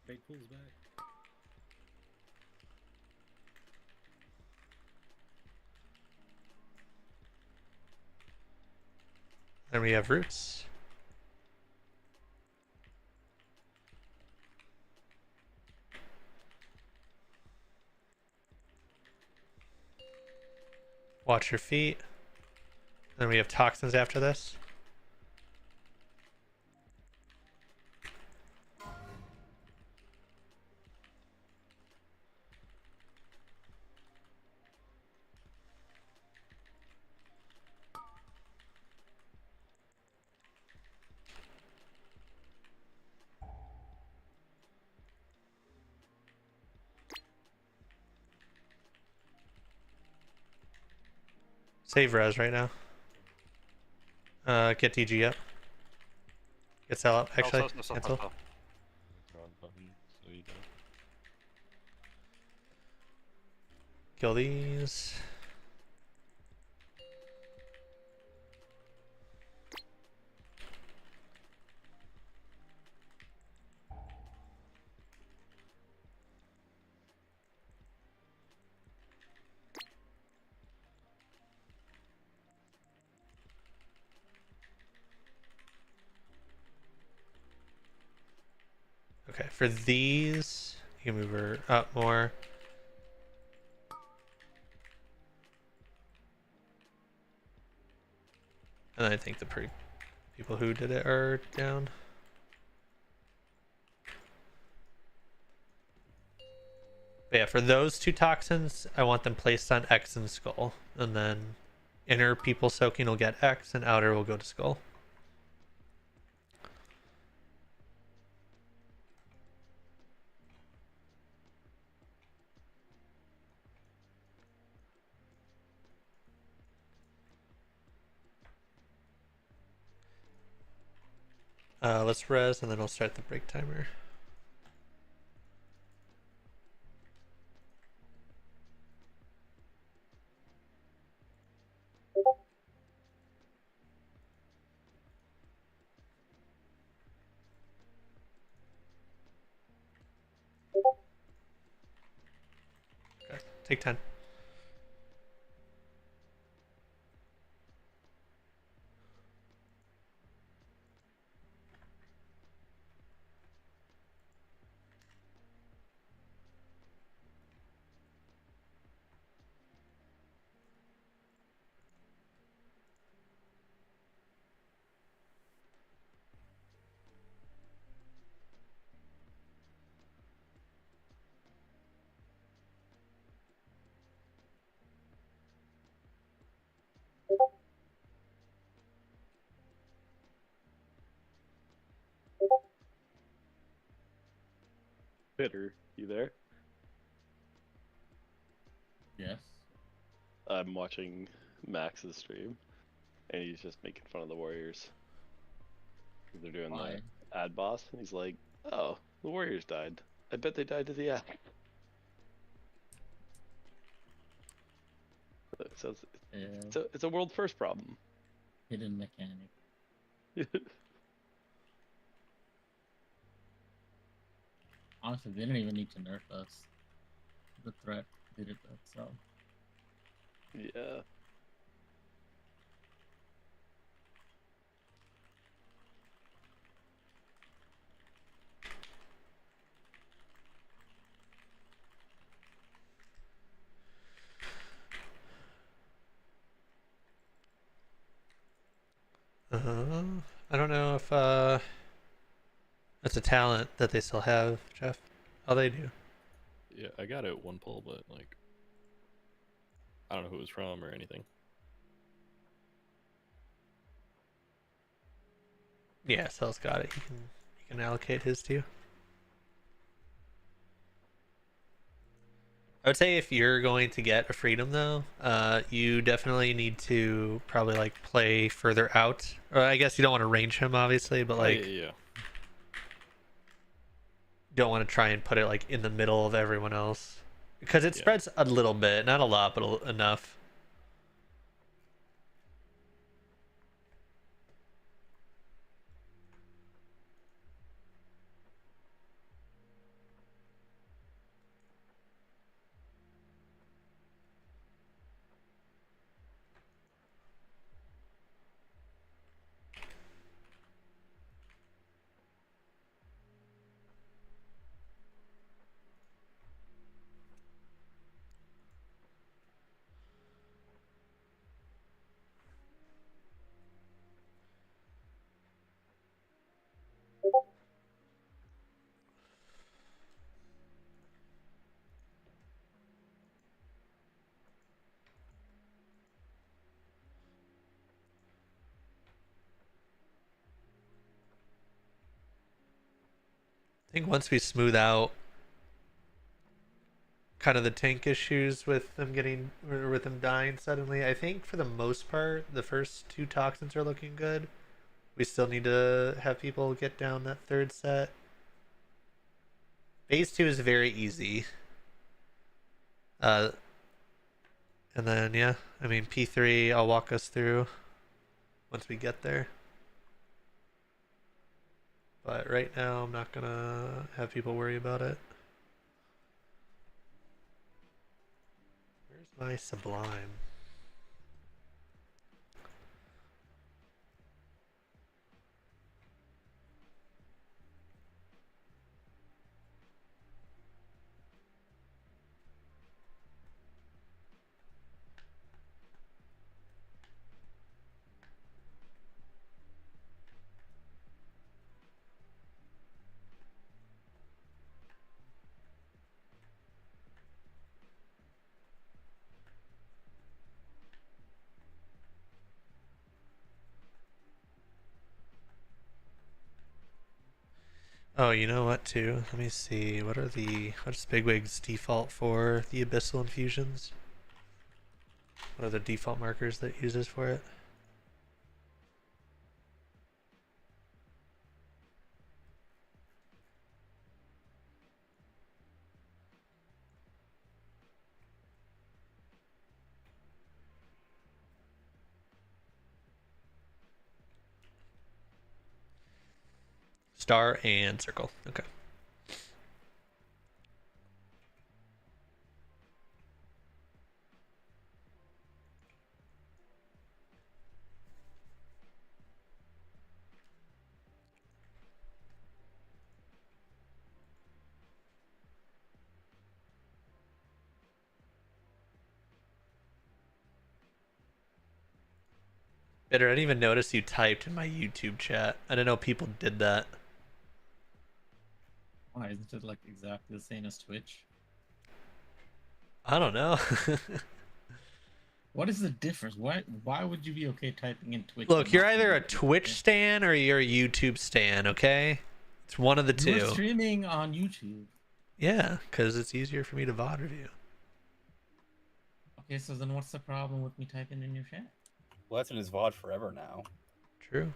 Speaker 7: Fate pulls back.
Speaker 1: Then we have roots. Watch your feet. Then we have toxins after this. Save res right now. Get DG up. Get Cell up, actually. Cancel. Kill these. Okay, for these, you can move her up more. And I think the people who did it are down. But yeah, for those 2 toxins, I want them placed on X and Skull. And then inner people soaking will get X and outer will go to Skull. Let's res and then I'll start the break timer. Okay, take 10.
Speaker 11: Bitter, you there?
Speaker 14: Yes.
Speaker 11: I'm watching Max's stream, and he's just making fun of the Warriors. They're doing
Speaker 14: Why?
Speaker 11: the ad boss, and he's like, "Oh, the Warriors died. I bet they died to the ad." So it's a world first problem.
Speaker 14: Hidden mechanic. Honestly, they didn't even need to nerf us. The threat did it itself.
Speaker 11: Yeah.
Speaker 1: I don't know if that's a talent that they still have, Jeff. Oh, they do.
Speaker 21: Yeah, I got it 1 pull, but like, I don't know who it was from or anything.
Speaker 1: Yeah, Cell's got it. He can allocate his to you. I would say if you're going to get a freedom though, you definitely need to probably like play further out. Or I guess you don't want to range him obviously, but like
Speaker 21: yeah.
Speaker 1: don't want to try and put it like in the middle of everyone else because it spreads a little bit, not a lot, but enough. I think once we smooth out kind of the tank issues with them getting or with them dying suddenly, I think for the most part the first 2 toxins are looking good. We still need to have people get down that 3rd set. Phase 2 is very easy. And then yeah, I mean P3 I'll walk us through once we get there. But right now I'm not gonna have people worry about it. Where's my Sublime? Oh, you know what too? Let me see. What's Bigwig's default for the abyssal infusions? What are the default markers that it uses for it? Star and circle. Okay. Bitter, I didn't even notice you typed in my YouTube chat. I didn't know people did that.
Speaker 14: Why isn't it like exactly the same as Twitch?
Speaker 1: I don't know.
Speaker 14: What is the difference? Why would you be okay typing in Twitch?
Speaker 1: Look, you're either a Twitch stan or you're a YouTube stan, okay? It's one of the two.
Speaker 14: You're streaming on YouTube.
Speaker 1: Yeah, because it's easier for me to VOD review.
Speaker 14: Okay, so then what's the problem with me typing in your chat?
Speaker 13: Well, that's in his VOD forever now.
Speaker 1: True.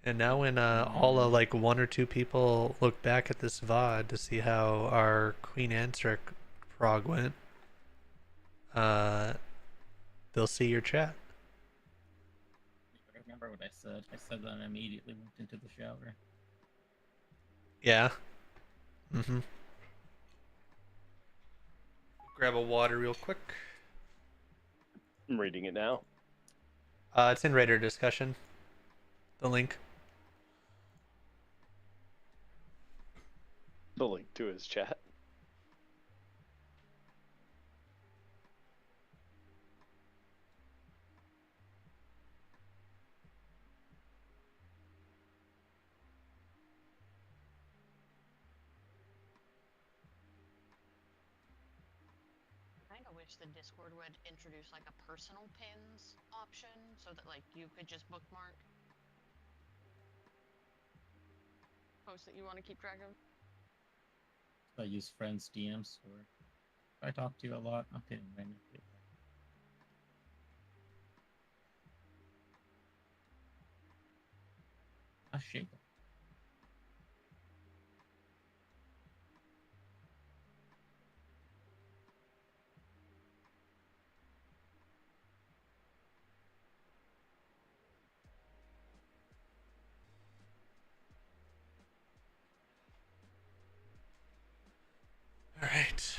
Speaker 1: And now when all of like 1 or 2 people look back at this VOD to see how our Queen Anstric frog went, they'll see your chat.
Speaker 14: I remember what I said. I said that and immediately went into the shower.
Speaker 1: Yeah. Mm-hmm. Grab a water real quick.
Speaker 11: I'm reading it now.
Speaker 1: It's in Raider discussion. The link.
Speaker 11: The link to his chat.
Speaker 12: I wish the Discord would introduce like a personal pins option so that like you could just bookmark posts that you want to keep track of.
Speaker 14: I use friends DMs or if I talk to you a lot, I'll pin them. Ah, shit.
Speaker 1: All right.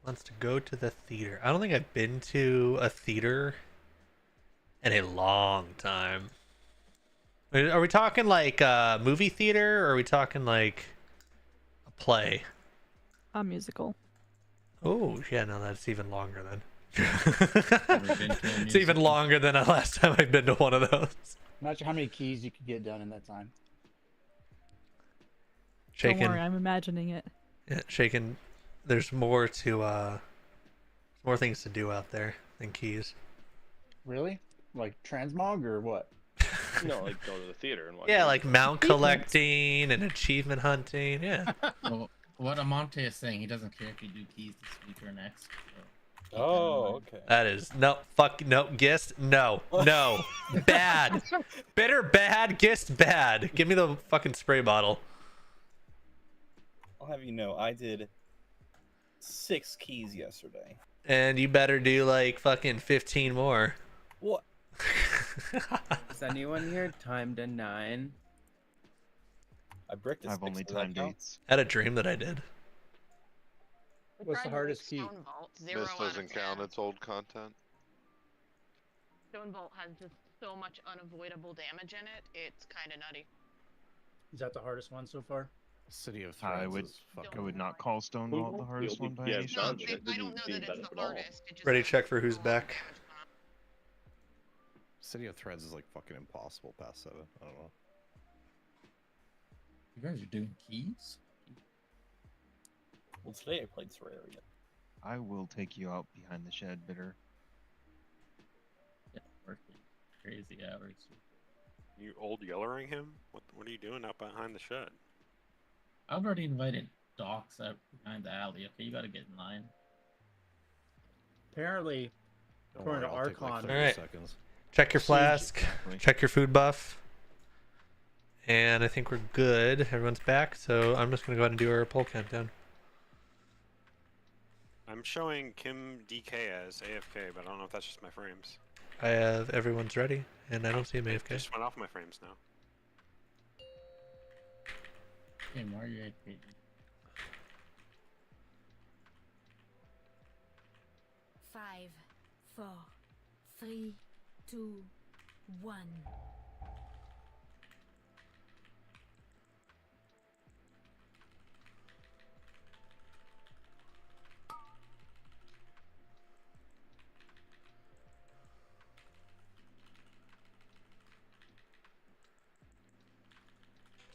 Speaker 1: Wants to go to the theater. I don't think I've been to a theater in a long time. Are we talking like a movie theater or are we talking like a play?
Speaker 8: A musical.
Speaker 1: Oh, yeah, no, that's even longer then. It's even longer than the last time I've been to one of those.
Speaker 5: I'm not sure how many keys you could get done in that time.
Speaker 1: Shaken.
Speaker 8: Don't worry, I'm imagining it.
Speaker 1: Yeah, Shaken. There's more to more things to do out there than keys.
Speaker 5: Really? Like transmog or what?
Speaker 11: No, like go to the theater and watch.
Speaker 1: Yeah, like mount collecting and achievement hunting. Yeah.
Speaker 14: Well, what Amante is saying, he doesn't care if you do keys this week or next. So
Speaker 15: Oh, okay.
Speaker 1: That is no fuck no Gist no bad bitter bad Gist bad. Give me the fucking spray bottle.
Speaker 13: I'll have you know, I did 6 keys yesterday.
Speaker 1: And you better do like fucking 15 more.
Speaker 13: What?
Speaker 10: Is anyone here timed a 9?
Speaker 15: I bricked it.
Speaker 3: I've only timed 8s.
Speaker 1: I had a dream that I did.
Speaker 5: What's the hardest key?
Speaker 12: Zero
Speaker 17: This
Speaker 12: out of
Speaker 17: doesn't
Speaker 12: 10.
Speaker 17: count. It's old content.
Speaker 12: Stone Vault has just so much unavoidable damage in it. It's kind of nutty.
Speaker 5: Is that the hardest one so far?
Speaker 22: City of
Speaker 3: I
Speaker 22: Threads
Speaker 3: would,
Speaker 22: is fucking.
Speaker 3: I would not call Stone Vault the hardest one by any stretch.
Speaker 12: I don't know that it's the hardest. It just
Speaker 1: Ready check for who's back.
Speaker 22: City of Threads is like fucking impossible past 7. I don't know.
Speaker 14: You guys are doing keys?
Speaker 13: Well, today I played Terraria.
Speaker 3: I will take you out behind the shed, Bitter.
Speaker 14: Yeah, working crazy hours.
Speaker 19: You old yellering him? What are you doing out behind the shed?
Speaker 14: I've already invited Docs out behind the alley. Okay, you gotta get in line.
Speaker 5: Apparently, according to Archon,
Speaker 1: All right. Check your flask. Check your food buff. And I think we're good. Everyone's back, so I'm just gonna go ahead and do our poll countdown.
Speaker 19: I'm showing Kim DK as AFK, but I don't know if that's just my frames.
Speaker 1: I have everyone's ready, and I don't see him
Speaker 19: It
Speaker 1: AFK.
Speaker 19: just went off my frames now.
Speaker 14: Hey, why are you AFK?
Speaker 9: 5, 4, 3, 2, 1.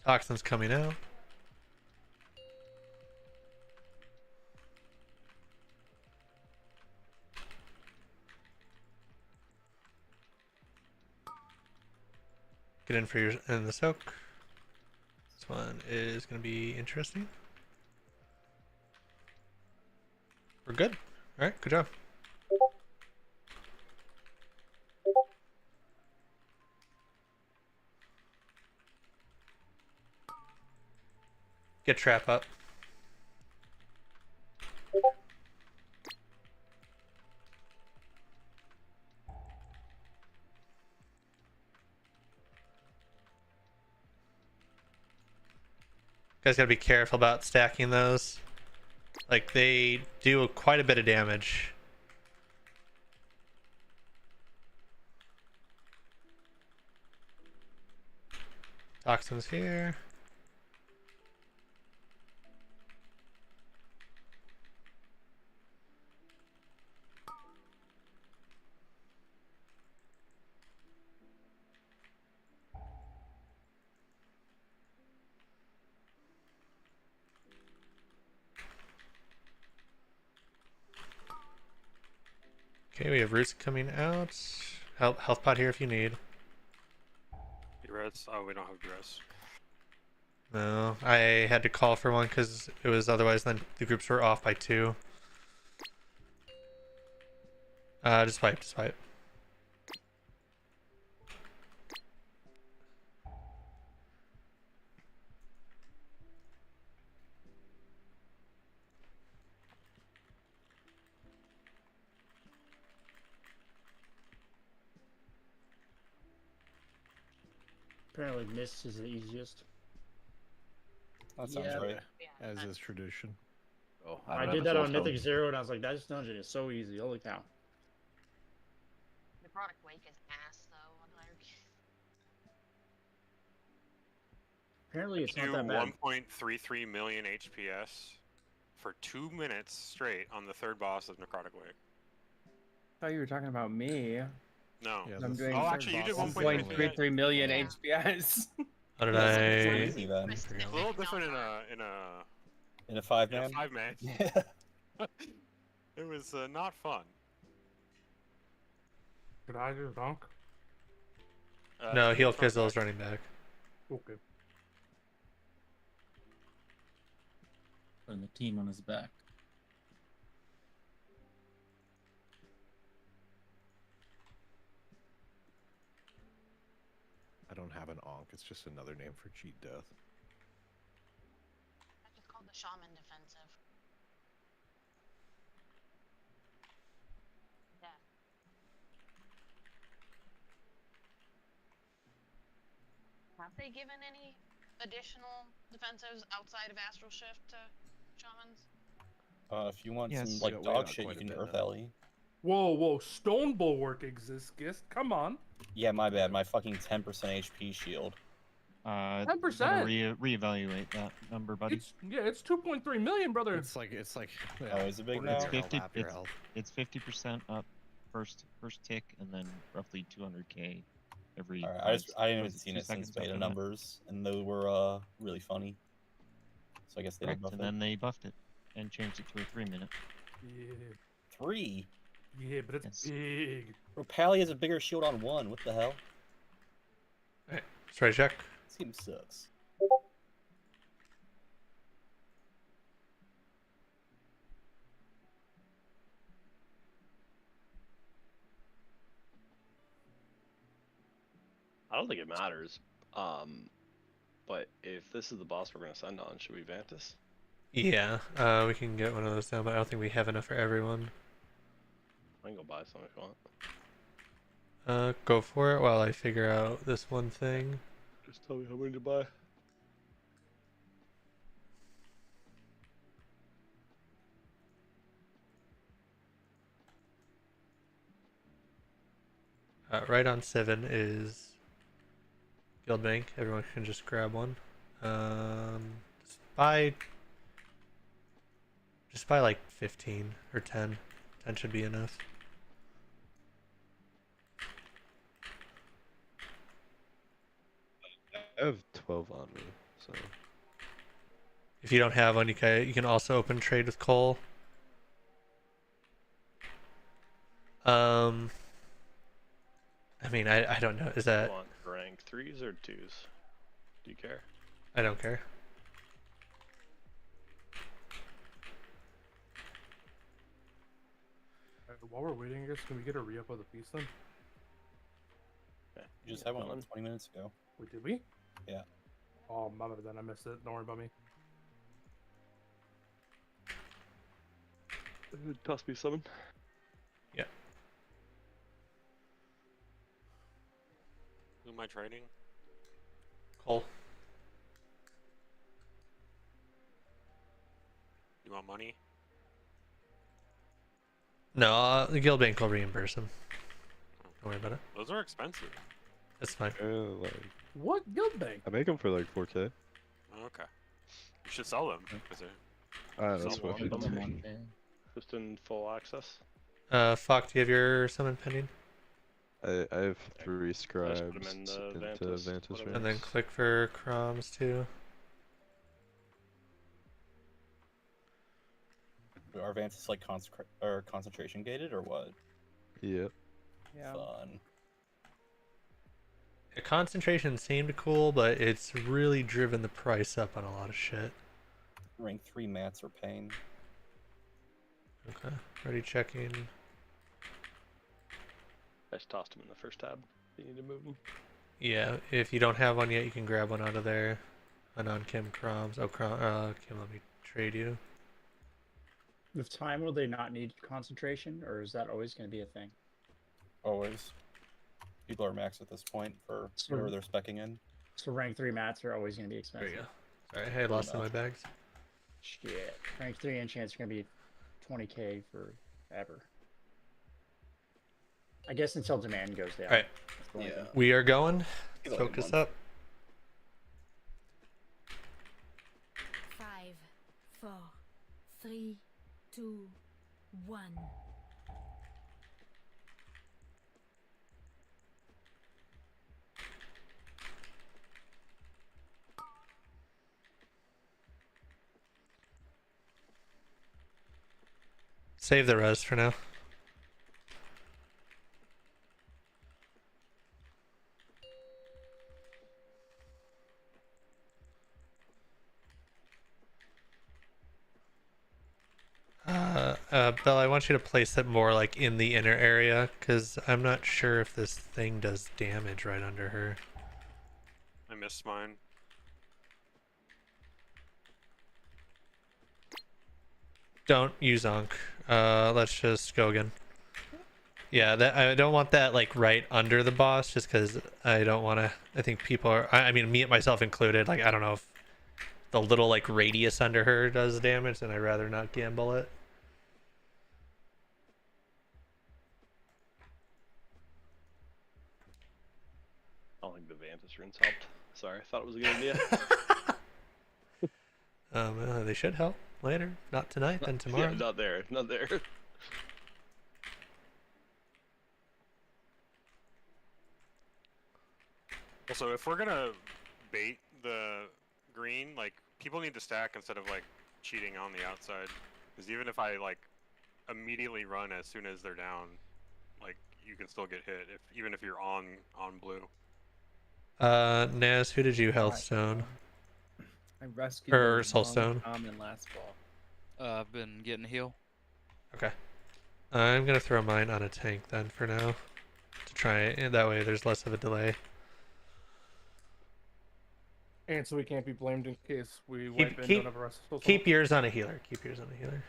Speaker 1: Toxin's coming out. Get in for your in the soak. This one is going to be interesting. We're good. All right, good job. Get trap up. Guys gotta be careful about stacking those. Like, they do quite a bit of damage. Toxins here. Okay, we have roots coming out. Health pot here if you need.
Speaker 19: Dress? Oh, we don't have dress.
Speaker 1: No, I had to call for one because it was otherwise then the groups were off by 2. Just wipe, just wipe.
Speaker 5: apparently mist is the easiest.
Speaker 13: That sounds
Speaker 22: Yeah.
Speaker 13: right.
Speaker 22: As is tradition. Oh,
Speaker 5: I did that on Mythic Zero, and I was like, "This dungeon is so easy. Holy cow!"
Speaker 12: Necrotic Wake is ass though.
Speaker 5: Apparently, it's
Speaker 19: do
Speaker 5: not that bad.
Speaker 19: 1.33 million HPS for 2 minutes straight on the third boss of Necrotic Wake.
Speaker 10: I thought you were talking about me.
Speaker 19: No.
Speaker 22: Yeah,
Speaker 10: I'm doing
Speaker 19: oh, actually, you did
Speaker 10: 1.33 million HPS.
Speaker 1: How did
Speaker 13: It's
Speaker 1: I?
Speaker 13: easy then.
Speaker 19: It's a little different in
Speaker 13: In a 5-man?
Speaker 19: 5-man.
Speaker 13: Yeah.
Speaker 19: It was not fun.
Speaker 6: Could I do dunk?
Speaker 1: No, heal Fizzle's running back.
Speaker 6: Okay.
Speaker 14: Putting the team on his back.
Speaker 22: I don't have an Onk. It's just another name for cheat death.
Speaker 12: That's just called the shaman defensive. Yeah. Have they given any additional defensives outside of Astral Shift to shamans?
Speaker 3: If you want
Speaker 22: Yes.
Speaker 3: some like
Speaker 22: We
Speaker 3: dog
Speaker 22: got
Speaker 3: shit, you
Speaker 22: quite a
Speaker 3: can
Speaker 22: bit
Speaker 3: Earth
Speaker 22: now.
Speaker 3: Alley.
Speaker 6: Whoa, Stone Bulwark exists, Gist. Come on.
Speaker 3: Yeah, my bad. My fucking 10% HP shield.
Speaker 6: 10%?
Speaker 3: Gotta reevaluate that number, buddy.
Speaker 6: It's 2.3 million, brother.
Speaker 22: It's like
Speaker 3: Oh, is it big
Speaker 22: quarter
Speaker 3: now?
Speaker 22: of your health, half your health.
Speaker 3: It's 50% up first tick, and then roughly 200k every. Alright, I didn't even seen it since beta numbers, and they were really funny. So I guess they did buff it. And then they buffed it and changed it to a 3-minute.
Speaker 6: Yeah.
Speaker 3: 3.
Speaker 6: Yeah, but it's big.
Speaker 3: Bro, Pally has a bigger shield on 1. What the hell?
Speaker 1: Alright, straight check.
Speaker 3: This game sucks.
Speaker 11: I don't think it matters. But if this is the boss we're gonna send on, should we Vantis?
Speaker 1: Yeah, we can get one of those down, but I don't think we have enough for everyone.
Speaker 11: I can go buy some if you want.
Speaker 1: Go for it while I figure out this one thing.
Speaker 11: Just tell me how many to buy.
Speaker 1: Right on 7 is Guild Bank. Everyone can just grab one. Just buy like 15 or 10. 10 should be enough.
Speaker 15: I have 12 on me, so.
Speaker 1: If you don't have one, you can also open trade with Cole. I mean, I don't know. Is that?
Speaker 11: You want rank 3s or 2s? Do you care?
Speaker 1: I don't care.
Speaker 6: While we're waiting, I guess, can we get a re-up of the piece then?
Speaker 3: Yeah, you just had one like 20 minutes ago.
Speaker 6: Wait, did we?
Speaker 3: Yeah.
Speaker 6: Oh, my bad, then I missed it. Don't worry about me.
Speaker 11: Toss me summon.
Speaker 1: Yeah.
Speaker 19: Who am I trading?
Speaker 1: Cole.
Speaker 19: You want money?
Speaker 1: No, the Guild Bank will reimburse him. Don't worry about it.
Speaker 19: Those are expensive.
Speaker 1: That's fine.
Speaker 6: What Guild Bank?
Speaker 15: I make them for like 4k.
Speaker 19: Oh, okay. You should sell them. 'Cause
Speaker 15: That's what I should do.
Speaker 11: Just in full access.
Speaker 1: Fuck, do you have your summon pending?
Speaker 15: I have 3 scribes
Speaker 11: them in the
Speaker 15: into
Speaker 11: Vantis,
Speaker 15: Vantis
Speaker 11: whatever.
Speaker 1: And then
Speaker 15: ranks.
Speaker 1: click for Croms too.
Speaker 3: Are Vantis like concentration gated or what?
Speaker 15: Yep.
Speaker 3: Yeah. Fun.
Speaker 1: The concentration seemed cool, but it's really driven the price up on a lot of shit.
Speaker 3: Rank 3 mats are pain.
Speaker 1: Okay, ready checking.
Speaker 11: I just tossed them in the first tab. You need to move them.
Speaker 1: Yeah, if you don't have one yet, you can grab one out of there. A non-Kim Croms. Oh, Kim, let me trade you.
Speaker 5: With time, will they not need concentration, or is that always going to be a thing?
Speaker 3: Always. People are max at this point for whatever they're specking in.
Speaker 5: So rank 3 mats are always going to be expensive.
Speaker 1: There you go. Sorry, I lost in my bags.
Speaker 5: Shit. Rank 3 enchants are going to be 20k forever. I guess until demand goes down.
Speaker 1: Alright.
Speaker 5: Yeah.
Speaker 1: We are going.
Speaker 5: Like a
Speaker 1: Focus
Speaker 5: month.
Speaker 1: up.
Speaker 9: 5, 4, 3, 2, 1.
Speaker 1: Save the res for now. Belle, I want you to place it more like in the inner area, because I'm not sure if this thing does damage right under her.
Speaker 19: I missed mine.
Speaker 1: Don't use Zonk. Let's just go again. Yeah, that I don't want that like right under the boss, just because I don't want to. I think people are. I mean, me myself included. Like, I don't know if the little like radius under her does damage, and I'd rather not gamble it.
Speaker 11: I don't think the Vantis runes helped. Sorry, I thought it was a good idea.
Speaker 1: They should help later. Not tonight, then tomorrow.
Speaker 11: Yeah, not there. Not there.
Speaker 19: Also, if we're gonna bait the green, like, people need to stack instead of like cheating on the outside. Because even if I like immediately run as soon as they're down, like, you can still get hit even if you're on blue.
Speaker 1: Naz, who did you healthstone?
Speaker 16: I rescued
Speaker 1: or
Speaker 16: the
Speaker 1: soulstone?
Speaker 16: common last ball.
Speaker 17: I've been getting heal.
Speaker 1: Okay. I'm gonna throw mine on a tank then for now, to try it, and that way there's less of a delay.
Speaker 6: And so we can't be blamed in case we wipe in,
Speaker 1: Keep,
Speaker 6: don't have a rest.
Speaker 1: keep yours on a healer. Keep yours on a healer.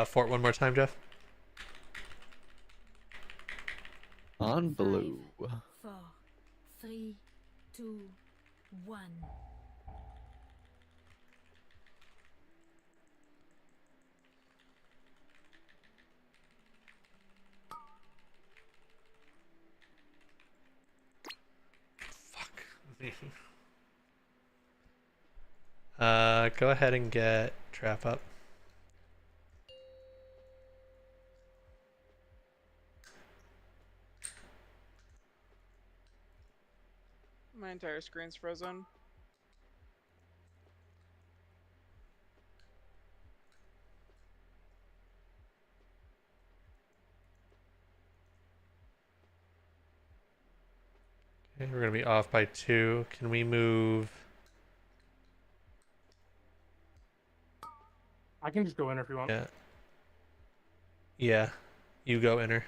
Speaker 1: Fort one more time, Jeff.
Speaker 18: On blue.
Speaker 9: 4, 3, 2, 1.
Speaker 1: Go ahead and get trap up.
Speaker 4: My entire screen's frozen.
Speaker 1: Okay, we're gonna be off by 2. Can we move?
Speaker 6: I can just go in if you want.
Speaker 1: Yeah. Yeah. You go inner.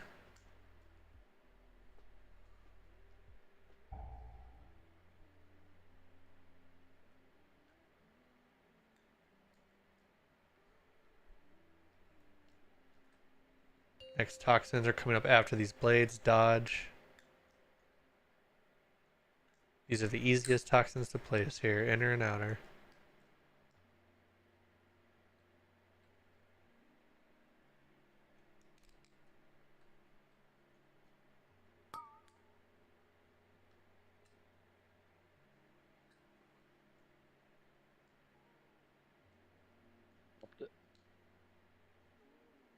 Speaker 1: Next toxins are coming up after these blades. Dodge. These are the easiest toxins to place here, inner and outer.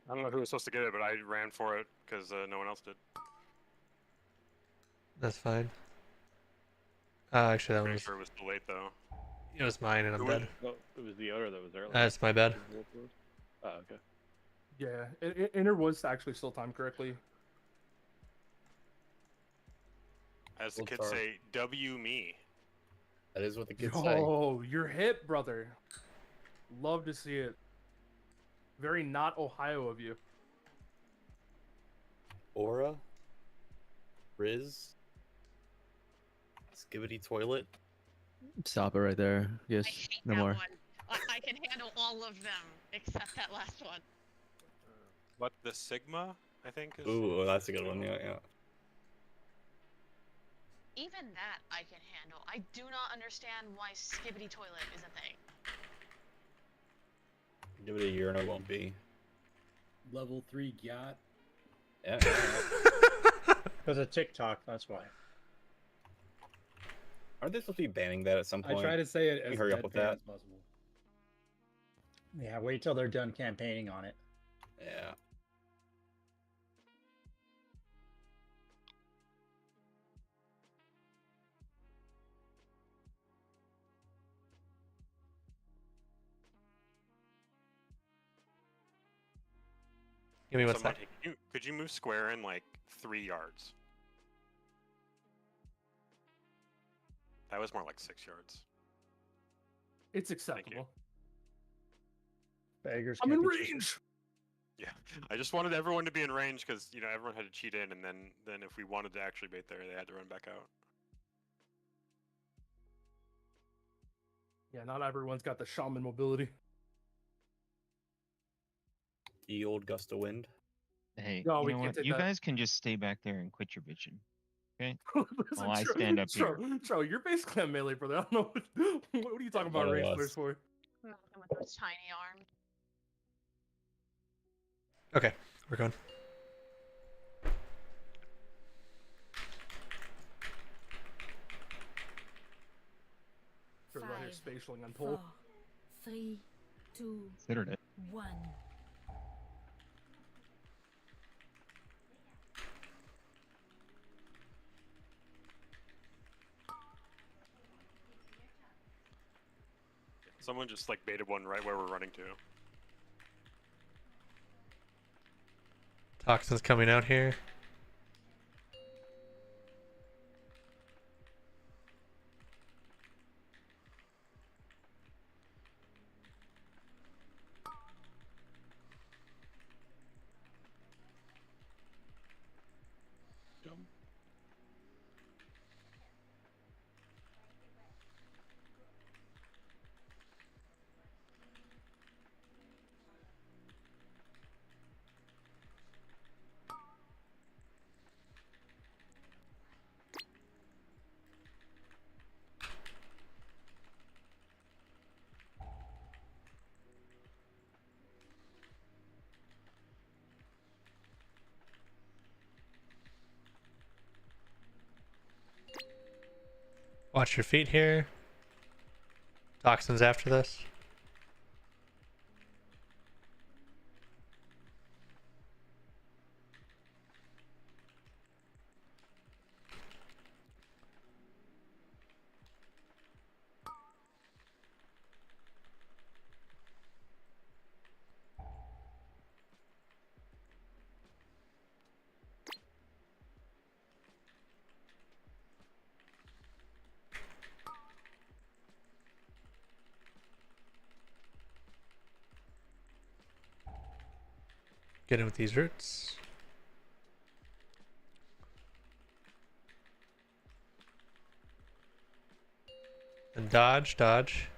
Speaker 19: I don't know who was supposed to get it, but I ran for it because no one else did.
Speaker 1: That's fine. Actually, that
Speaker 19: Pretty
Speaker 1: was.
Speaker 19: sure it was too late though.
Speaker 1: It was mine, and I'm dead.
Speaker 11: Oh, it was the owner that was earlier.
Speaker 1: That's my bad.
Speaker 11: Oh, okay.
Speaker 6: Yeah, inner was actually still timed correctly.
Speaker 19: As the
Speaker 13: Gold
Speaker 19: kids
Speaker 13: star.
Speaker 19: say, W me.
Speaker 13: That is what the kids say.
Speaker 6: Oh, you're hit, brother. Love to see it. Very not Ohio of you.
Speaker 13: Aura? Riz? Skibbity toilet?
Speaker 18: Stop it right there. Yes, no more.
Speaker 12: I can handle all of them except that last one.
Speaker 19: What, the Sigma, I think is.
Speaker 13: Ooh, that's a good one. Yeah, yeah.
Speaker 12: Even that I can handle. I do not understand why skibbity toilet is a thing.
Speaker 13: Give it a year and it won't be.
Speaker 7: Level 3 Gyat.
Speaker 13: Yeah.
Speaker 5: Because of TikTok, that's why.
Speaker 13: Aren't they supposed to be banning that at some point?
Speaker 7: I try to say it
Speaker 13: Can
Speaker 7: as
Speaker 13: you hurry up with that?
Speaker 7: as possible.
Speaker 5: Yeah, wait till they're done campaigning on it.
Speaker 13: Yeah.
Speaker 1: Give me one
Speaker 19: So,
Speaker 1: sec.
Speaker 19: Monty, could you move square in like 3 yards? That was more like 6 yards.
Speaker 6: It's acceptable.
Speaker 5: Beggars
Speaker 6: I'm
Speaker 5: can't
Speaker 6: in
Speaker 5: be choosers.
Speaker 6: range.
Speaker 19: Yeah, I just wanted everyone to be in range because everyone had to cheat in, and then if we wanted to actually bait there, they had to run back out.
Speaker 6: Yeah, not everyone's got the shaman mobility.
Speaker 13: The old gust of wind.
Speaker 3: Hey,
Speaker 6: No,
Speaker 3: you
Speaker 6: we
Speaker 3: know
Speaker 6: can't
Speaker 3: what?
Speaker 6: take
Speaker 3: You
Speaker 6: that.
Speaker 3: guys can just stay back there and quit your bitching. Okay?
Speaker 6: Listen,
Speaker 3: While I stand up here.
Speaker 6: Tro, you're basically a melee brother. I don't know what are you talking about
Speaker 7: One of
Speaker 6: range
Speaker 7: us.
Speaker 6: players for?
Speaker 12: Malcolm with those tiny arms.
Speaker 1: Okay, we're going.
Speaker 6: Sure, right here,
Speaker 12: 5,
Speaker 6: spatialing on pole.
Speaker 12: 4, 3, 2,
Speaker 3: Considered it.
Speaker 12: 1.
Speaker 19: Someone just like baited one right where we're running to.
Speaker 1: Toxin's coming out here. Watch your feet here. Toxins after this. Get in with these roots. And dodge, dodge.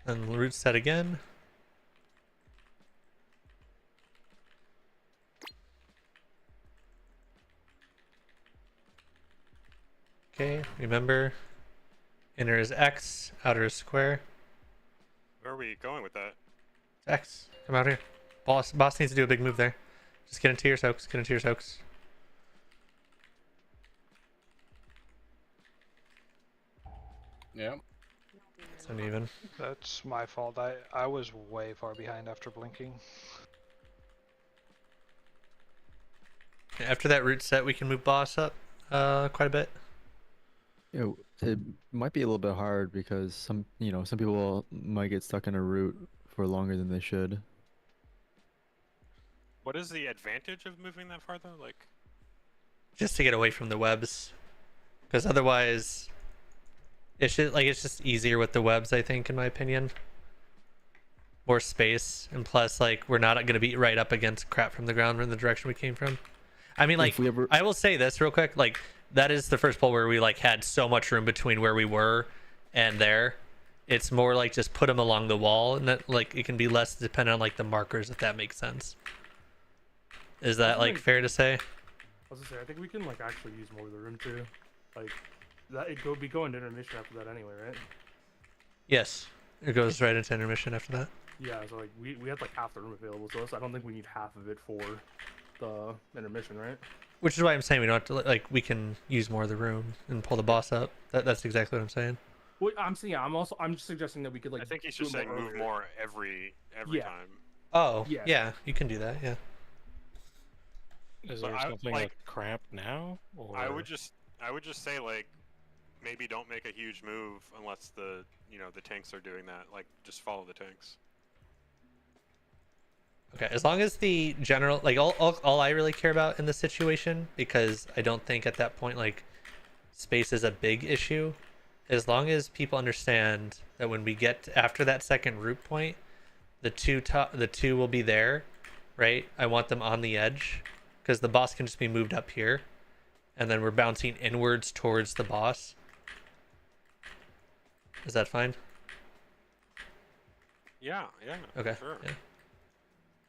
Speaker 1: And root set again. Okay, remember, inner is X, outer is square.
Speaker 19: Where are we going with that?
Speaker 1: X, come out here. Boss needs to do a big move there. Just get into your soaks, get into your soaks.
Speaker 2: Yeah.
Speaker 1: It's uneven.
Speaker 2: That's my fault. I was way far behind after blinking.
Speaker 1: After that root set, we can move boss up quite a bit.
Speaker 18: It might be a little bit hard because some people might get stuck in a route for longer than they should.
Speaker 19: What is the advantage of moving that far though? Like,
Speaker 1: Just to get away from the webs, because otherwise, it's just easier with the webs. I think, in my opinion, more space, and plus, like, we're not going to be right up against crap from the ground in the direction we came from. I mean, like, I will say this real quick, like, that is the first pull where we like had so much room between where we were and there. It's more like just put them along the wall, and that, like, it can be less dependent on like the markers, if that makes sense. Is that like fair to say?
Speaker 6: I was gonna say, I think we can like actually use more of the room too. Like that, it be going to intermission after that anyway, right?
Speaker 1: Yes, it goes right into intermission after that.
Speaker 6: Yeah, so like we have like half the room available to us. I don't think we need half of it for the intermission, right?
Speaker 1: Which is why I'm saying we don't have to, like, we can use more of the room and pull the boss up. That's exactly what I'm saying.
Speaker 6: Well, I'm saying, yeah, I'm just suggesting that we could like.
Speaker 19: I think he's just saying move more every time.
Speaker 1: Oh, yeah, you can do that, yeah.
Speaker 21: Is
Speaker 19: But
Speaker 21: there
Speaker 19: I-
Speaker 21: something like cramp now? Or...
Speaker 19: I would just say, like, maybe don't make a huge move unless the tanks are doing that. Like, just follow the tanks.
Speaker 1: Okay, as long as the general, like, all I really care about in this situation, because I don't think at that point, like, space is a big issue, as long as people understand that when we get after that second root point, the two will be there, right? I want them on the edge, because the boss can just be moved up here, and then we're bouncing inwards towards the boss. Is that fine?
Speaker 19: Yeah, yeah.
Speaker 1: Okay.
Speaker 19: Sure.
Speaker 1: Yeah.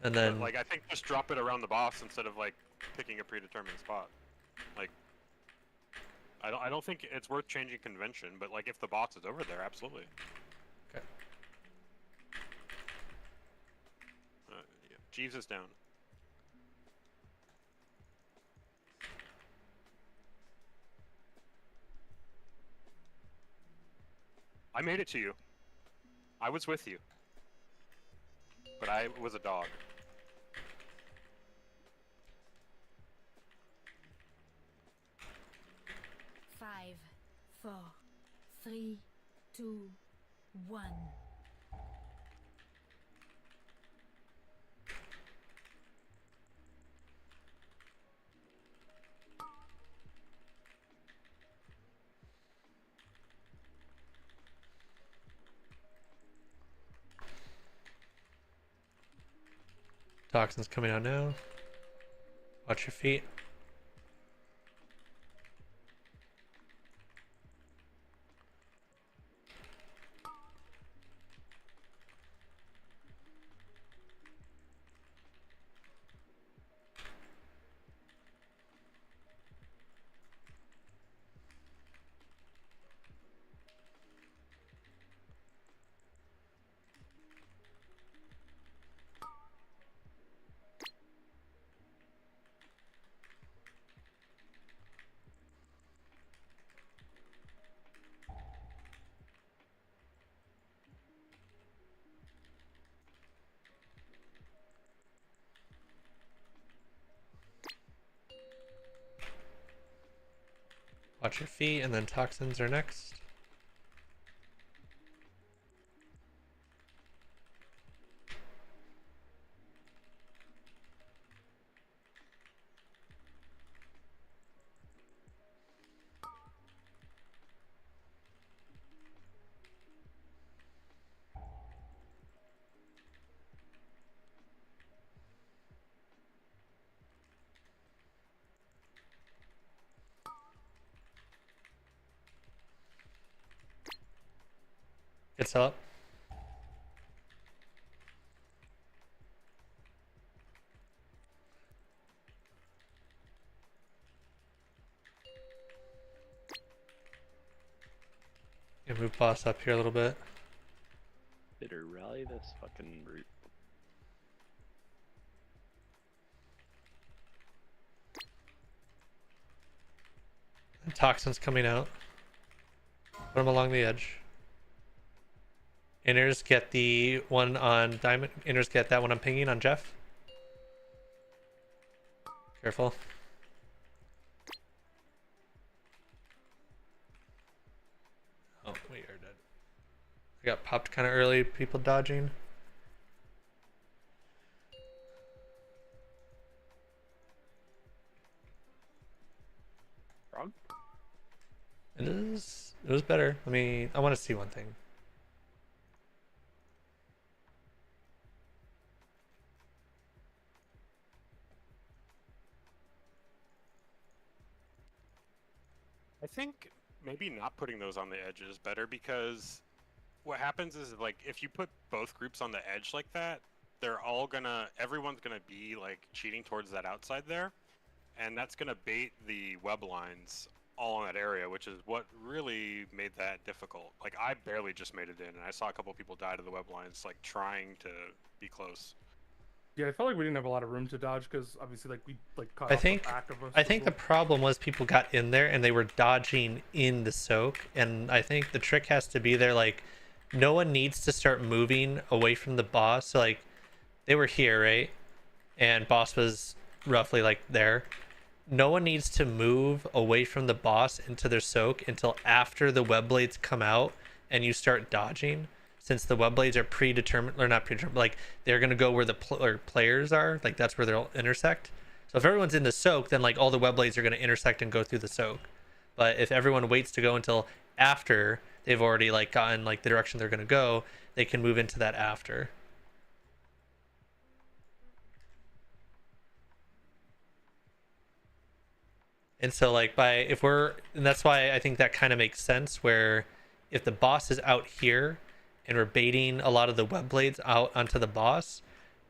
Speaker 1: And then
Speaker 19: But, like, I think just drop it around the boss instead of like picking a predetermined spot. Like, I don't think it's worth changing convention, but like if the boss is over there, absolutely.
Speaker 1: Okay.
Speaker 19: Yeah. Jeeves is down. I made it to you. I was with you. But I was a dog.
Speaker 9: Five, 4, 3, 2, 1.
Speaker 1: Toxins coming out now. Watch your feet. Watch your feet, and then toxins are next. Gets up. Yeah, move boss up here a little bit.
Speaker 11: Better rally this fucking root.
Speaker 1: And toxins coming out. Put them along the edge. Inners get the one on diamond. Inners get that one I'm pinging on Jeff. Careful. Oh, we are dead. I got popped kind of early. People dodging.
Speaker 11: Frog?
Speaker 1: It was better. I want to see one thing.
Speaker 19: I think maybe not putting those on the edge is better, because what happens is, like, if you put both groups on the edge like that, everyone's gonna be like cheating towards that outside there, and that's gonna bait the web lines all in that area, which is what really made that difficult. Like, I barely just made it in, and I saw a couple people die to the web lines, like, trying to be close.
Speaker 6: Yeah, I felt like we didn't have a lot of room to dodge because obviously, like, we caught
Speaker 1: I
Speaker 6: off
Speaker 1: think
Speaker 6: the back of us.
Speaker 1: I think the problem was people got in there and they were dodging in the soak, and I think the trick has to be there, like, no one needs to start moving away from the boss. So, like, they were here, right? And boss was roughly like there. No one needs to move away from the boss into their soak until after the web blades come out and you start dodging, since the web blades are predetermined, or not predetermined, like, they're going to go where the players are, like, that's where they'll intersect. So if everyone's in the soak, then, like, all the web blades are going to intersect and go through the soak. But if everyone waits to go until after they've already like gotten like the direction they're gonna go, they can move into that after. And so like and that's why I think that kind of makes sense, where if the boss is out here and we're baiting a lot of the web blades out onto the boss,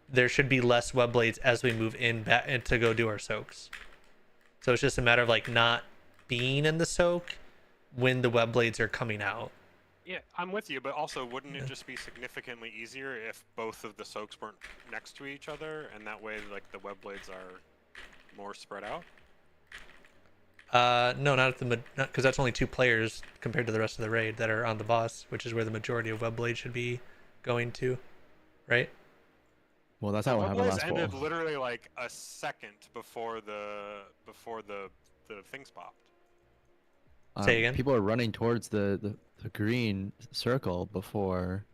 Speaker 1: there should be less web blades as we move in back and to go do our soaks. So it's just a matter of like not being in the soak when the web blades are coming out.
Speaker 19: Yeah, I'm with you, but also wouldn't it just be significantly easier if both of the soaks weren't next to each other, and that way like the web blades are more spread out?
Speaker 1: No, not at the because that's only 2 players compared to the rest of the raid that are on the boss, which is where the majority of web blades should be going to, right?
Speaker 18: Well, that's
Speaker 19: The
Speaker 18: how it
Speaker 19: web
Speaker 18: happened
Speaker 19: blades
Speaker 18: last
Speaker 19: ended
Speaker 18: ball.
Speaker 19: literally like a second before the things popped.
Speaker 1: Say again?
Speaker 18: People are running towards the green circle before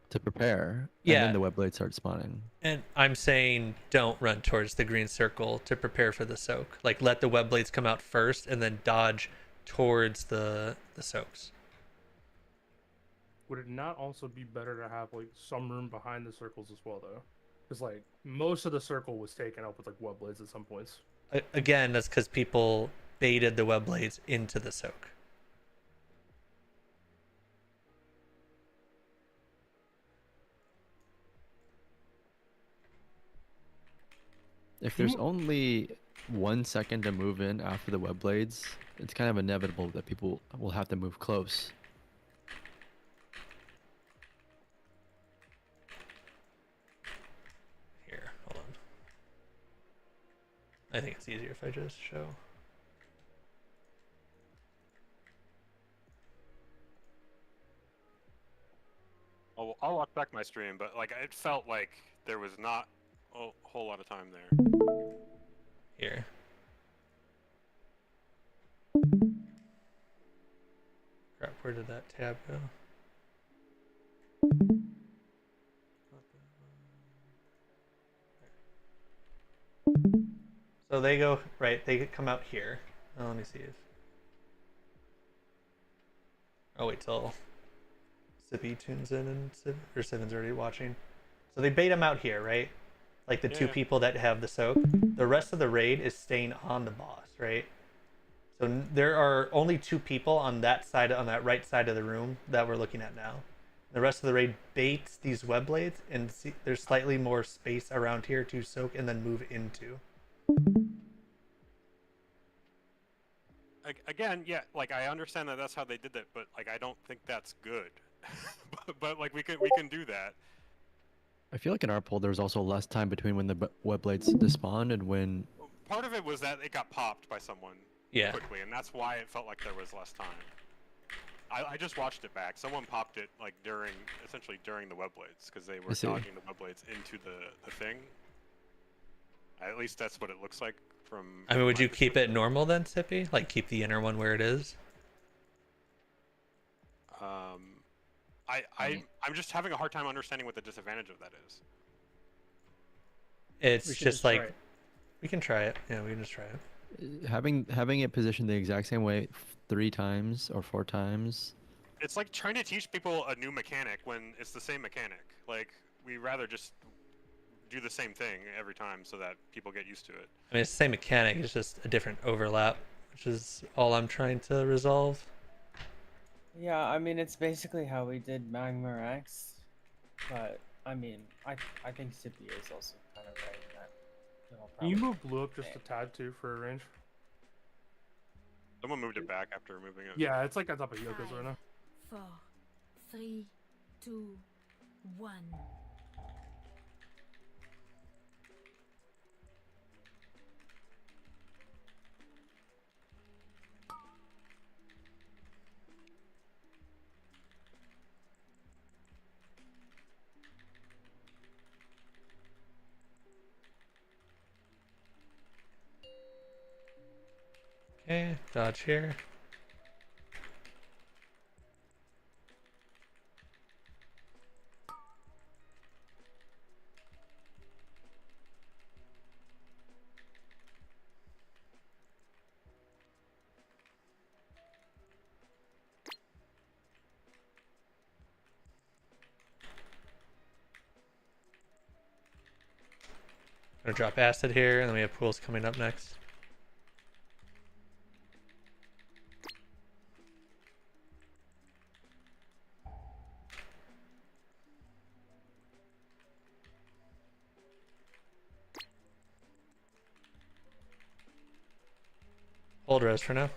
Speaker 18: to prepare, and
Speaker 1: Yeah.
Speaker 18: then the web blades start spawning.
Speaker 1: And I'm saying don't run towards the green circle to prepare for the soak. Like let the web blades come out first and then dodge towards the soaks.
Speaker 6: Would it not also be better to have like some room behind the circles as well, though? Because like most of the circle was taken up with like web blades at some points.
Speaker 1: Again, that's because people baited the web blades into the soak.
Speaker 18: If there's only 1 second to move in after the web blades, it's kind of inevitable that people will have to move close.
Speaker 1: Here, hold on. I think it's easier if I just show.
Speaker 19: I'll walk back my stream, but like it felt like there was not a whole lot of time there.
Speaker 1: Here. Crap, where did that tab go? So they go, right, they come out here. Oh, let me see if... Oh, wait till Sippy tunes in and Sivin's already watching. So they bait them out here, right? Like the 2 people that have the soak. The rest of the raid is staying on the boss, right? So there are only 2 people on that side, on that right side of the room that we're looking at now. The rest of the raid baits these web blades, and there's slightly more space around here to soak and then move into.
Speaker 19: Again, yeah, like I understand that that's how they did that, but like I don't think that's good. but like we can do that.
Speaker 18: I feel like in our poll, there's also less time between when the web blades despawn and when...
Speaker 19: Part of it was that it got popped by someone quickly, and that's why it felt like there was less time. I just watched it back. Someone popped it like essentially during the web blades, because they were dodging the web blades into the thing. At least that's what it looks like from...
Speaker 1: I mean, would you keep it normal then, Sippy? Like keep the inner one where it is?
Speaker 19: I'm just having a hard time understanding what the disadvantage of that is.
Speaker 1: It's just like... We can try it. Yeah, we can just try it.
Speaker 18: Having it positioned the exact same way 3 times or 4 times.
Speaker 19: It's like trying to teach people a new mechanic when it's the same mechanic. Like, we rather just do the same thing every time so that people get used to it.
Speaker 1: I mean, it's the same mechanic, it's just a different overlap, which is all I'm trying to resolve.
Speaker 10: Yeah, I mean, it's basically how we did Magma X, but I mean, I think Sippy is also kind of right in that.
Speaker 6: Can you move blue up just a tad too for a range?
Speaker 19: Someone moved it back after moving it.
Speaker 6: Yeah, it's like on top of Yoko's right now.
Speaker 9: 4, 3, 2, 1.
Speaker 1: Okay, dodge here. Gonna drop acid here, and then we have pools coming up next. Hold res for now.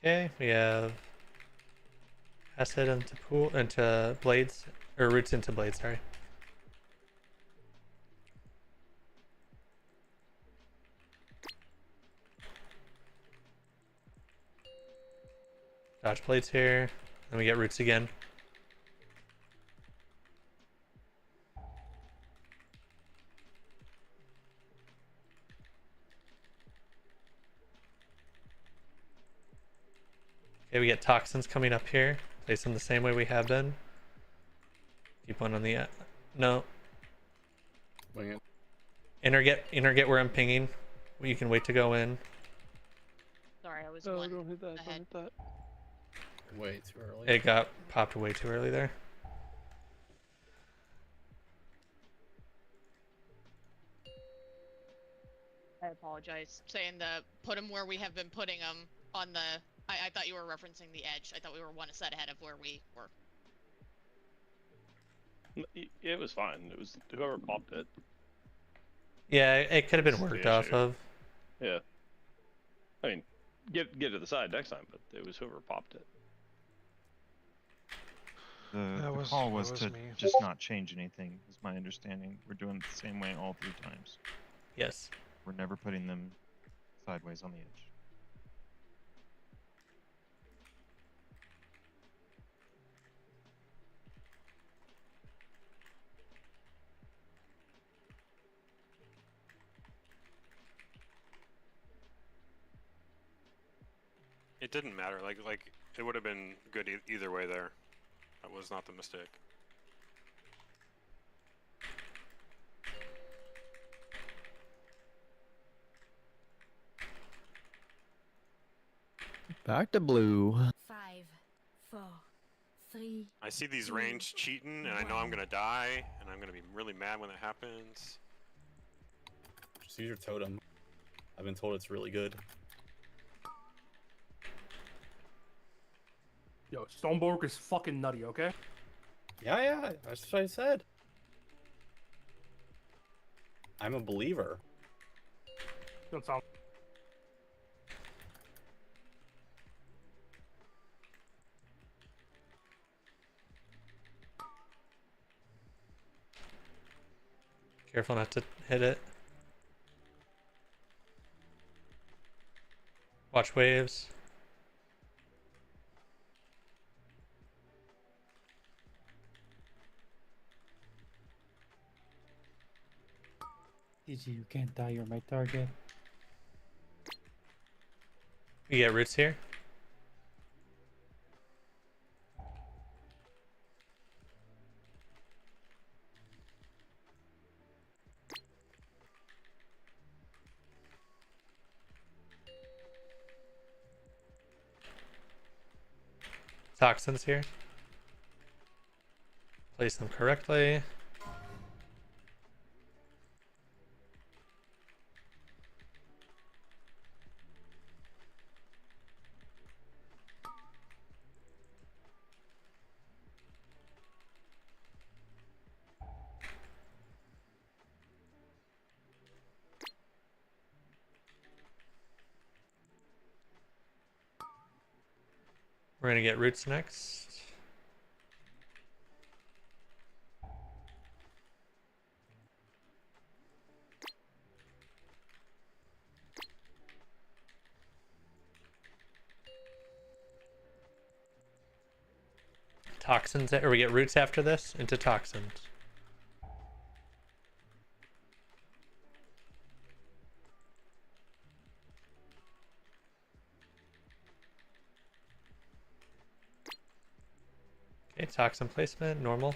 Speaker 1: Okay, we have acid into blades, or roots into blades, sorry. Dodge blades here, then we get roots again. Okay, we get toxins coming up here. Place them the same way we have been. Keep one on the no.
Speaker 22: Wing it.
Speaker 1: Inner get where I'm pinging. You can wait to go in.
Speaker 12: Sorry, I was
Speaker 2: No,
Speaker 12: one
Speaker 2: don't hit that.
Speaker 12: ahead.
Speaker 2: Don't hit that.
Speaker 22: Way too early.
Speaker 1: It got popped way too early there.
Speaker 12: I apologize. Saying put them where we have been putting them on the. I thought you were referencing the edge. I thought we were one set ahead of where we were.
Speaker 11: It was fine. It was whoever popped it.
Speaker 1: Yeah, it could have been
Speaker 11: That's the
Speaker 1: worked off
Speaker 11: issue.
Speaker 1: of.
Speaker 11: Yeah. I mean, get to the side next time, but it was whoever popped it.
Speaker 3: The call was to just not change anything, is my understanding. We're doing it the same way all 3 times.
Speaker 1: Yes.
Speaker 3: We're never putting them sideways on the edge.
Speaker 19: It didn't matter. Like it would have been good either way there. That was not the mistake.
Speaker 18: Back to blue.
Speaker 9: 5, 4, 3.
Speaker 19: I see these range cheating, and I know I'm gonna die, and I'm gonna be really mad when that happens.
Speaker 13: Just use your totem. I've been told it's really good.
Speaker 6: Yo, Stoneborg is fucking nutty, okay?
Speaker 13: Yeah, that's what I said. I'm a believer.
Speaker 6: Don't sound.
Speaker 1: Careful not to hit it. Watch waves.
Speaker 10: GG, you can't die, you're my target.
Speaker 1: We get roots here. Toxins here. Place them correctly. We're gonna get roots next. Toxins, or we get roots after this into toxins. Okay, toxin placement, normal.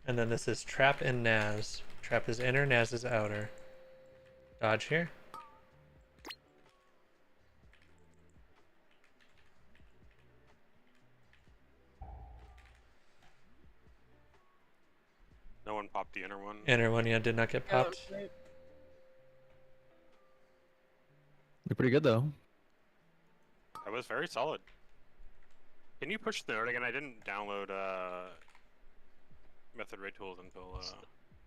Speaker 1: And then this is trap and Naz. Trap is inner, Naz is outer. Dodge here.
Speaker 19: No one popped the inner one.
Speaker 1: Inner one, yeah, did not get
Speaker 4: Yeah, that
Speaker 1: popped.
Speaker 4: was great.
Speaker 18: You're pretty good though.
Speaker 19: That was very solid. Can you push the node again? I didn't download method rate tools until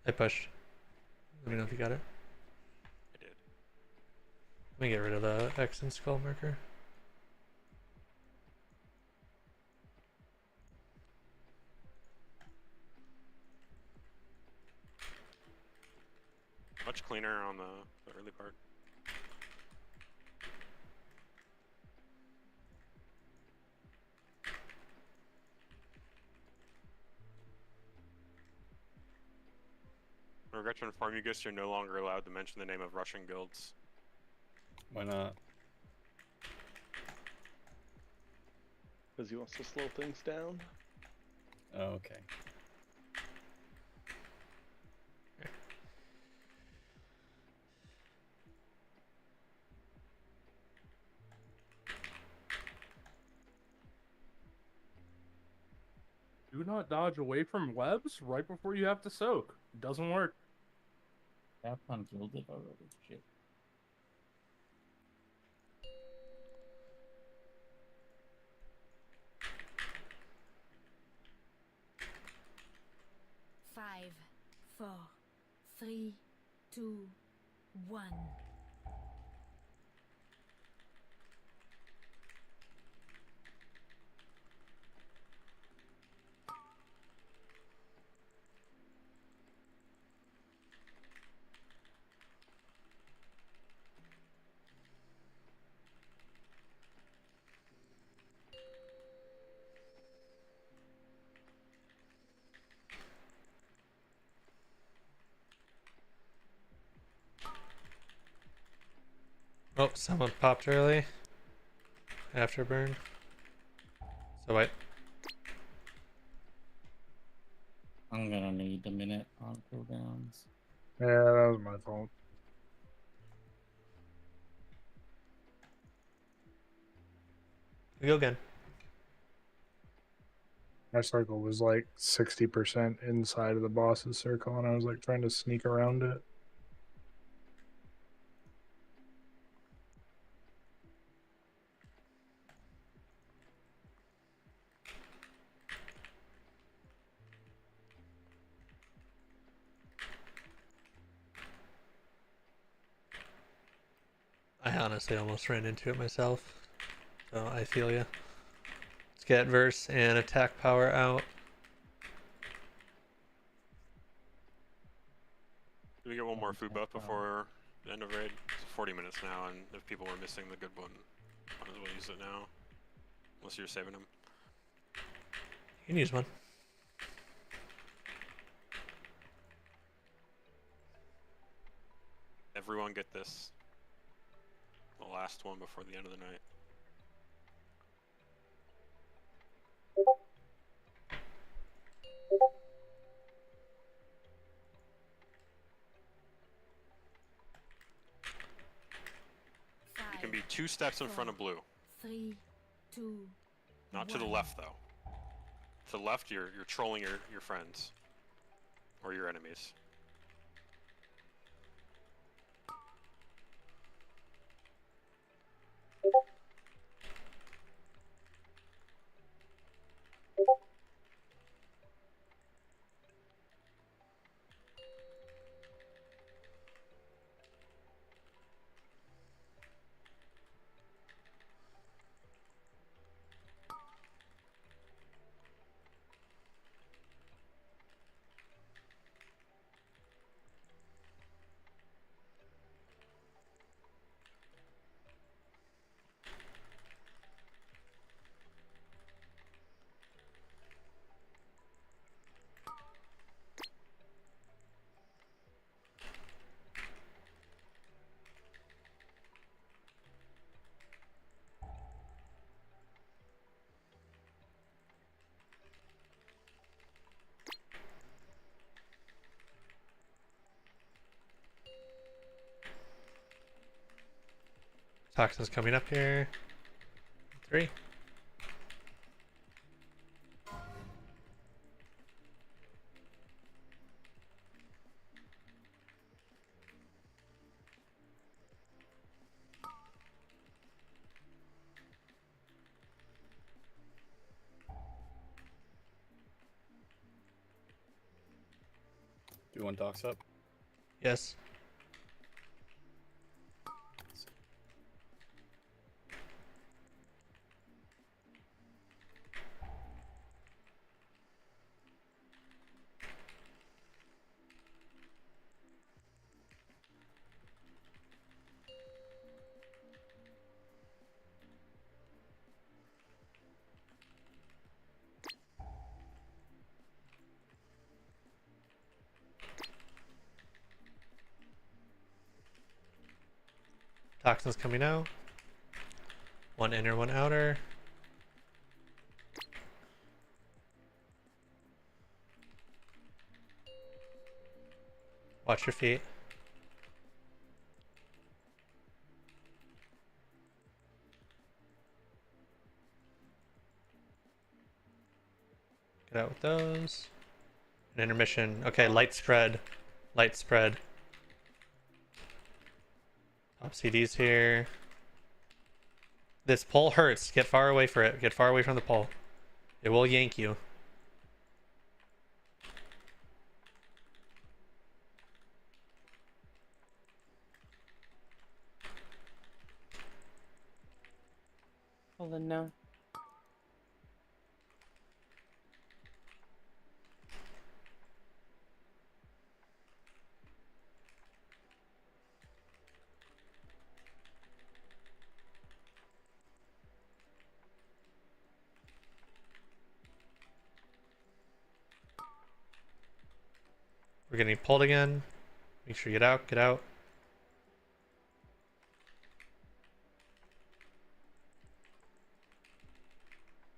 Speaker 1: I pushed. Let me know if you got it.
Speaker 19: I did.
Speaker 1: Let me get rid of the X and skull marker.
Speaker 19: Much cleaner on the early part. I regret to inform you guys you're no longer allowed to mention the name of Russian guilds.
Speaker 22: Why not?
Speaker 11: Because he wants to slow things down.
Speaker 22: Oh, okay.
Speaker 6: Do not dodge away from webs right before you have to soak. It doesn't work.
Speaker 14: Capcom killed it already. Shit.
Speaker 9: Five, four, three, two, one.
Speaker 1: Oh, someone popped early. Afterburn. So wait.
Speaker 14: I'm gonna need a minute on cooldowns.
Speaker 22: Yeah, that was my fault.
Speaker 1: We go again.
Speaker 22: My circle was like 60% inside of the boss's circle, and I was like trying to sneak around it.
Speaker 1: I honestly almost ran into it myself. So I feel ya. Let's get verse and attack power out.
Speaker 19: Do we get one more food buff before the end of raid? It's 40 minutes now, and if people were missing the good one, might as well use it now. Unless you're saving them.
Speaker 1: You can use one.
Speaker 19: Everyone get this. The last one before the end of the night. You can be 2 steps in front of blue.
Speaker 9: 3, 2,
Speaker 19: Not to the left though. To the left, you're trolling your friends or your enemies.
Speaker 1: Toxin's coming up here. 3.
Speaker 13: Do you want docs up?
Speaker 1: Yes. Toxin's coming out. 1 inner, 1 outer. Watch your feet. Get out with those. An intermission. Okay, light spread. Light spread. Top CD's here. This pole hurts. Get far away from it. Get far away from the pole. It will yank you.
Speaker 10: Hold on now.
Speaker 1: We're getting pulled again. Make sure you get out. Get out.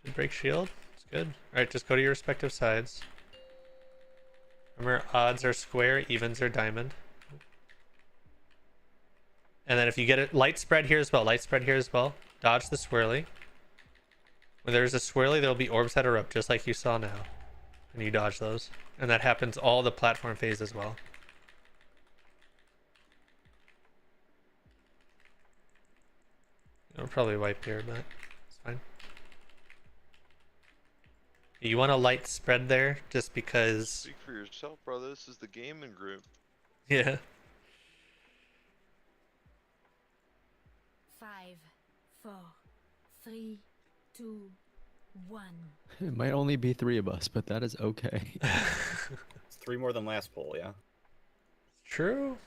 Speaker 1: Did break shield. It's good. Alright, just go to your respective sides. Remember, odds are square, evens are diamond. And then if you get it, light spread here as well. Light spread here as well. Dodge the swirly. When there's a swirly, there'll be orbs that are up, just like you saw now. And you dodge those. And that happens all the platform phase as well. It'll probably wipe here, but it's fine. You want a light spread there, just because...
Speaker 15: Speak for yourself, brother. This is the gaming group.
Speaker 1: Yeah.
Speaker 9: 5, 4, 3, 2, 1.
Speaker 18: It might only be 3 of us, but that is okay.
Speaker 13: It's 3 more than last poll, yeah.
Speaker 1: True.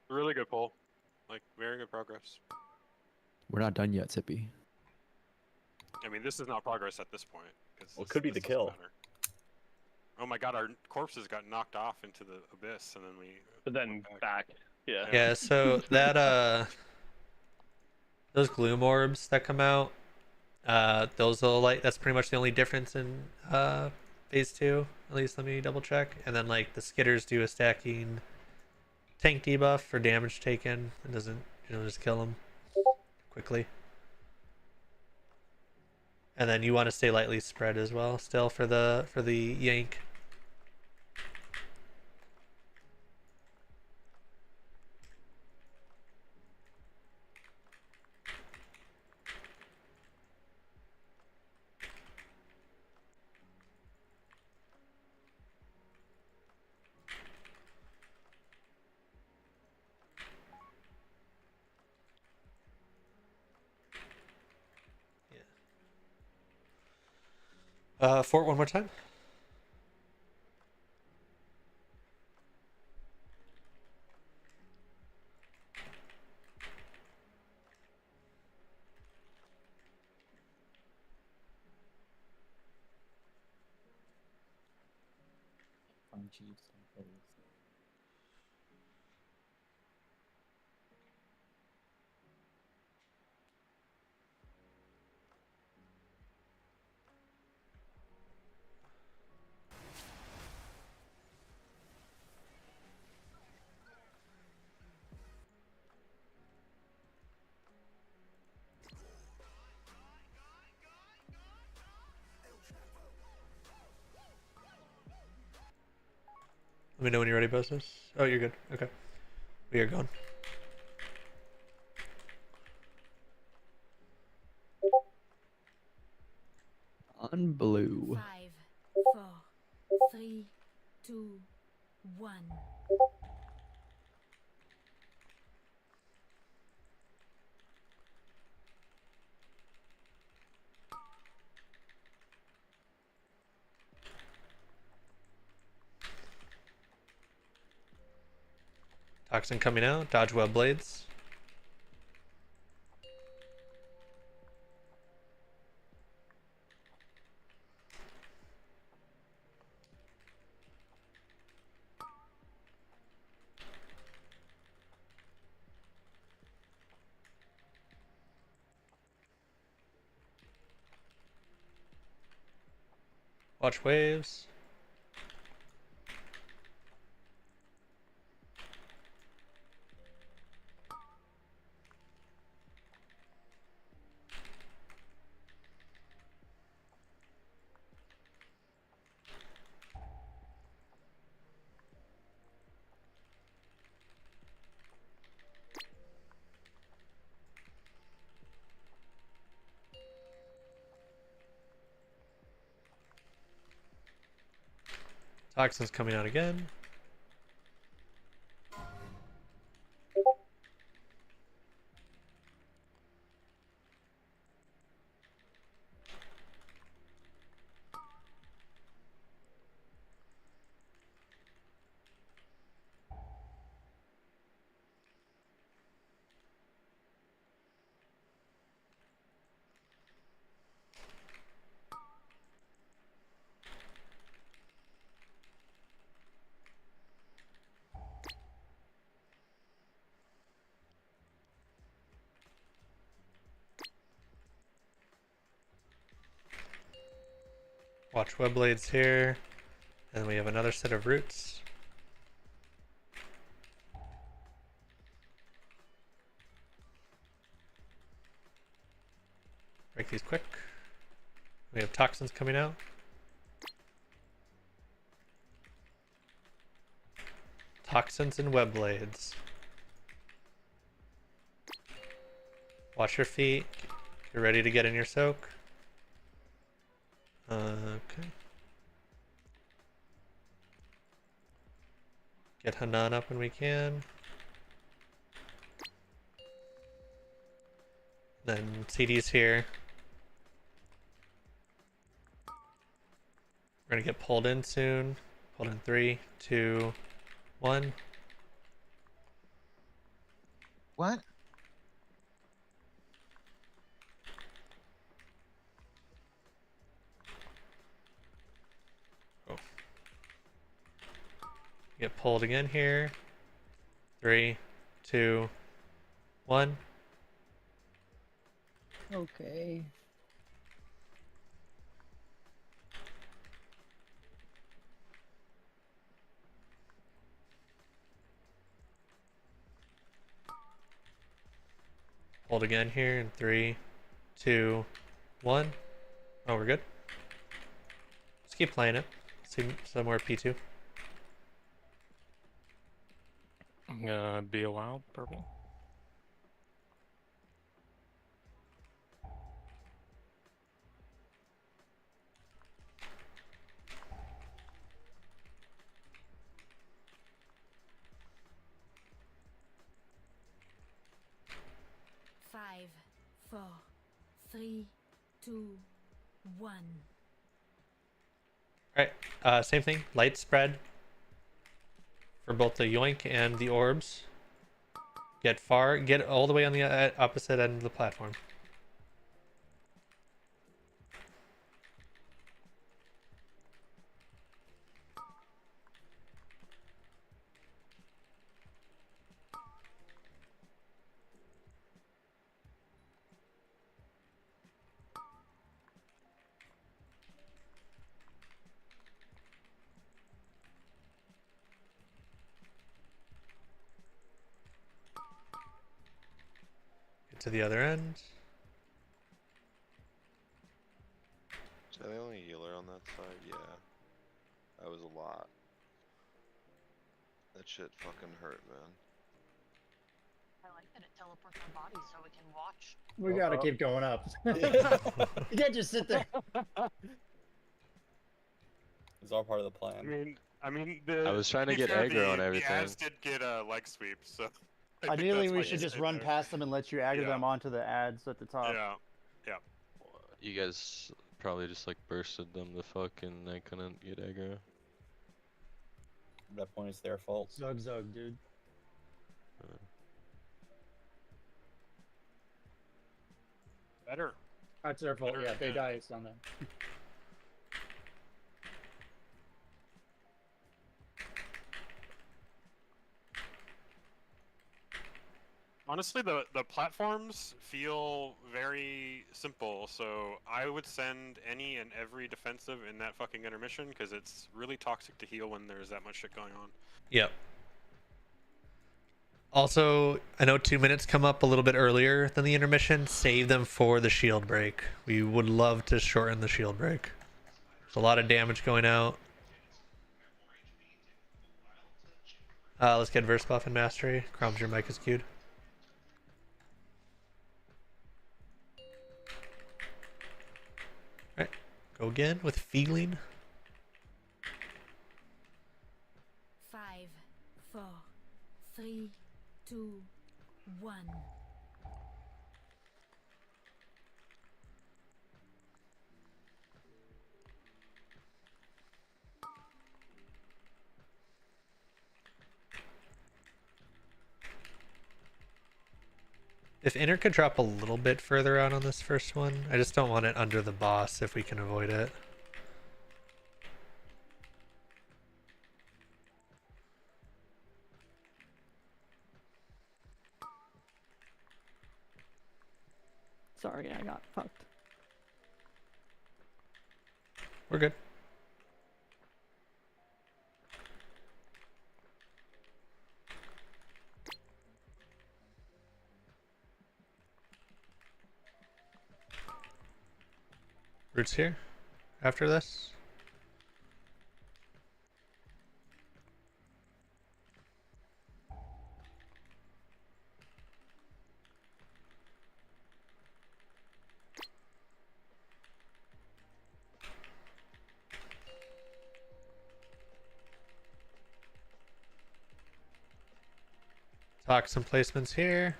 Speaker 19: Really good poll. Like, very good progress.
Speaker 18: We're not done yet, Sippy.
Speaker 19: I mean, this is not progress at this point.
Speaker 13: Well, it could be the kill.
Speaker 19: Matter. Oh my god, our corpses got knocked off into the abyss, and then we...
Speaker 11: But then back. Yeah.
Speaker 1: Yeah, so that, those gloom orbs that come out, those will that's pretty much the only difference in, phase 2. At least let me double check. And then, like, the skitters do a stacking tank debuff for damage taken. It doesn't, just kill them quickly. And then you want to stay lightly spread as well, still for the yank. Fort one more time. Let me know when you're ready, Bosus. Oh, you're good. Okay. We are gone.
Speaker 18: On blue.
Speaker 9: 5, 4, 3, 2, 1.
Speaker 1: Toxin coming out. Dodge web blades. Watch waves. Toxin's coming out again. Watch web blades here. And we have another set of roots. Break these quick. We have toxins coming out. Toxins and web blades. Watch your feet. You're ready to get in your soak. Okay. Get Hanan up when we can. Then CD's here. We're gonna get pulled in soon. Pulled in 3, 2, 1.
Speaker 8: What?
Speaker 1: Oh. Get pulled again here. 3, 2, 1.
Speaker 16: Okay.
Speaker 1: Hold again here in 3, 2, 1. Oh, we're good. Just keep playing it. See somewhere P2.
Speaker 19: I'm gonna be a wild purple.
Speaker 9: Five, 4, 3, 2, 1.
Speaker 1: Alright, same thing. Light spread for both the yoink and the orbs. Get all the way on the opposite end of the platform. Get to the other end.
Speaker 15: Is that the only healer on that side? Yeah. That was a lot. That shit fucking hurt, man.
Speaker 12: I like that it teleports our bodies so we can watch.
Speaker 5: We gotta keep going up. You can't just sit there.
Speaker 13: It's all part of the plan.
Speaker 19: I mean,
Speaker 15: I was trying to
Speaker 19: be
Speaker 15: get
Speaker 19: fair,
Speaker 15: aggro on
Speaker 19: the
Speaker 15: everything.
Speaker 19: ads did get a leg sweep, so. I think
Speaker 5: Ideally,
Speaker 19: that's why
Speaker 5: we
Speaker 19: you
Speaker 5: should just
Speaker 19: stayed
Speaker 5: run
Speaker 19: there.
Speaker 5: past them and let you aggro
Speaker 19: Yeah.
Speaker 5: them onto the ads at the top.
Speaker 19: Yeah. Yeah.
Speaker 15: You guys probably just like bursted them the fuck and they couldn't get aggro.
Speaker 13: At that point, it's their fault.
Speaker 5: Zug zug, dude.
Speaker 19: Better.
Speaker 5: That's their fault.
Speaker 19: Better
Speaker 5: Yeah, if they
Speaker 19: than-
Speaker 5: die, it's on them.
Speaker 19: Honestly, the platforms feel very simple, so I would send any and every defensive in that fucking intermission because it's really toxic to heal when there's that much shit going on.
Speaker 1: Yep. Also, I know 2 minutes come up a little bit earlier than the intermission. Save them for the shield break. We would love to shorten the shield break. There's a lot of damage going out. Let's get verse buff and mastery. Crumbs, your mic is queued. Alright, go again with feeling.
Speaker 9: 5, 4, 3, 2, 1.
Speaker 1: If Inner could drop a little bit further out on this first one, I just don't want it under the boss if we can avoid it.
Speaker 8: Sorry, I got fucked.
Speaker 1: We're good. Roots here after this. Talk some placements here.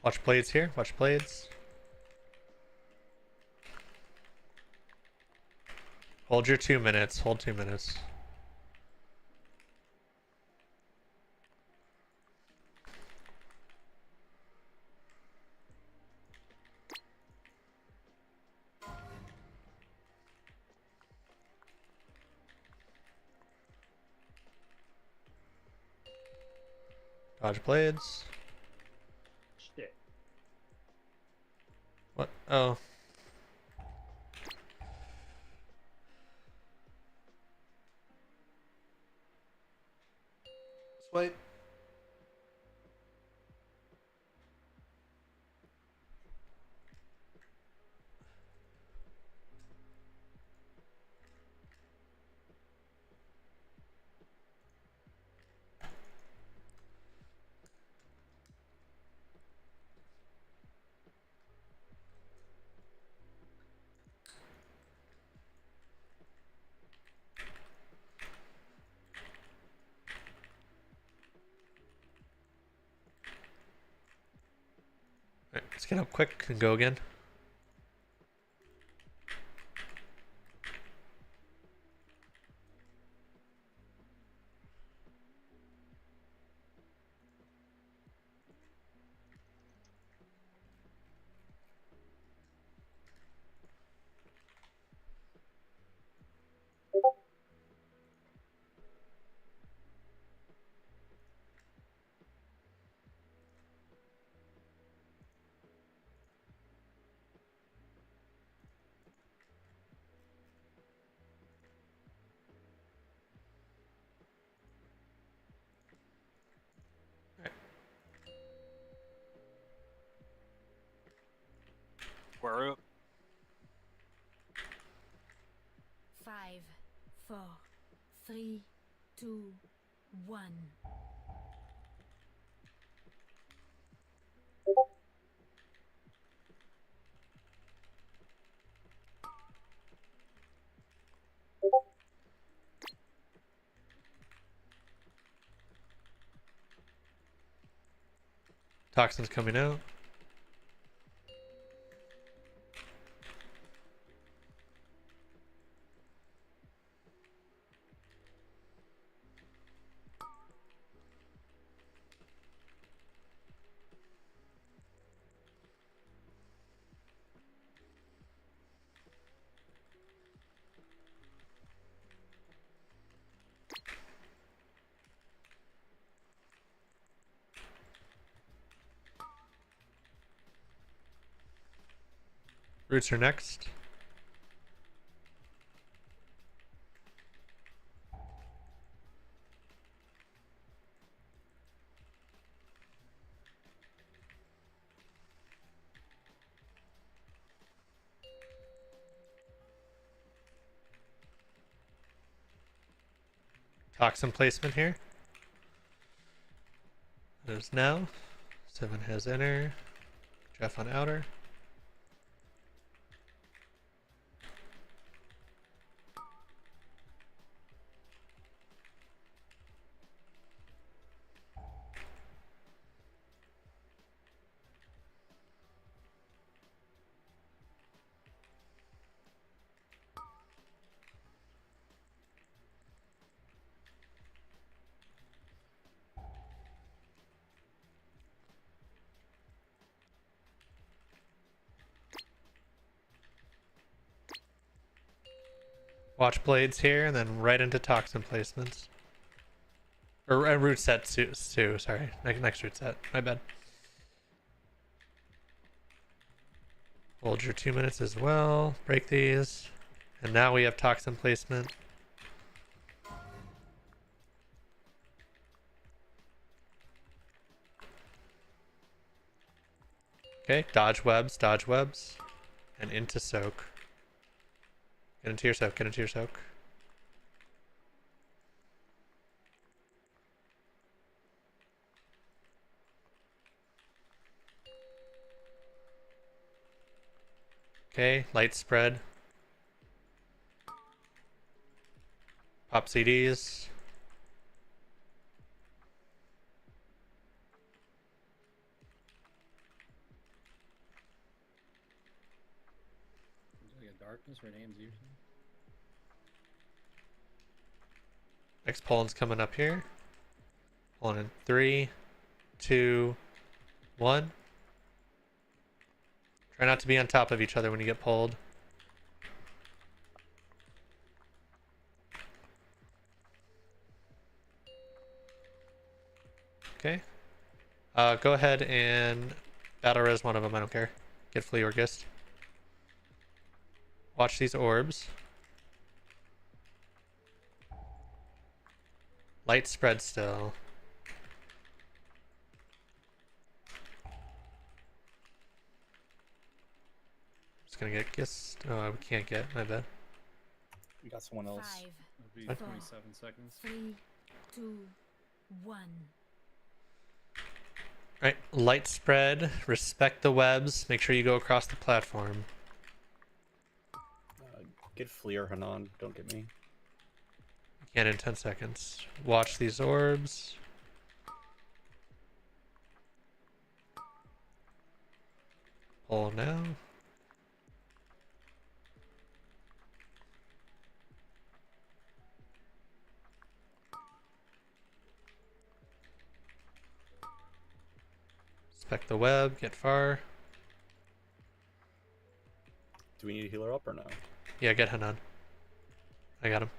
Speaker 1: Watch blades here. Watch blades. Hold your 2 minutes. Hold 2 minutes. Dodge blades.
Speaker 5: Shit.
Speaker 1: What? Oh. Swipe. Alright, let's get up quick and go again.
Speaker 19: Square up.
Speaker 9: 5, 4, 3, 2, 1.
Speaker 1: Toxins coming out. Roots are next. Toxin placement here. There's now. 7 has inner. Jeff on outer. Watch blades here, and then right into toxin placements. Or root set too, sorry. Next root set. My bad. Hold your 2 minutes as well. Break these. And now we have toxin placement. Okay, dodge webs, and into soak. Get into your soak, get into your soak. Okay, light spread. Pop CDs.
Speaker 7: Like a darkness or an AMZ or something?
Speaker 1: Next Poland's coming up here. Hold on in 3, 2, 1. Try not to be on top of each other when you get pulled. Okay. Go ahead and battle res one of them. I don't care. Get flea or gist. Watch these orbs. Light spread still. Just gonna get gist. Oh, we can't get. My bad.
Speaker 13: We got someone else.
Speaker 9: 5,
Speaker 7: It'll be
Speaker 9: 4,
Speaker 7: 27 seconds.
Speaker 9: 3, 2, 1.
Speaker 1: Alright, light spread. Respect the webs. Make sure you go across the platform.
Speaker 13: Get Flea or Hanan. Don't get me.
Speaker 1: Again in 10 seconds. Watch these orbs. Pull now. Respect the web. Get far.
Speaker 13: Do we need a healer up or no?
Speaker 1: Yeah, get Hanan. I got him.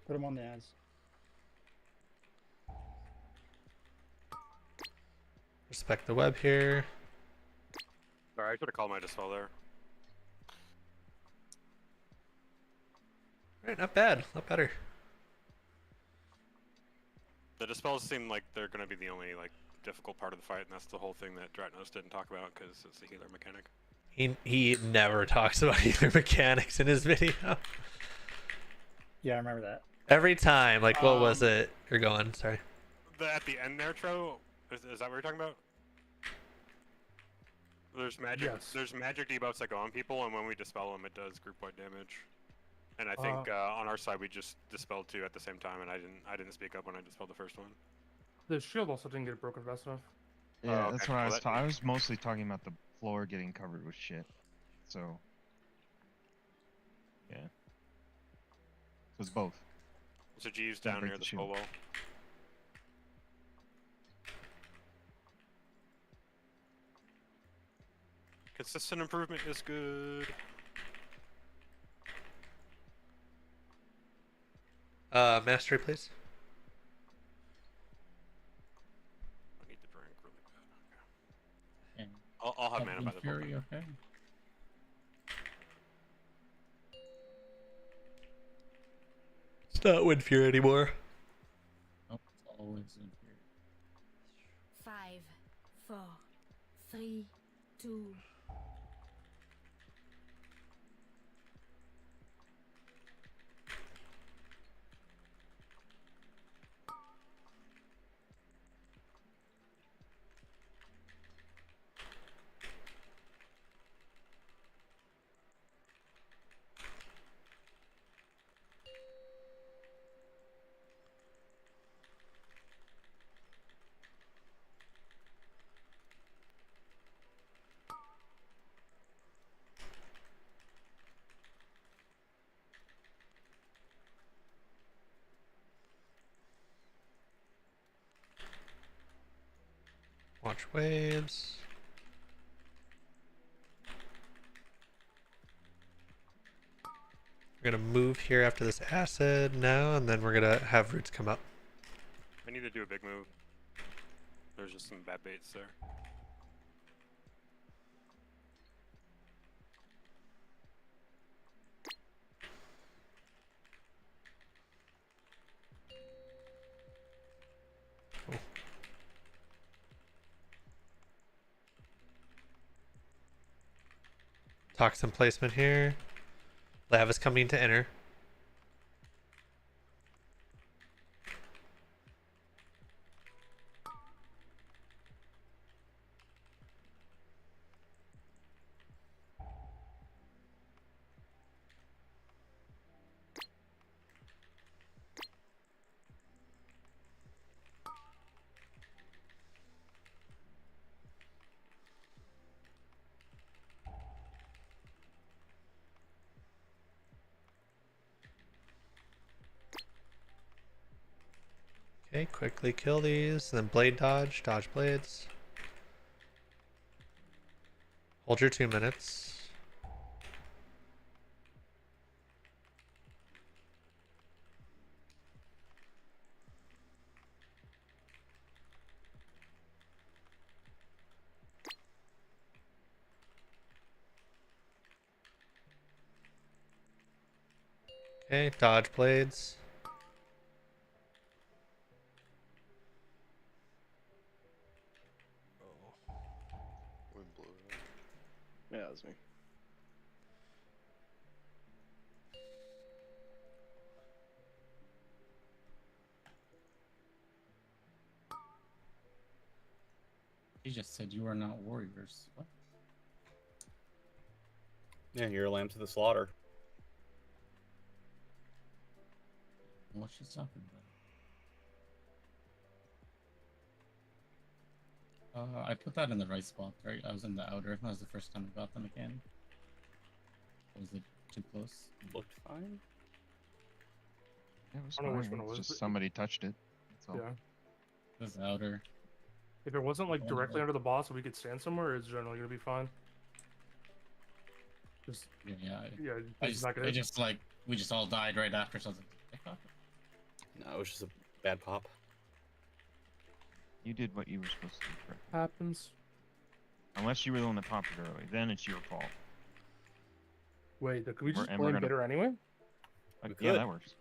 Speaker 5: Put him on the ads.
Speaker 1: Respect the web here.
Speaker 19: Sorry, I should have called my dispel there.
Speaker 1: Alright, not bad. Not better.
Speaker 19: The dispels seem like they're going to be the only like difficult part of the fight, and that's the whole thing that Dratnos didn't talk about because it's a healer mechanic.
Speaker 1: He never talks about either mechanics in his video.
Speaker 5: Yeah, I remember that.
Speaker 1: Every time, like, what was it? You're going, sorry.
Speaker 19: At the end there, Tro, is that what you're talking about? There's magic.
Speaker 6: Yes.
Speaker 19: There's magic debuffs that go on people, and when we dispel them, it does group-wide damage. And I think on our side we just dispelled 2 at the same time, and I didn't speak up when I dispelled the first one.
Speaker 6: The shield also didn't get broken fast enough.
Speaker 3: Yeah,
Speaker 19: okay.
Speaker 3: that's what
Speaker 19: Well,
Speaker 3: I was mostly talking about the floor getting covered with shit. So yeah. So it's both.
Speaker 19: So G's
Speaker 3: Don't
Speaker 19: down
Speaker 3: break
Speaker 19: near
Speaker 3: the
Speaker 19: the
Speaker 3: shield.
Speaker 19: skull wall. Consistent improvement is good.
Speaker 1: Mastery, please.
Speaker 19: I need to drink really bad. Okay.
Speaker 14: And
Speaker 19: I'll have mana by the
Speaker 14: Fury,
Speaker 19: moment.
Speaker 14: okay?
Speaker 1: It's not Wind Fury anymore.
Speaker 14: Nope, it's always in Fury.
Speaker 9: 5, 4, 3, 2.
Speaker 1: Watch waves. We're gonna move here after this acid now, and then we're gonna have roots come up.
Speaker 19: I need to do a big move. There's just some bad baits there.
Speaker 1: Toxin placement here. Lava's coming to enter. Okay, quickly kill these, then blade dodge, dodge blades. Hold your 2 minutes. Okay, dodge blades.
Speaker 15: Wind blew it up.
Speaker 11: Yeah, that's me.
Speaker 14: He just said you are not warriors. What?
Speaker 13: Yeah, you're a lamb to the slaughter.
Speaker 14: What's she talking about? I put that in the right spot, right? I was in the outer. That was the first time I got them again. Was it too close?
Speaker 13: Looked fine.
Speaker 3: It was
Speaker 6: I don't know which
Speaker 3: fine.
Speaker 6: one it
Speaker 3: It's
Speaker 6: was,
Speaker 3: just
Speaker 6: but-
Speaker 3: somebody touched it. That's all.
Speaker 6: Yeah.
Speaker 14: It was outer.
Speaker 6: If it wasn't like
Speaker 14: Oh,
Speaker 6: directly
Speaker 14: yeah.
Speaker 6: under the boss, we could stand somewhere. It's generally gonna be fine. Just
Speaker 14: Yeah,
Speaker 6: yeah,
Speaker 14: I
Speaker 6: it's not gonna.
Speaker 14: I just like we just all died right after, so I was like, "I thought
Speaker 13: No, it was just a bad pop.
Speaker 3: You did what you were supposed to do. Correct.
Speaker 6: Happens.
Speaker 3: Unless you were the one that popped it early, then it's your fault.
Speaker 6: Wait, could we just
Speaker 3: And
Speaker 6: blame
Speaker 3: we're gonna-
Speaker 6: bitter anyway?
Speaker 3: Yeah, that works.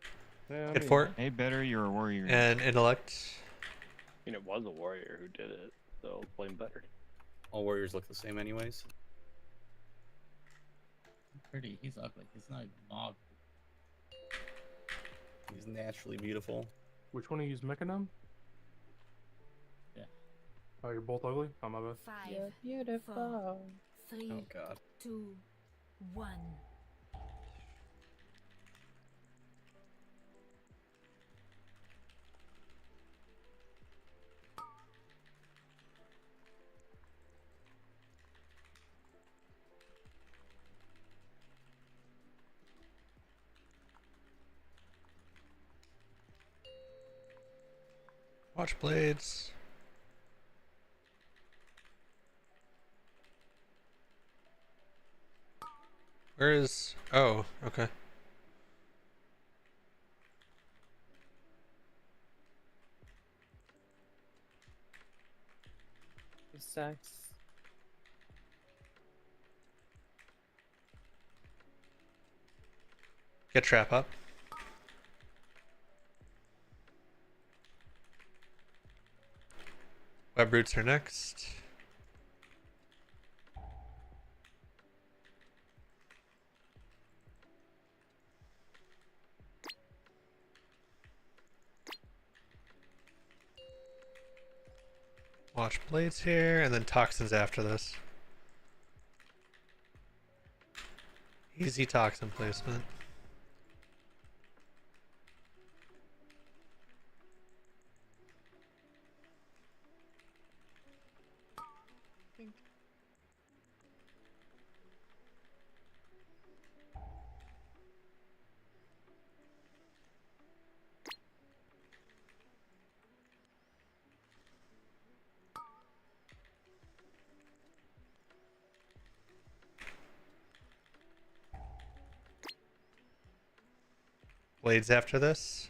Speaker 6: Yeah,
Speaker 1: Get fort.
Speaker 3: Hey, better, you're a warrior.
Speaker 1: And intellect.
Speaker 11: I mean, it was a warrior who did it, so blame better.
Speaker 13: All warriors look the same, anyways.
Speaker 14: Pretty. He's ugly. He's not mog.
Speaker 13: He's naturally beautiful.
Speaker 6: Which one of you is Mechanim?
Speaker 14: Yeah.
Speaker 6: Oh, you're both ugly? Oh, my bad.
Speaker 9: 5,
Speaker 10: You're beautiful.
Speaker 9: 4, 3,
Speaker 13: Oh god.
Speaker 9: 2, 1.
Speaker 1: Watch blades. Where is... Oh, okay.
Speaker 10: It sucks.
Speaker 1: Get trap up. Web roots are next. Watch blades here, and then toxins after this. Easy toxin placement. Blades after this.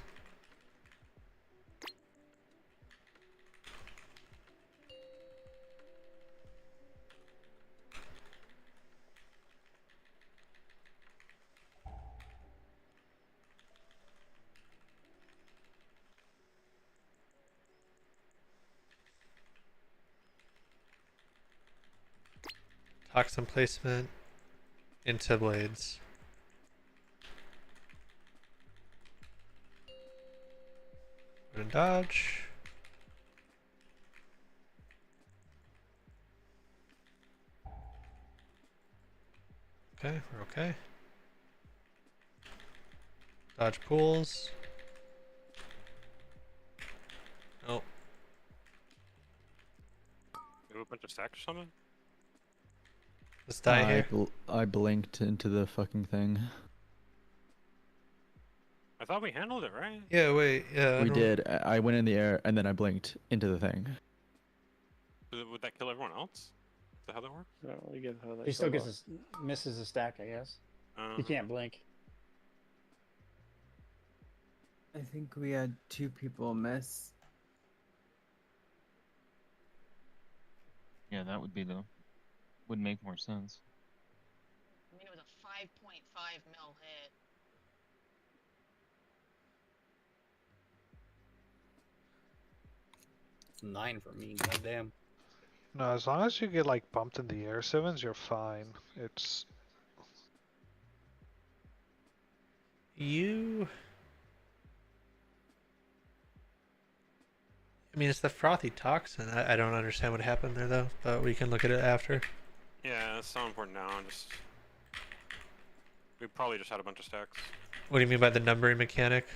Speaker 1: Toxin placement into blades. And dodge. Okay, we're okay. Dodge pools. Oh.
Speaker 19: You have a bunch of stacks or something?
Speaker 1: Let's die here.
Speaker 18: I blinked into the fucking thing.
Speaker 19: I thought we handled it, right?
Speaker 1: Yeah, wait, yeah.
Speaker 18: We did. I went in the air and then I blinked into the thing.
Speaker 19: Would that kill everyone else? Is that how that works?
Speaker 11: I don't really get how that
Speaker 5: He still
Speaker 11: goes
Speaker 5: gets misses a stack, I guess. He can't blink.
Speaker 10: I think we had 2 people miss.
Speaker 3: Yeah, that would make more sense.
Speaker 12: I mean, it was a 5.5 mil hit.
Speaker 13: It's 9 for me. Goddamn.
Speaker 2: No, as long as you get like bumped in the air, Sevens, you're fine. It's
Speaker 1: You... I mean, it's the frothy toxin. I don't understand what happened there, though, but we can look at it after.
Speaker 19: Yeah, it's not important now. We probably just had a bunch of stacks.
Speaker 1: What do you mean by the numbering mechanic?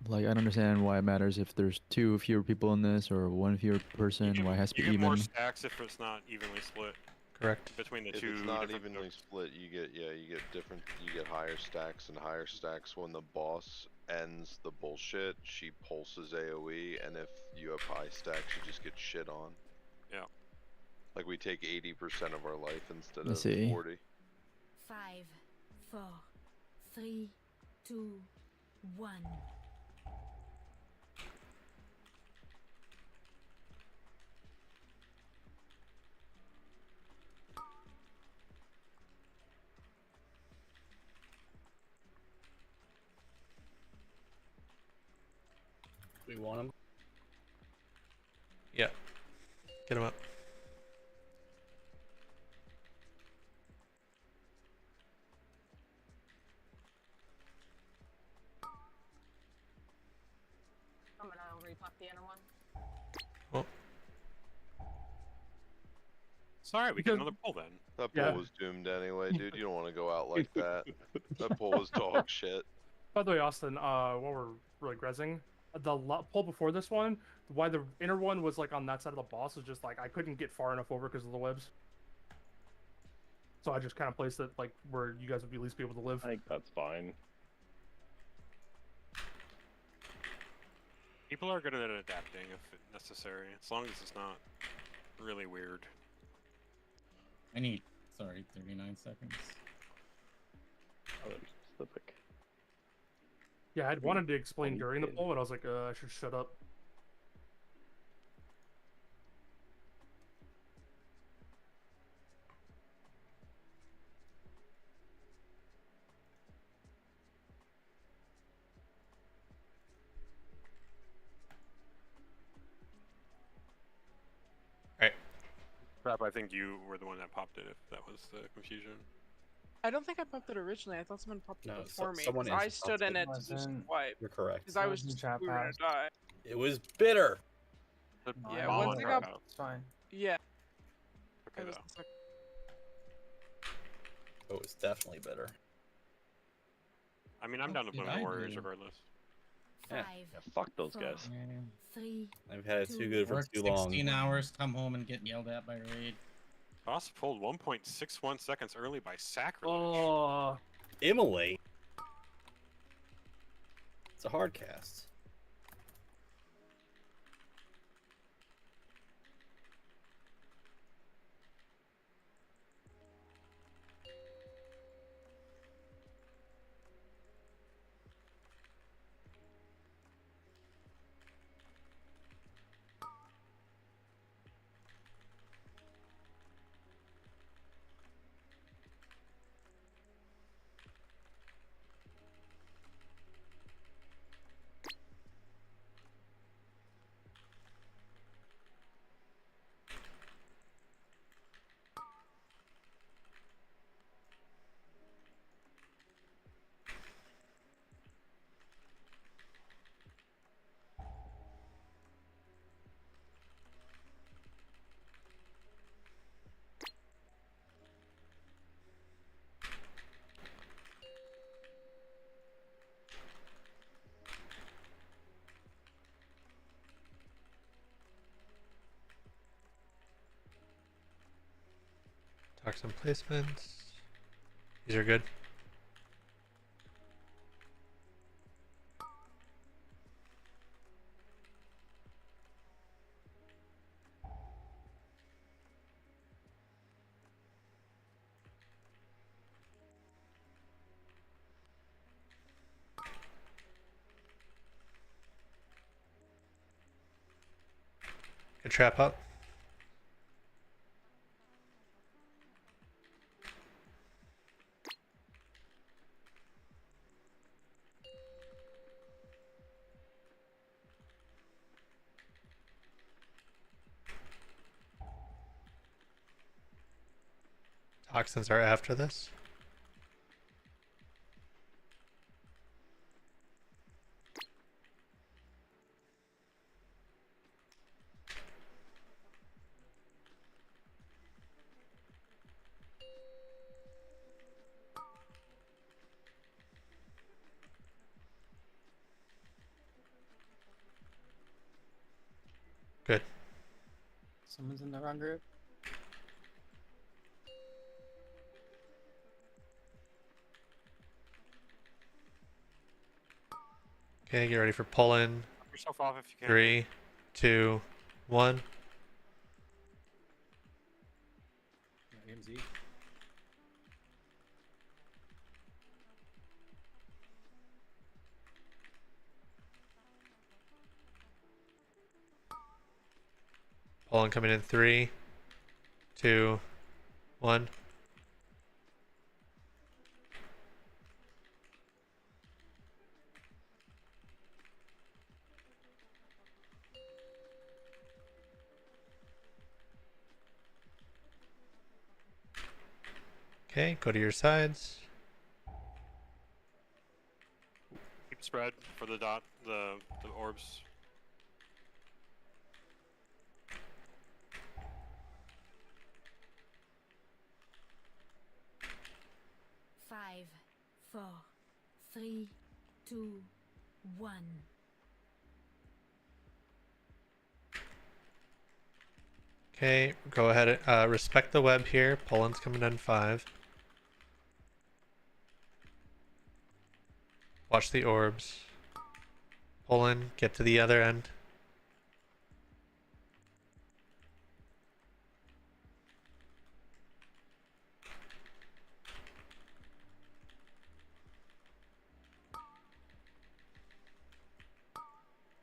Speaker 18: Like, I don't understand why it matters if there's 2 fewer people in this or 1 fewer person. Why it has to
Speaker 19: You
Speaker 18: be
Speaker 19: get
Speaker 18: even.
Speaker 19: more stacks if it's not evenly split.
Speaker 1: Correct.
Speaker 19: Between the
Speaker 15: If
Speaker 19: two.
Speaker 15: it's not
Speaker 19: different
Speaker 15: evenly split, you get higher stacks and higher stacks when the boss ends the bullshit. She pulses AoE, and if you have high stacks, you just get shit on.
Speaker 19: Yeah.
Speaker 15: Like we take 80% of our life instead
Speaker 18: Let's
Speaker 15: of
Speaker 18: see.
Speaker 15: 40.
Speaker 9: 5, 4, 3, 2, 1.
Speaker 13: We want him.
Speaker 1: Yeah. Get him up.
Speaker 12: I'm gonna repop the inner one.
Speaker 1: Well,
Speaker 19: It's alright, we get another pull then.
Speaker 15: That pull was doomed anyway, dude. You don't want to go out like that. That pull was dog shit.
Speaker 6: By the way, Austin, while we're really rezzing, the pull before this one, why the inner one was like on that side of the boss is just like I couldn't get far enough over because of the webs. So I just kind of placed it like where you guys would at least be able to live.
Speaker 11: I think that's fine.
Speaker 19: People are good at adapting if necessary, as long as it's not really weird.
Speaker 14: I need, sorry, 39 seconds.
Speaker 11: Oh, that's specific.
Speaker 6: Yeah, I'd wanted to explain during the poll, but I was like, I should shut up.
Speaker 1: Alright.
Speaker 19: Crap, I think you were the one that popped it, if that was the confusion.
Speaker 4: I don't think I popped it originally. I thought someone popped it
Speaker 13: No,
Speaker 4: before me.
Speaker 13: someone
Speaker 4: 'Cause I
Speaker 13: else
Speaker 4: stood
Speaker 13: popped
Speaker 4: in
Speaker 13: it.
Speaker 4: it to do some wipe.
Speaker 13: You're correct.
Speaker 4: Because I was just, we were gonna die.
Speaker 13: It was bitter.
Speaker 4: Yeah, once I got...
Speaker 10: It's fine.
Speaker 4: Yeah.
Speaker 19: Okay,
Speaker 4: That was
Speaker 19: though.
Speaker 4: the second-
Speaker 13: Oh, it's definitely bitter.
Speaker 19: I mean, I'm down to
Speaker 14: did
Speaker 19: blame
Speaker 14: I
Speaker 19: the Warriors
Speaker 14: do?
Speaker 19: regardless.
Speaker 13: Yeah.
Speaker 11: Yeah, fuck those guys.
Speaker 13: I've had it too good for
Speaker 14: Work
Speaker 13: too long.
Speaker 14: 16 hours, come home and get yelled at by raid.
Speaker 19: Boss pulled 1.61 seconds early by sacrilege.
Speaker 6: Oh,
Speaker 13: Immolate. It's a hard cast.
Speaker 1: Toxin placements. These are good. Good trap up. Toxins are after this. Good.
Speaker 10: Someone's in the wrong group.
Speaker 1: Okay, get ready for pull-in.
Speaker 19: Knock yourself off if you can.
Speaker 1: 3, 2, 1.
Speaker 7: AMZ.
Speaker 1: Pull-in coming in 3, 2, 1. Okay, go to your sides.
Speaker 19: Keep spread for the orbs.
Speaker 9: Five, 4, 3, 2, 1.
Speaker 1: Okay, go ahead. Respect the web here. Poland's coming in 5. Watch the orbs. Poland, get to the other end.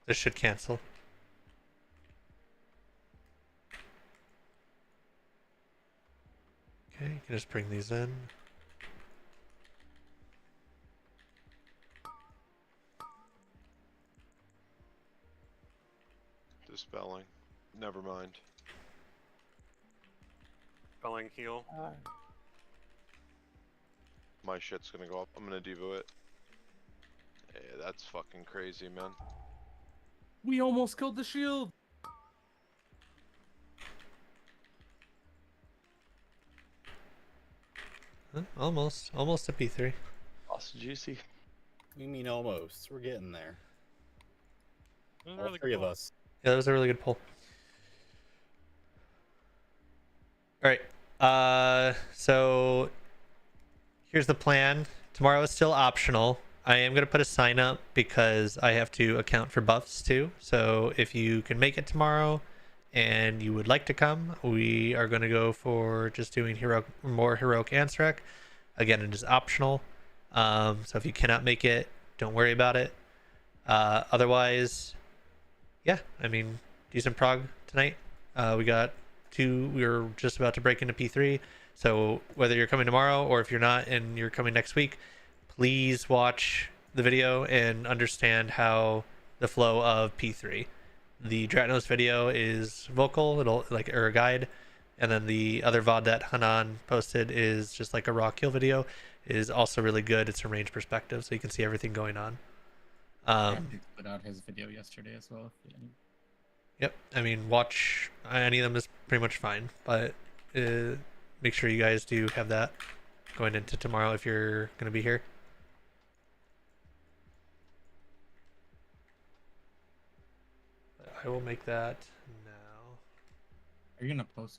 Speaker 1: This should cancel. Okay, you can just bring these in.
Speaker 15: Dispelling. Never mind.
Speaker 19: Spelling heal.
Speaker 15: My shit's gonna go up. I'm gonna devo it. Hey, that's fucking crazy, man.
Speaker 6: We almost killed the shield.
Speaker 1: Almost a P3.
Speaker 11: Lost juicy.
Speaker 13: You mean almost? We're getting there.
Speaker 19: That was a
Speaker 13: All
Speaker 19: really
Speaker 13: three
Speaker 19: good
Speaker 13: of
Speaker 19: pull.
Speaker 13: us.
Speaker 1: Yeah, that was a really good pull. Alright, so here's the plan. Tomorrow is still optional. I am going to put a sign up because I have to account for buffs too. So if you can make it tomorrow and you would like to come, we are going to go for just doing more heroic Ansrek. Again, it is optional. So if you cannot make it, don't worry about it. Otherwise, yeah, I mean, decent prog tonight. We got 2. We were just about to break into P3. So whether you're coming tomorrow or if you're not and you're coming next week, please watch the video and understand how the flow of P3. The Dratnos video is vocal, it'll or a guide, and then the other VOD that Hanan posted is just like a raw kill video, is also really good. It's from range perspective, so you can see everything going on.
Speaker 14: He put out his video yesterday as well.
Speaker 1: Yep, I mean, watch any of them is pretty much fine, but make sure you guys do have that going into tomorrow if you're going to be here. I will make that now.
Speaker 14: Are you gonna post